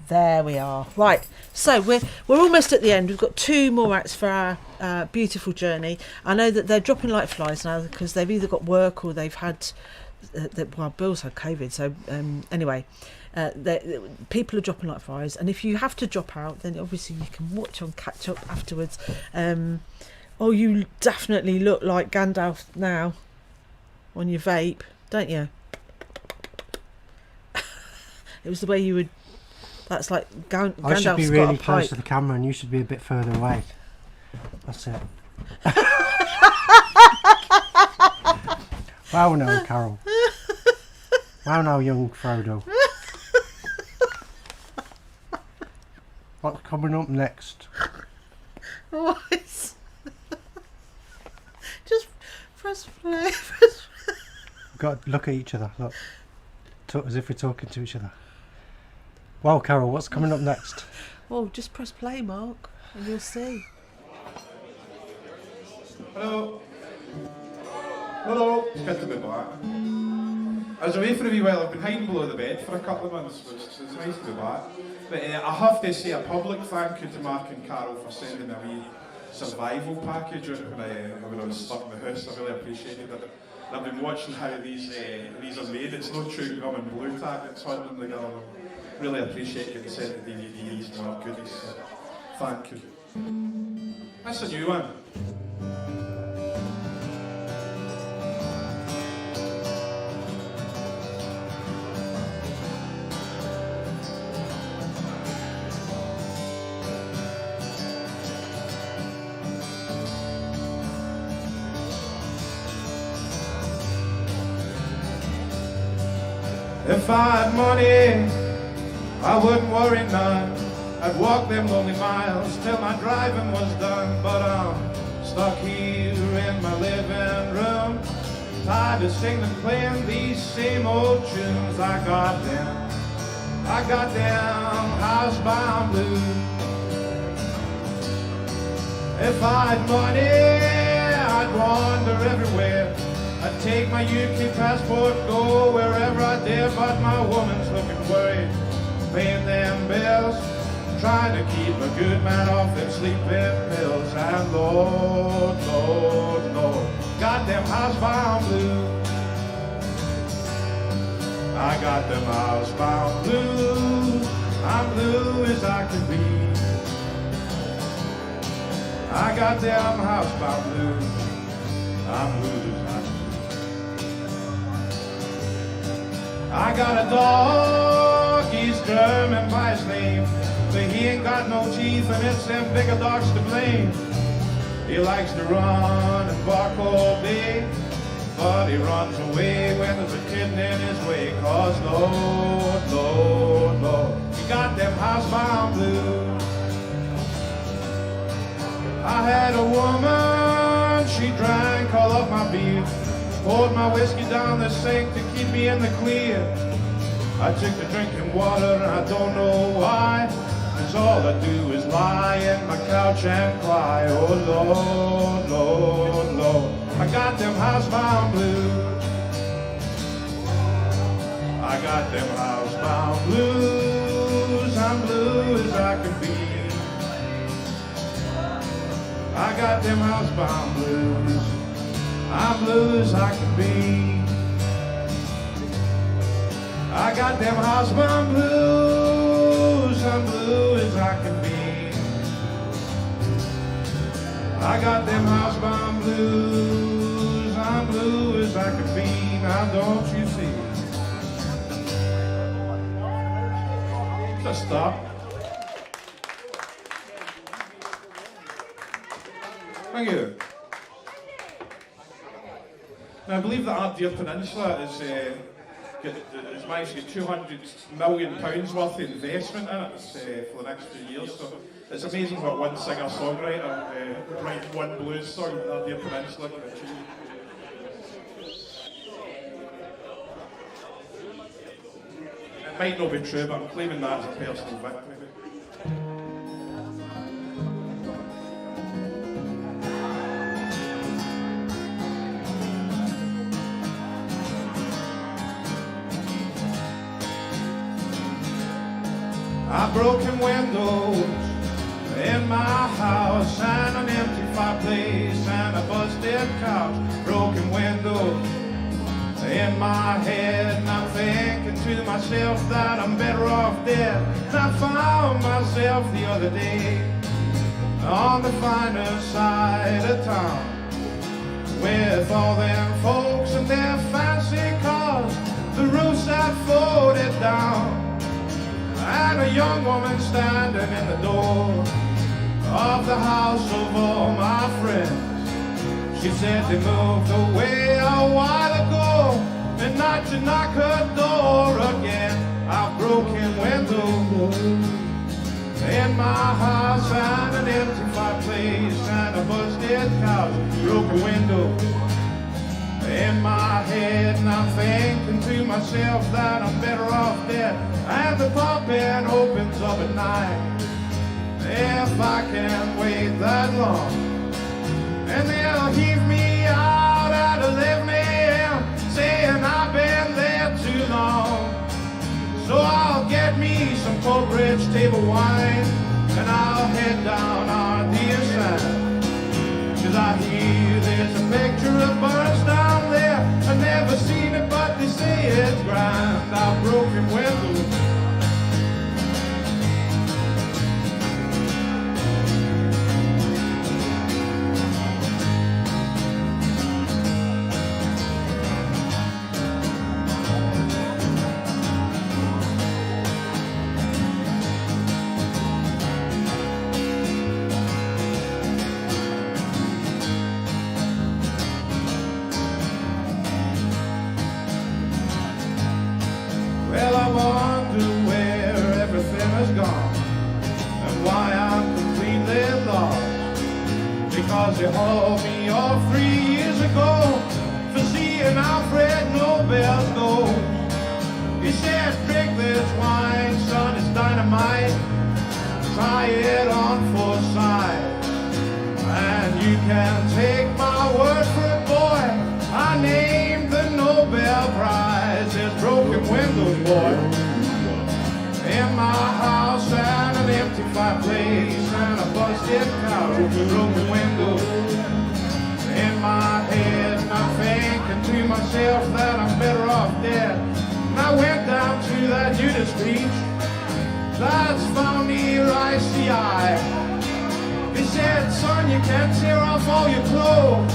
Speaker 2: There we are. Right, so we're almost at the end. We've got 2 more acts for our beautiful journey. I know that they're dropping like flies now because they've either got work or they've had. Bill's had COVID, so anyway, people are dropping like flies, and if you have to drop out, then obviously you can watch on catch up afterwards. Oh, you definitely look like Gandalf now on your vape, don't you? It was the way you would. That's like Gandalf's
Speaker 3: I should be
Speaker 2: got
Speaker 3: really
Speaker 2: a
Speaker 3: close
Speaker 2: pipe.
Speaker 3: to the camera, and you should be a bit further away. That's it. Wow now, Carol. Wow now, young Frodo. What's coming up next?
Speaker 2: What? Just press play.
Speaker 3: We've got to look at each other. Look. Talk as if we're talking to each other. Wow, Carol, what's coming up next?
Speaker 2: Oh, just press play, Mark, and you'll see.
Speaker 1: Hello. Hello. It's good to be back. I was away for a wee while. I've been hiding below the bed for a couple of months, which is nice to be back. But I have to say a public thank you to Mark and Carol for sending me a wee survival package out when I was stuck in the house. I really appreciated it. And I've been watching how these are made. It's no chewing gum and blue tack that's holding them together. Really appreciate getting sent the DVDs and all goodies. So thank you. That's a new one. If I had money, I wouldn't worry none. I'd walk them lonely miles till my driving was done. But I'm stuck here in my living room, tired of singing and playing these same old tunes. I got them housebound blues. If I had money, I'd wander everywhere. I'd take my UK passport, go wherever I dare. But my woman's looking worried, paying them bills, trying to keep a good man off them sleeping pills. And Lord, Lord, Lord, got them housebound blues. I got them housebound blues. I'm blue as I can be. I got them housebound blues. I'm blue as I can be. I got a dog, he's German by his name, but he ain't got no teeth and it's them bigger dogs to blame. He likes to run and bark all day, but he runs away when there's a kitten in his way. Cause Lord, Lord, Lord, he got them housebound blues. I had a woman, she drank all of my beer, poured my whiskey down the sink to keep me in the clear. I took to drinking water and I don't know why, 'cause all I do is lie in my couch and cry. Oh Lord, Lord, Lord, I got them housebound blues. I got them housebound blues. I'm blue as I can be. I got them housebound blues. I'm blue as I can be. I got them housebound blues. I'm blue as I can be. I got them housebound blues. I'm blue as I can be. Now don't you see? Just stop. Thank you. Now, I believe that Ardere Peninsula is managed to get £200 million worth of investment in it for the next few years. So it's amazing what one singer-songwriter writing one blues song in Ardere Peninsula can achieve. It might not be true, but I'm claiming that as a personal victory. Broken windows in my house, and an empty fireplace, and a busted couch. Broken windows in my head, and I'm thinking to myself that I'm better off dead. And I found myself the other day on the finer side of town, with all them folks and their fancy cars, the roofs that floated down, and a young woman standing in the door of the house of all my friends. She said they moved away a while ago, and not to knock her door again. I've broken windows in my house, and an empty fireplace, and a busted couch. Broken window in my head, and I'm thinking to myself that I'm better off dead. And the pub-in opens up at night, if I can wait that long, and they'll heave me out at 11 a.m. saying I've been there too long. So I'll get me some Cold Bridge table wine, and I'll head down Ardere side, 'cause I hear there's a picture of birds down there. I've never seen it, but they say it's grand. I've broken windows. 'cause they hauled me off 3 years ago for seeing Alfred Nobel's go. He said, drink this wine, son, it's dynamite. Try it on for sight. And you can take my word for it, boy. I named the Nobel Prize. There's broken windows, boy, in my house, and an empty fireplace, and a busted couch with broken windows in my head. And I'm thinking to myself that I'm better off dead. And I went down to that nudist beach that's found near ICI. He said, son, you can tear off all your clothes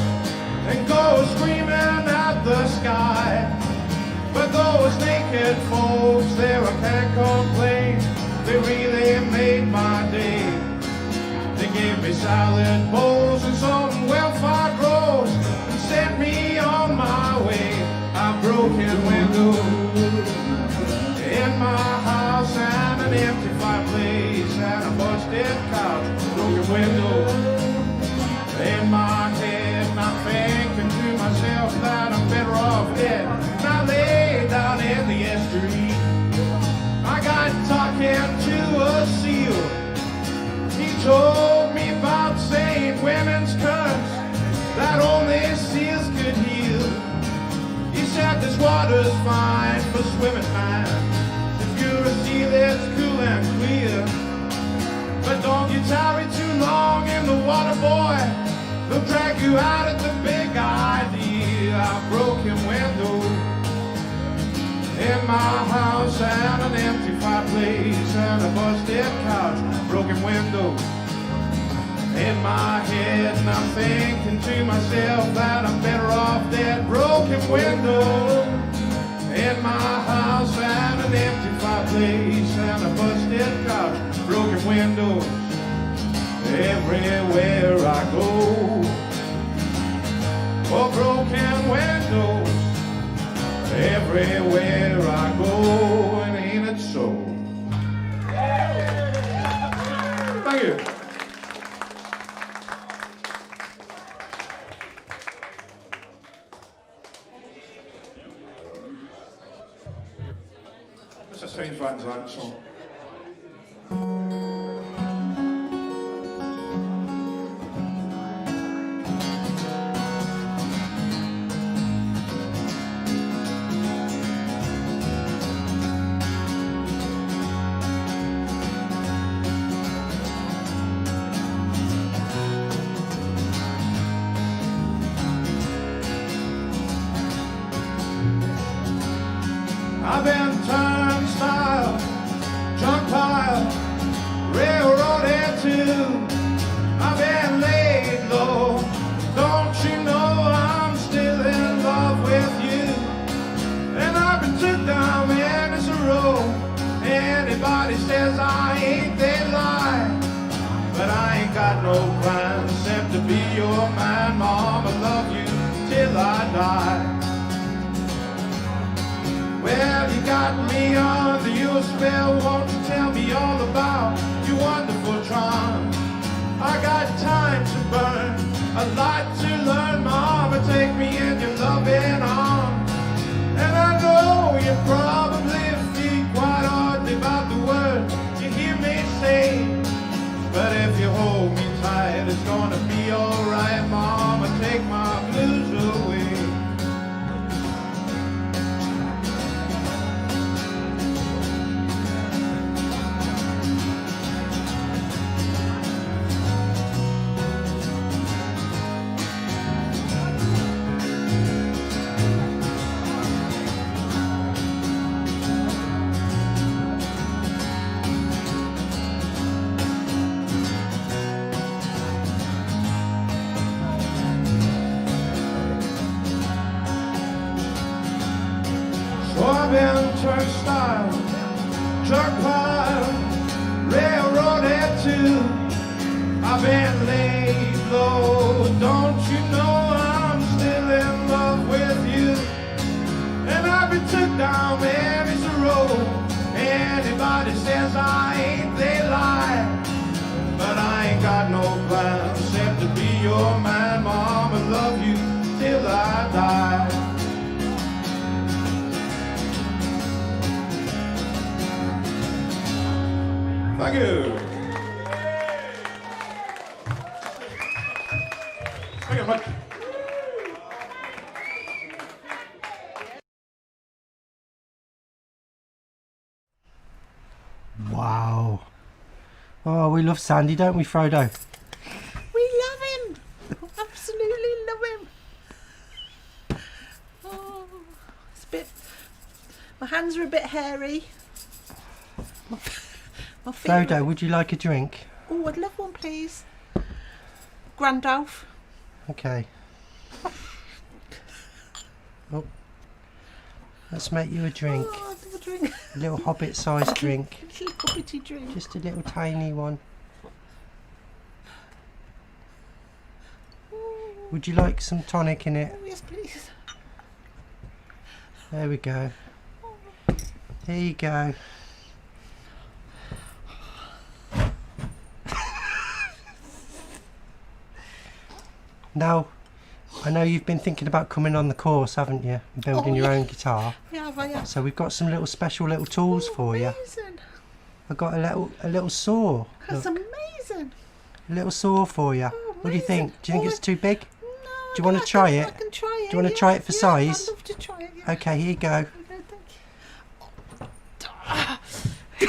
Speaker 1: and go screaming at the sky. But those naked folks there, I can't complain. They really made my day. They gave me salad bowls and some well-fired rolls and sent me on my way. A broken window in my house, and an empty fireplace, and a busted couch. Broken window in my head, and I'm thinking to myself that I'm better off dead. And I lay down in the estuary. I got talking to a seal. He told me about St. Women's curse that only seals could heal. He said this water's fine for swimming, man, if you're a seal that's cool and clear. But don't you tarry too long in the water, boy. They'll drag you out at the big idea. A broken window in my house, and an empty fireplace, and a busted couch. Broken window in my head, and I'm thinking to myself that I'm better off dead. Broken window in my house, and an empty fireplace, and a busted couch. Broken windows everywhere I go. Oh, broken windows everywhere I go, and ain't it so? Thank you. This is James Bratton's own song. I've been turnstile, junk pile, railroaded too. I've been laid low. Don't you know I'm still in love with you? And I've been took down Venice Road. Anybody says I ain't, they lie. But I ain't got no plans except to be your man, Mama. Love you till I die. Well, you got me under your spell. Won't you tell me all about your wonderful charm? I got time to burn, a lot to learn, Mama. Take me in your loving arms. And I know you probably feel quite oddly about the words you hear me say. But if you hold me tight, it's gonna be alright, Mama. Take my blues away. Turnstile, truck pile, railroaded too. I've been laid low. Don't you know I'm still in love with you? And I've been took down Mary's Road. Anybody says I ain't, they lie. But I ain't got got no plans except to be your man, Mom, and love you till I die. Thank you. Thank you much.
Speaker 3: Wow. Oh, we love Sandy, don't we, Frodo?
Speaker 2: We love him. Absolutely love him. Oh, it's a bit. My hands are a bit hairy. My feet
Speaker 3: Frodo, would you like a drink?
Speaker 2: Oh, I'd love one, please. Grandalf.
Speaker 3: Okay. Oh. Let's make you a drink.
Speaker 2: Oh, I'd love a drink.
Speaker 3: A little hobbit-sized drink.
Speaker 2: A little hobbity drink.
Speaker 3: Just a little tiny one. Would you like some tonic in it?
Speaker 2: Oh, yes, please.
Speaker 3: There we go. Here you go. Now, I know you've been thinking about coming on the course, haven't you? And building your own guitar.
Speaker 2: Yeah.
Speaker 3: So we've got some little special little tools for you.
Speaker 2: Amazing.
Speaker 3: I've got a little saw.
Speaker 2: That's
Speaker 3: Look,
Speaker 2: amazing.
Speaker 3: a little saw for you.
Speaker 2: Oh,
Speaker 3: What do you think? Do you think
Speaker 2: Oh,
Speaker 3: it's too big?
Speaker 2: No,
Speaker 3: Do you want to try it?
Speaker 2: I can try it.
Speaker 3: Do you want to try it for size?
Speaker 2: I'd love to try it. Yeah.
Speaker 3: Okay, here you go.
Speaker 2: Okay, thank you.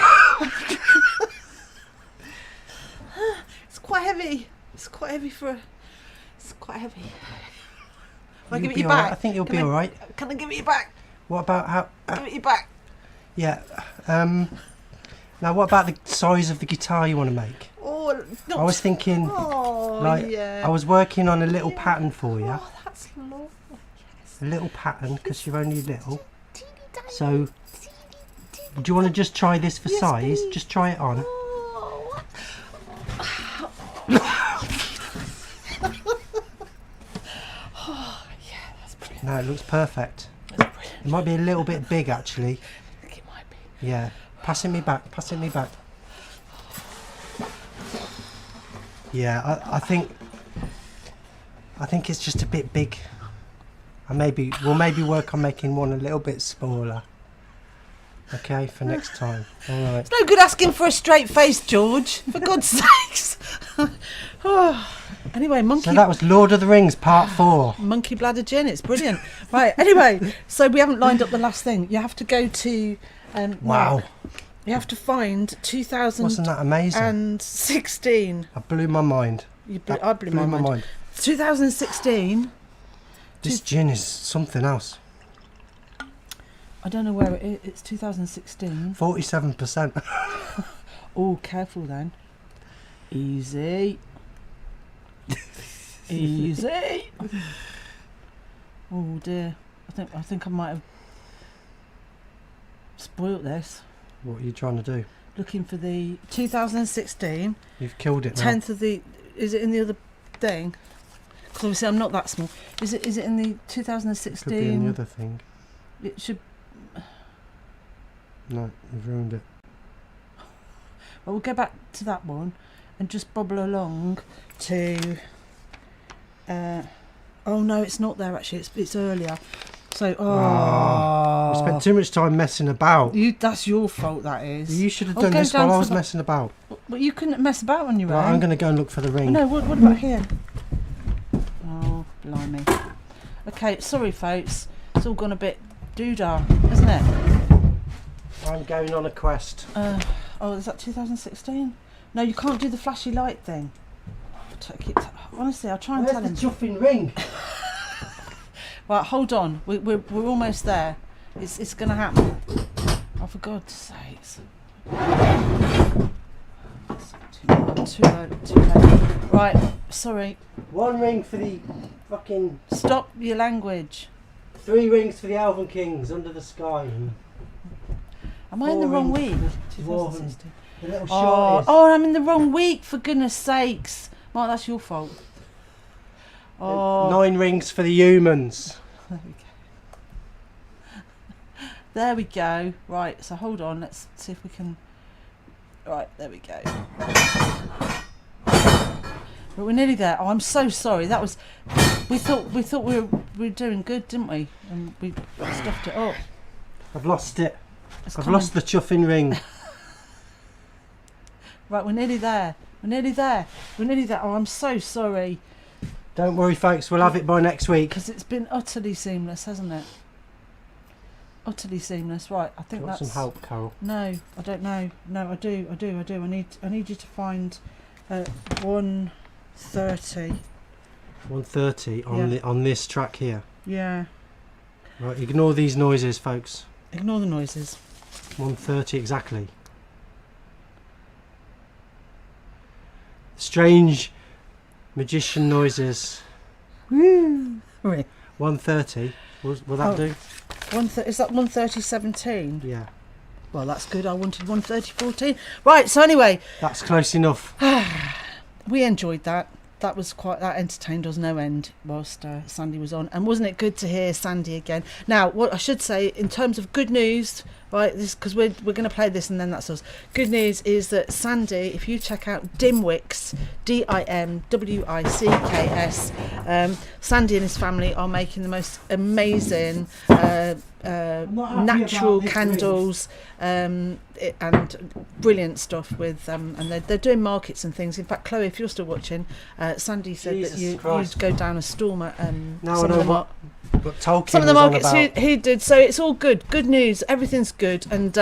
Speaker 2: It's quite heavy. It's quite heavy for. It's quite heavy. Can I give it you back?
Speaker 3: I think you'll be all right.
Speaker 2: Can I give it you back?
Speaker 3: What about how?
Speaker 2: Give it you back.
Speaker 3: Yeah. Now, what about the size of the guitar you want to make?
Speaker 2: Oh, not
Speaker 3: I was thinking,
Speaker 2: yeah.
Speaker 3: I was working on a little pattern for you.
Speaker 2: Oh, that's lovely. Yes.
Speaker 3: A little pattern because you're only little.
Speaker 2: Teeny tiny.
Speaker 3: So, do you want to just try this for
Speaker 2: Yes,
Speaker 3: size?
Speaker 2: please.
Speaker 3: Just try it on.
Speaker 2: Oh. Oh, yeah, that's brilliant.
Speaker 3: No, it looks perfect.
Speaker 2: That's brilliant.
Speaker 3: It might be a little bit big actually.
Speaker 2: I think it might be.
Speaker 3: Yeah. Pass it me back. Pass it me back. Yeah, I think it's just a bit big. We'll maybe work on making one a little bit smaller. Okay, for next time. All right.
Speaker 2: It's no good asking for a straight face, George. For God's sakes. Oh. Anyway,
Speaker 3: So that was Lord of the Rings Part 4.
Speaker 2: Monkey bladder gin. It's brilliant. Right. Anyway, so we haven't lined up the last thing. You have to go to.
Speaker 3: Wow.
Speaker 2: You have to find 2016.
Speaker 3: Wasn't that amazing? I blew my mind.
Speaker 2: I blew my mind. 2016.
Speaker 3: This gin is something else.
Speaker 2: I don't know where it is. It's 2016.
Speaker 3: 47%.
Speaker 2: Oh, careful then. Easy. Easy. Oh dear. I think I might have spoilt this.
Speaker 3: What are you trying to do?
Speaker 2: Looking for the 2016.
Speaker 3: You've killed it now.
Speaker 2: 10th of the. Is it in the other thing? Because obviously I'm not that small. Is it in the 2016?
Speaker 3: Could be in the other thing.
Speaker 2: It should.
Speaker 3: No, you've ruined it.
Speaker 2: Well, we'll go back to that one and just bobble along to. Oh no, it's not there actually. It's earlier. So
Speaker 3: We spent too much time messing about.
Speaker 2: That's your fault. That is.
Speaker 3: You should have done this while I was messing about.
Speaker 2: Well, you couldn't mess about on your
Speaker 3: Right,
Speaker 2: own.
Speaker 3: I'm going to go and look for the ring.
Speaker 2: Oh, no, what about here? Oh, blimey. Okay, sorry folks. It's all gone a bit doodah, isn't it?
Speaker 3: I'm going on a quest.
Speaker 2: Oh, is that 2016? No, you can't do the flashy light thing. Honestly, I'll try and tell him.
Speaker 3: Where's the chuffing ring?
Speaker 2: Right, hold on. We're almost there. It's going to happen. Oh, for God's sakes. Too late. Right, sorry.
Speaker 3: One ring for the fucking...
Speaker 2: Stop your language.
Speaker 3: 3 rings for the Elven Kings under the sky.
Speaker 2: Am I in the wrong week?
Speaker 3: Dwarven. The little
Speaker 2: Oh,
Speaker 3: shorties.
Speaker 2: I'm in the wrong week, for goodness sakes. Mark, that's your fault. Oh.
Speaker 3: 9 rings for the humans.
Speaker 2: There we go. Right, so hold on. Let's see if we can... Right, there we go. But we're nearly there. Oh, I'm so sorry. That was. We thought we were doing good, didn't we? And we stuffed it up.
Speaker 3: I've lost it.
Speaker 2: It's
Speaker 3: I've
Speaker 2: coming.
Speaker 3: lost the chuffing ring.
Speaker 2: Right, we're nearly there. We're nearly there. We're nearly there. Oh, I'm so sorry.
Speaker 3: Don't worry, folks. We'll have it by next week.
Speaker 2: Because it's been utterly seamless, hasn't it? Utterly seamless. Right, I think
Speaker 3: Want
Speaker 2: that's.
Speaker 3: some help, Carol?
Speaker 2: No, I don't know. No, I do. I need you to find 1:30.
Speaker 3: 1:30 on
Speaker 2: Yeah.
Speaker 3: on this track here.
Speaker 2: Yeah.
Speaker 3: Right, ignore these noises, folks.
Speaker 2: Ignore the noises.
Speaker 3: 1:30 exactly. Strange magician noises.
Speaker 2: Woo! Right.
Speaker 3: 1:30. Will that do?
Speaker 2: Is that 1:30:17?
Speaker 3: Yeah.
Speaker 2: Well, that's good. I wanted 1:30:14. Right. So anyway,
Speaker 3: That's close enough.
Speaker 2: we enjoyed that. That entertained us no end whilst Sandy was on. And wasn't it good to hear Sandy again? Now, what I should say in terms of good news, right? This because we're going to play this and then that's us. Good news is that Sandy, if you check out Dimwicks, DIMWICKS, Sandy and his family are making the most amazing natural candles and brilliant stuff with and they're doing markets and things. In fact, Chloe, if you're still watching, Sandy said
Speaker 3: Jesus
Speaker 2: that you'd
Speaker 3: Christ.
Speaker 2: go down a storm at
Speaker 3: Now
Speaker 2: some
Speaker 3: I
Speaker 2: of
Speaker 3: know
Speaker 2: the
Speaker 3: what Tolkien
Speaker 2: some of the
Speaker 3: was on
Speaker 2: markets
Speaker 3: about.
Speaker 2: he did. So it's all good news, everything's good. And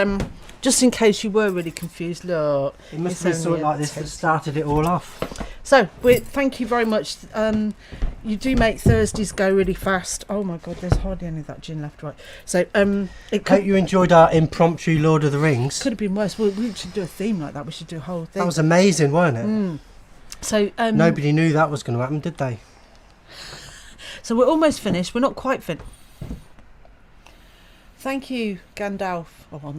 Speaker 2: just in case you were really confused, look,
Speaker 3: It must
Speaker 2: it's
Speaker 3: have been
Speaker 2: only
Speaker 3: something
Speaker 2: a
Speaker 3: like this that started it all off.
Speaker 2: So thank you very much. You do make Thursdays go really fast. Oh my God, there's hardly any of that gin left. Right. So it
Speaker 3: Hope you enjoyed our impromptu Lord of the Rings.
Speaker 2: could have been worse. We should do a theme like that. We should do a whole thing.
Speaker 3: That was amazing, wasn't it?
Speaker 2: So
Speaker 3: Nobody knew that was going to happen, did they?
Speaker 2: So we're almost finished. We're not quite finished. Thank you, Gandalf. Oh,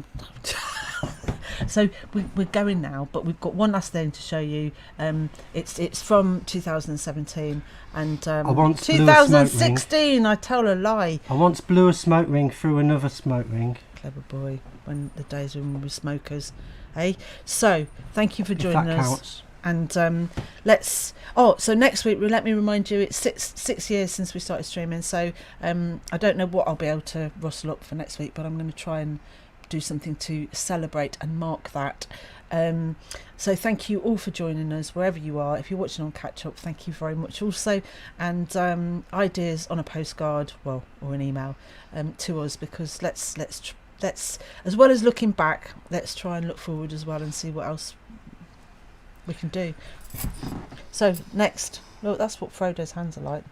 Speaker 2: so we're going now, but we've got one last thing to show you. It's from 2017 and
Speaker 3: once blew a smoke
Speaker 2: 2016. I tell a lie.
Speaker 3: I once blew a smoke ring through another smoke ring.
Speaker 2: Clever boy. When the days when we were smokers, eh? So thank you for joining
Speaker 3: that
Speaker 2: us.
Speaker 3: counts.
Speaker 2: And so next week, let me remind you, it's six years since we started streaming. So I don't know what I'll be able to rustle up for next week, but I'm going to try and do something to celebrate and mark that. So thank you all for joining us wherever you are. If you're watching on Catch Up, thank you very much also. And ideas on a postcard, or an email to us, because let's as well as looking back, let's try and look forward as well and see what else we can do. So next, look, that's what Frodo's hands are like.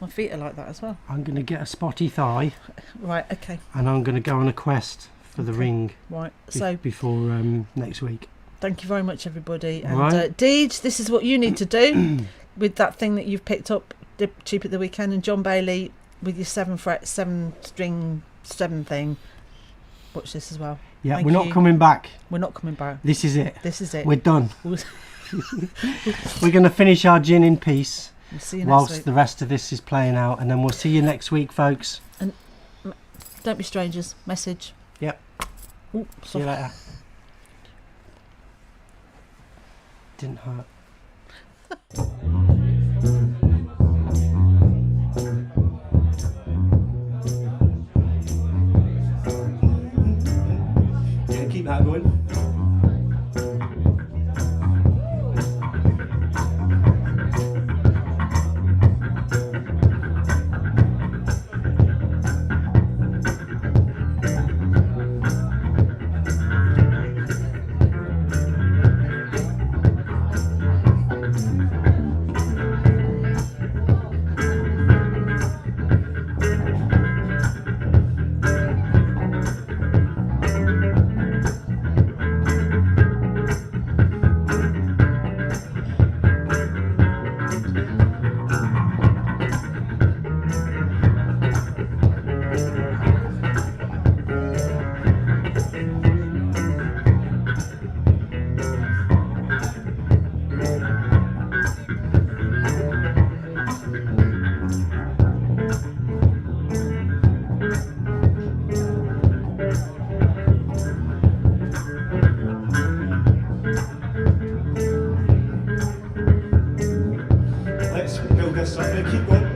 Speaker 2: My feet are like that as well.
Speaker 3: I'm going to get a spotty thigh.
Speaker 2: Right, okay.
Speaker 3: And I'm going to go on a quest for the ring.
Speaker 2: Right, so
Speaker 3: before next week.
Speaker 2: Thank you very much, everybody. And
Speaker 3: Right.
Speaker 2: Deej, this is what you need to do with that thing that you've picked up cheap at the weekend, and John Bailey with your 7-string 7 thing. Watch this as well.
Speaker 3: Yeah,
Speaker 2: Thank
Speaker 3: we're not
Speaker 2: you.
Speaker 3: coming back.
Speaker 2: We're not coming back.
Speaker 3: This is it.
Speaker 2: This is it.
Speaker 3: We're done.
Speaker 2: We'll
Speaker 3: We're going to finish our gin in peace
Speaker 2: see you next
Speaker 3: whilst
Speaker 2: week.
Speaker 3: the rest of this is playing out, and then we'll see you next week, folks.
Speaker 2: And don't be strangers. Message.
Speaker 3: Yep.
Speaker 2: Ooh,
Speaker 3: See you later. Didn't hurt.
Speaker 9: Yeah, keep that going.
Speaker 13: this, so I'm going to keep going.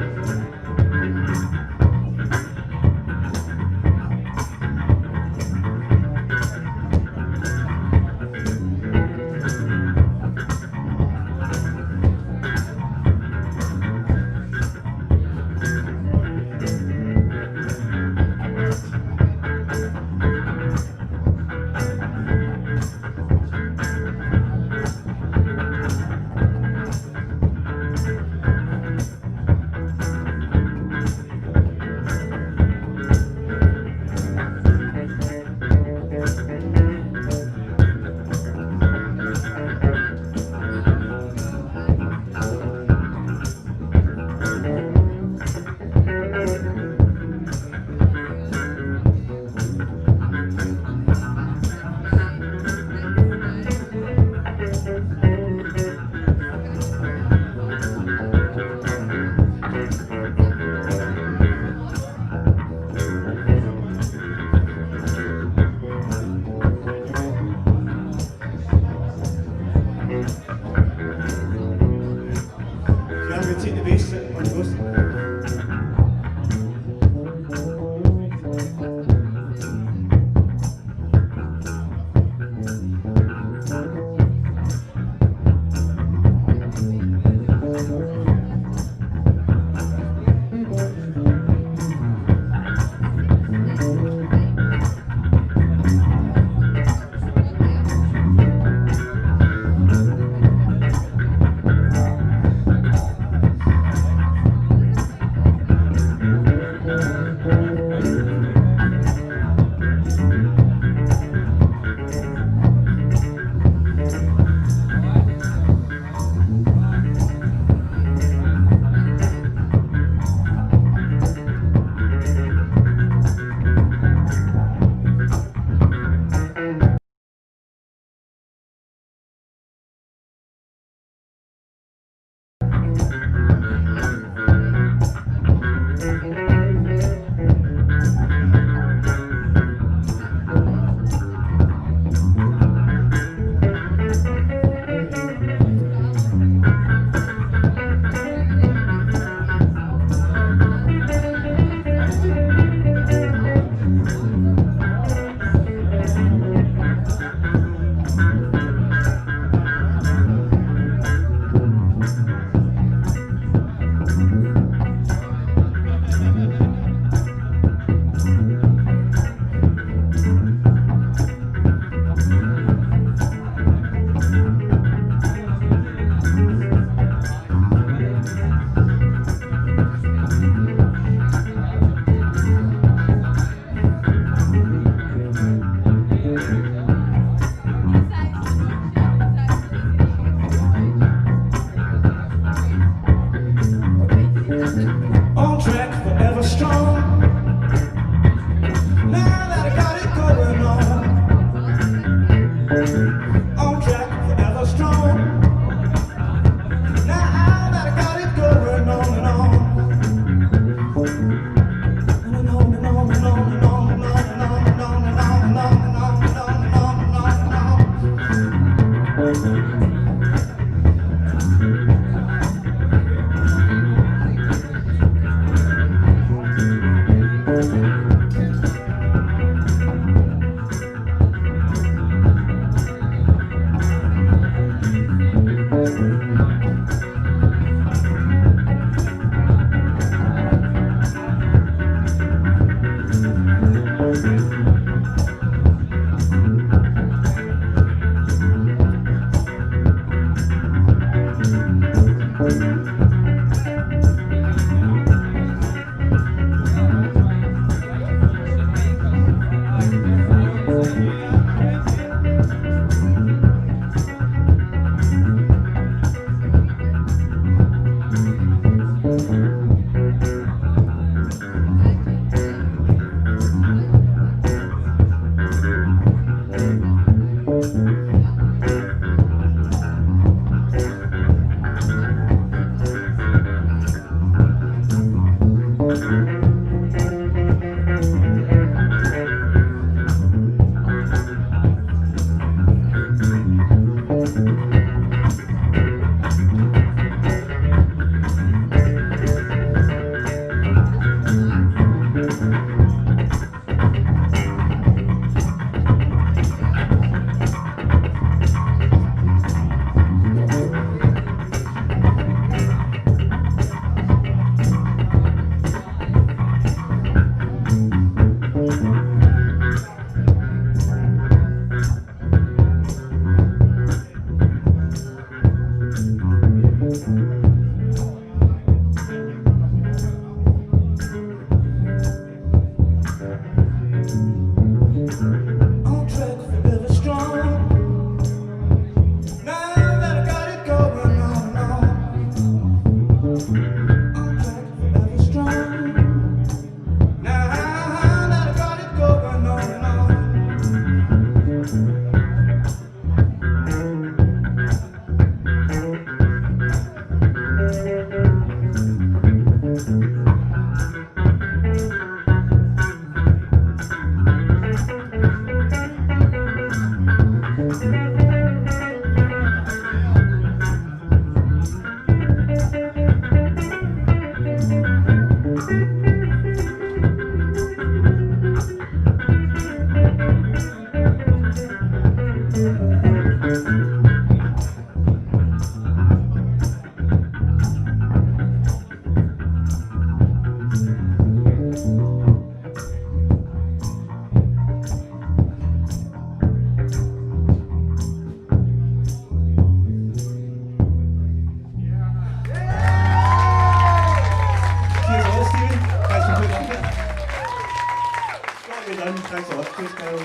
Speaker 13: Cheers, Carol.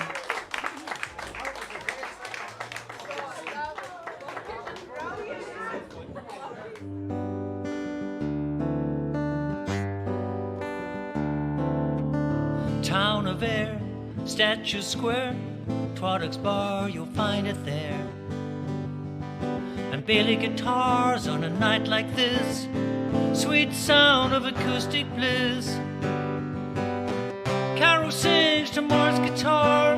Speaker 7: Town of Air, Statue Square, Twaddock's Bar, you'll find it there. And Bailey guitars on a night like this, sweet sound of acoustic bliss. Carol sings to Mark's guitar,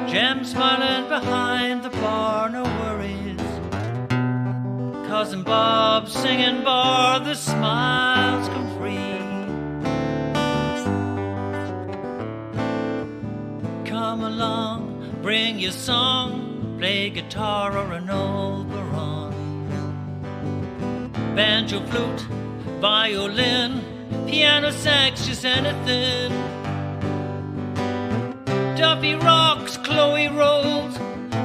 Speaker 7: Jem smiling behind the bar, no worries. Cousin Bob singing bar, the smiles come free. Come along, bring your song, play guitar or an old baron. Banjo, flute, violin, piano, sax, just anything. Duffy rocks, Chloe rolls,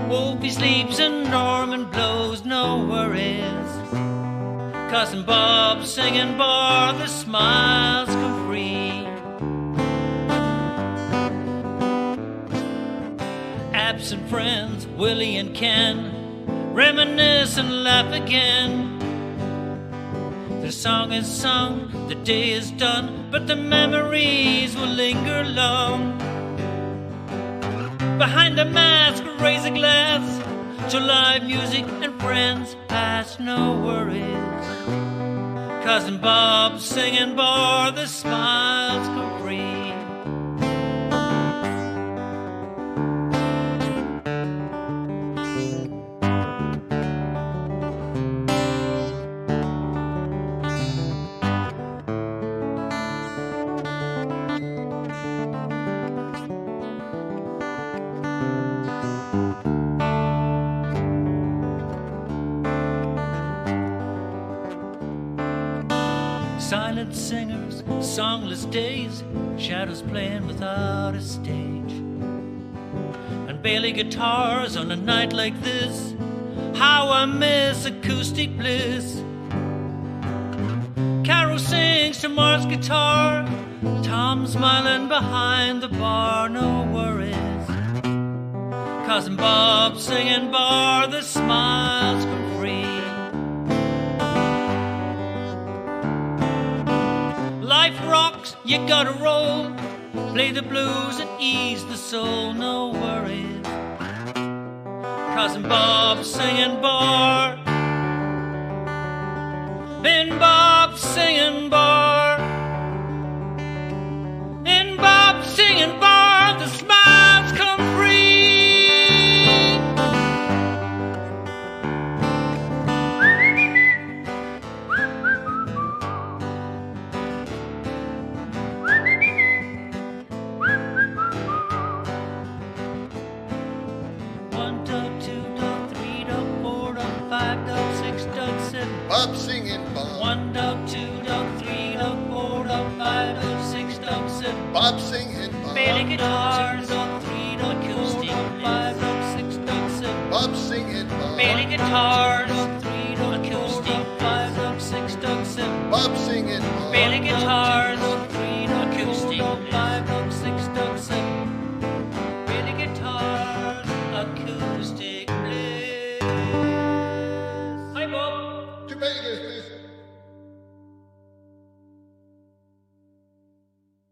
Speaker 7: Wolfie sleeps and Norman blows, no worries. Cousin Bob singing bar, the smiles come free. Absent friends, Willie and Ken, reminisce and laugh again. The song is sung, the day is done, but the memories will linger long. Behind the mask, raise a glass to live music and friends past, no worries. Cousin Bob singing bar, the smiles come free. Silent singers, songless days, shadows playing without a stage. And Bailey guitars on a night like this, how I miss acoustic bliss. Carol sings to Mark's guitar, Tom smiling behind the bar, no worries. Cousin Bob singing bar, the smiles come free. Life rocks, you gotta roll, play the blues and ease the soul, no worries. Cousin Bob singing bar, Ben Bob singing bar, and Bob singing bar, the smiles come free.
Speaker 14: Bob singing bar.
Speaker 7: 1 dog, 2 dog, 3 dog, 4 dog, 5 dog, 6 dog, 7.
Speaker 14: Bob singing bar.
Speaker 7: Bailey guitars, 2 dog, 3 dog, acoustic, 5 dog, 6 dog, 7.
Speaker 14: Bob singing bar.
Speaker 7: Bailey guitars, 3 dog, acoustic, 5 dog, 6 dog, 7.
Speaker 14: Bob singing bar.
Speaker 7: Bailey guitars, 3 dog, acoustic, 5 dog, 6 dog, 7. Bailey guitars, acoustic bliss. Hi, Bob.
Speaker 14: To Vegas, please.